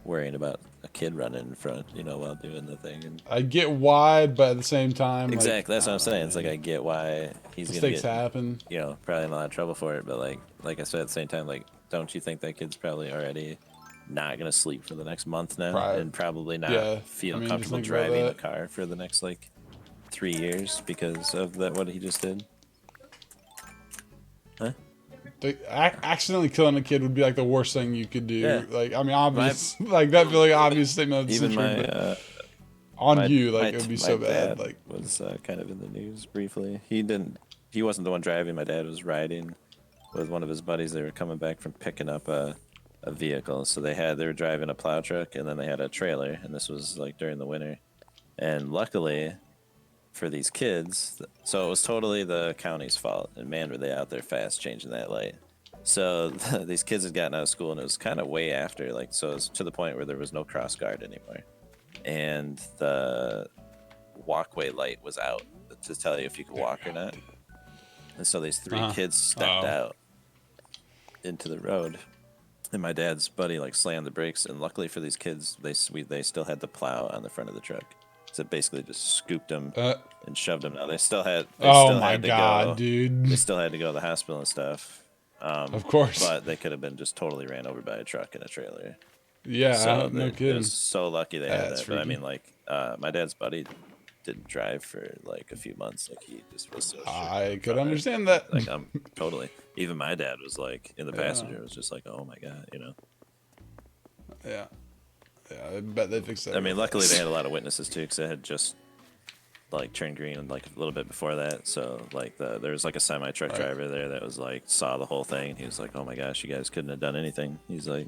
worrying about a kid running in front, you know, while doing the thing. And I get why, but at the same time, like, exactly, that's what I'm saying. It's like I get why he's gonna mistakes get, happen. you know, probably in a lot of trouble for it, but like I said, at the same time, like, don't you think that kid's probably already not gonna sleep for the next month now, Right. and probably not Yeah, feel I mean, just comfortable think about driving a that. car for the next like 3 years because of that what he just did? Huh? Accidentally killing a kid would be like the worst thing you could do. Yeah. Like, I mean, obvious, like that feel like obvious statement. Of the Even century, my but on my- you, like my- it would be my so bad. dad Like, was kind of in the news briefly. He wasn't the one driving. My dad was riding with one of his buddies. They were coming back from picking up a vehicle. So they were driving a plow truck, and then they had a trailer, and this was like during the winter. And luckily for these kids, so it was totally the county's fault. And man, were they out there fast changing that light. So these kids had gotten out of school, and it was kind of way after, like, so it was to the point where there was no cross guard anymore, and the walkway light was out to tell you if you could walk or not. And so these three kids stepped out into the road, and my dad's buddy like slammed the brakes, and luckily for these kids, they still had the plow on the front of the truck, so it basically just scooped them and shoved them. Now they still had. oh my god, dude! They still had to go to the hospital and stuff. Of course. But they could have been just totally ran over by a truck and a trailer. Yeah, So no it kidding. was so lucky they had That's that. But I freaky. mean, like, my dad's buddy didn't drive for like a few months. Like he just was so shook I could from it. understand that. Like I'm totally. Even my dad was like in the Yeah. passenger was just like, oh my god, you know. Yeah. Yeah, I bet they fixed that. I mean, real luckily fast. they had a lot of witnesses too, because it had just like turned green and like a little bit before that. So like there was like a semi truck Right. driver there that was like saw the whole thing. He was like, "Oh my gosh, you guys couldn't have done anything." He's like,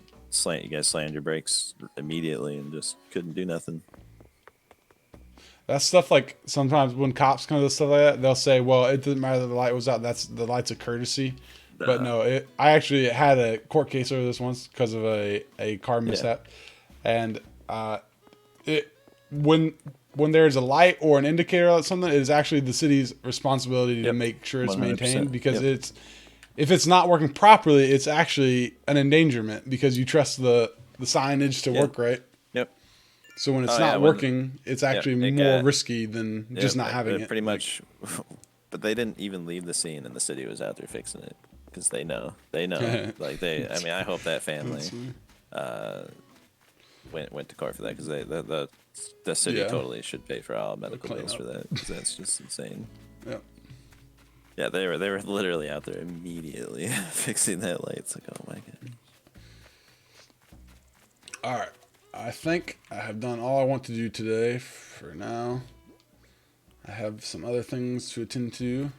you guys slammed your brakes immediately and just couldn't do nothing." That's stuff like sometimes when cops come to stuff like that, they'll say, "Well, it didn't matter that the light was out. That's the light's a courtesy." But no, I actually had a court case over this once because of a car mishap, and it when there's a light or an indicator or something, it is actually the city's responsibility to make sure it's 100%. maintained because Yep. if it's not working properly, it's actually an endangerment because you trust the signage to work right. Yep. So when it's Oh, yeah, not working, it's actually it more got- risky than just not having it. Pretty much, but they didn't even leave the scene, and the city was out there fixing it because they know. Like I mean, I hope that family went to court for that because the city Yeah. totally should pay for all medical clean bills up. for that because that's just insane. Yep. Yeah, they were literally out there immediately fixing that light. It's like, oh my god. All right. I think I have done all I want to do today for now. I have some other things to attend to.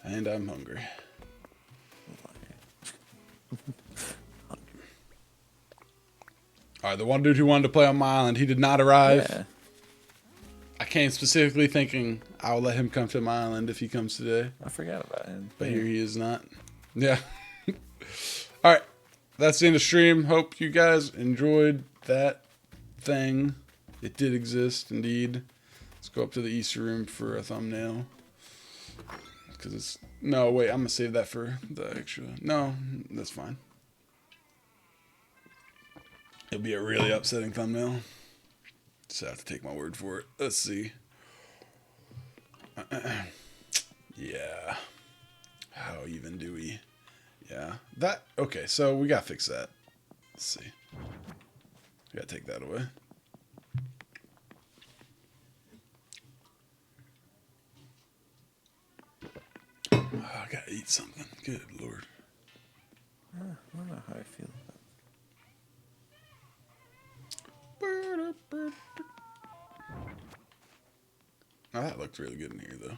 And I'm hungry. All right, the one dude who wanted to play on my island, he did not arrive. Yeah. I came specifically thinking I will let him come to my island if he comes today. I forgot about him. But here he is not. Yeah. All right. That's the end of stream. Hope you guys enjoyed that thing. It did exist, indeed. Let's go up to the Easter room for a thumbnail. Because it's... No, wait. I'm going to save that for the extra... No, that's fine. It'll be a really upsetting thumbnail. Just have to take my word for it. Let's see. Yeah. How even do we... Yeah. That... Okay, so we gotta fix that. Let's see. We gotta take that away. Oh, I gotta eat something. Good lord. I don't know how I feel about Oh, that looked really good in here, though.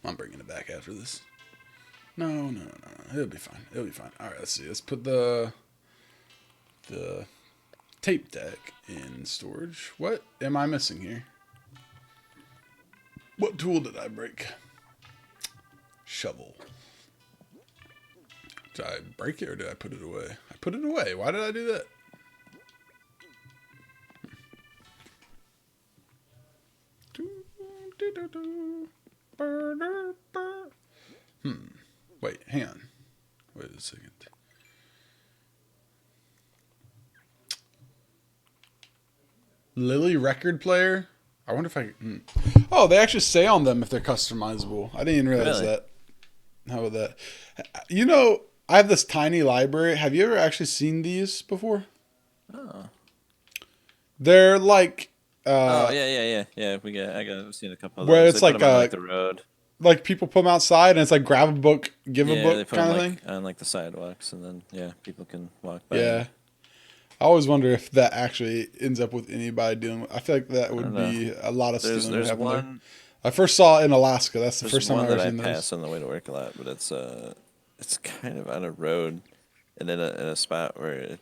I'm bringing it back after this. No. It'll be fine. It'll be fine. All right, let's see. Let's put the tape deck in storage. What am I missing here? What tool did I break? Shovel. Did I break it or did I put it away? I put it away. Why did I do that? Wait, hang on. Wait a second. Lily record player? I wonder if I can... Oh, they actually say on them if they're customizable. I didn't even realize Really? that. How about that? You know, I have this tiny library. Have you ever actually seen these before? Oh. They're like... Oh yeah. I've seen a couple of Where those. it's They put like, 'em on, like the road. Like people put them outside and it's like grab a book, give a They book put kind 'em, of like, thing. on like the sidewalks, and then people can walk by. Yeah. I always wonder if that actually ends up with anybody doing it. I feel like that would don't know. be a lot of stealing would There's happen there. one. I first saw it in Alaska. That's the There's first time one I've ever that I seen pass those. on the way to work a lot, but it's kind of on a road, and in a spot where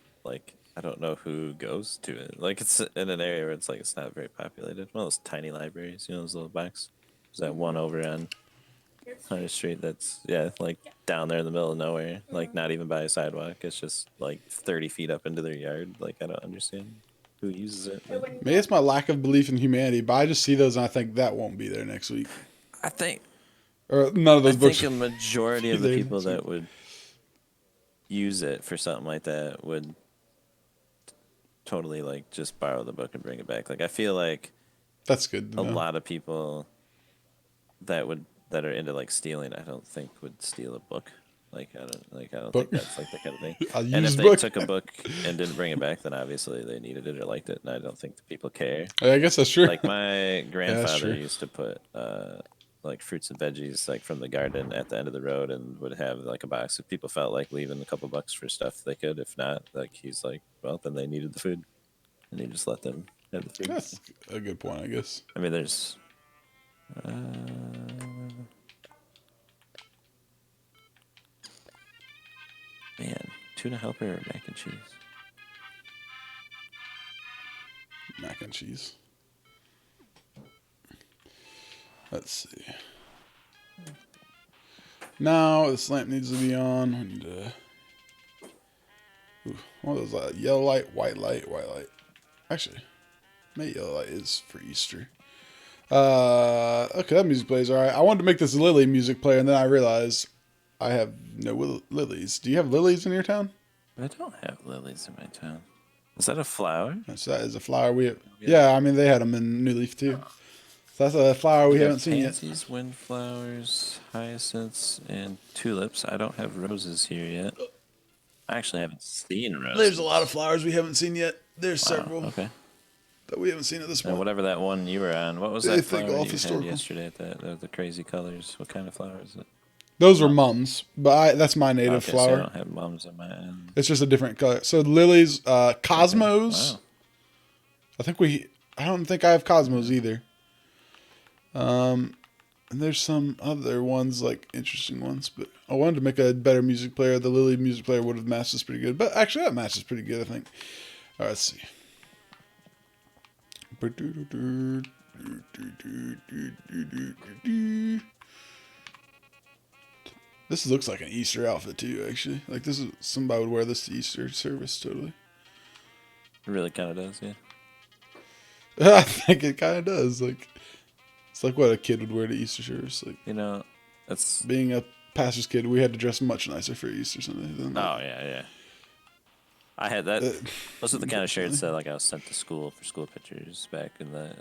I don't know who goes to it. Like it's in an area where it's like it's not very populated. One of those tiny libraries, you know, those little box. There's that one over on Hunter Street that's like down there in the middle of nowhere, like not even by a sidewalk. It's just like 30 feet up into their yard. Like I don't understand who uses it. but Maybe it's my lack of belief in humanity, but I just see those and I think that won't be there next week. I think Or none of those I books. think a majority of the There people next week. that would use it for something like that would totally like just borrow the book and bring it back. Like I feel like That's good to a know. lot of people that would that are into like stealing, I don't think would steal a book. I don't Book? think that's like the kind of thing. A And if used they book. took a book and didn't bring it back, then obviously they needed it or liked it, and I don't think the people care. I guess that's true. Like my grandfather true. used to put like fruits and veggies like from the garden at the end of the road, and would have like a box if people felt like leaving a couple bucks for stuff they could. If not, like he's like, well, then they needed the food, and he just let them have the food. That's a good point, I guess. I mean, there's. Man, tuna helper or mac and cheese? Mac and cheese. Let's see. Now this lamp needs to be on. And, one of those yellow light, white light, white light. Actually, maybe yellow light is for Easter. Okay, that music plays alright. I wanted to make this Lily music player, and then I realized I have no lilies. Do you have lilies in your town? I don't have lilies in my town. Is that a flower? So that is a flower we have. Yeah, I mean, they had them in New Leaf, too. So that's a flower we haven't seen yet. Pansies, windflowers, hyacinths, and tulips. I don't have roses here yet. I actually haven't seen roses. There's a lot of flowers we haven't seen yet. There's several Okay. that we haven't seen at this point. And whatever that one you were on, what was They that think flower all you historical. had yesterday? The crazy colors. What kind of flower is it? Those were mums, but that's my native Okay, flower. so I don't have mums on my end. It's just a different color. So lilies, cosmos. Wow. I don't think I have cosmos either. And there's some other ones, like interesting ones, but I wanted to make a better music player. The lily music player would have matched this pretty good, but actually that matches pretty good, I think. All right, let's see. This looks like an Easter outfit too, actually. Like this is somebody would wear this to Easter service totally. It really kind of does, yeah. I think it kind of does. Like it's like what a kid would wear to Easter service. Like that's being a pastor's kid, we had to dress much nicer for Easter Sunday than that. Oh yeah. I had that. Those are the kind of shirts that like I was sent to school for school pictures back in the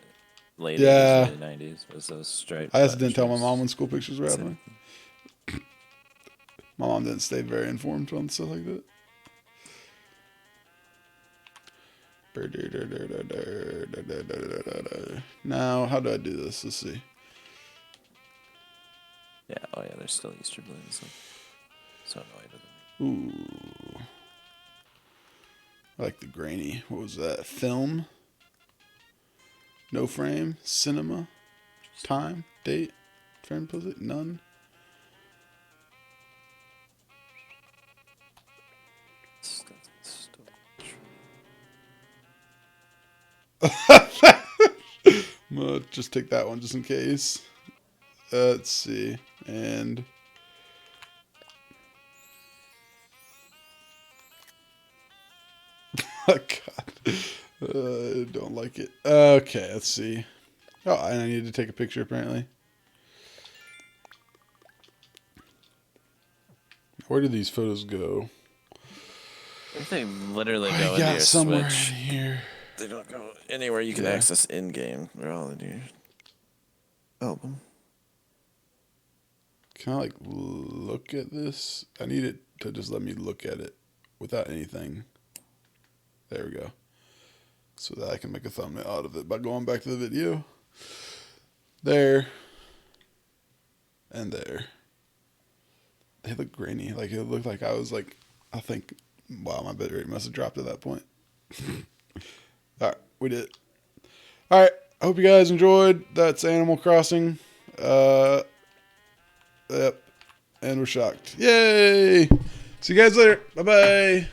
late 80s, early 90s. Was those striped? I just didn't tell my shirts. mom when school pictures were happening. My mom didn't stay very informed on stuff like that. Now, how do I do this? Let's see. Yeah. Oh yeah. There's still Easter balloons. So annoyed with them. Ooh. I like the grainy. What was that? Film? No frame? Cinema? Time? Date? Frame visit? None? I'm gonna just take that one just in case. Let's see. And oh god. I don't like it. Okay, let's see. Oh, and I need to take a picture apparently. Where do these photos go? They literally go I into got your somewhere Switch. in here. They don't go anywhere you can access in game. They're all in your album. Can I like look at this? I need it to just let me look at it without anything. There we go. So that I can make a thumbnail out of it by going back to the video. There. And there. They look grainy. Like it looked like I was like, I think, wow, my bitrate must have dropped at that point. Alright, we did it. Alright, I hope you guys enjoyed. That's Animal Crossing. Yep. And we're shocked. Yay! See you guys later. Bye-bye.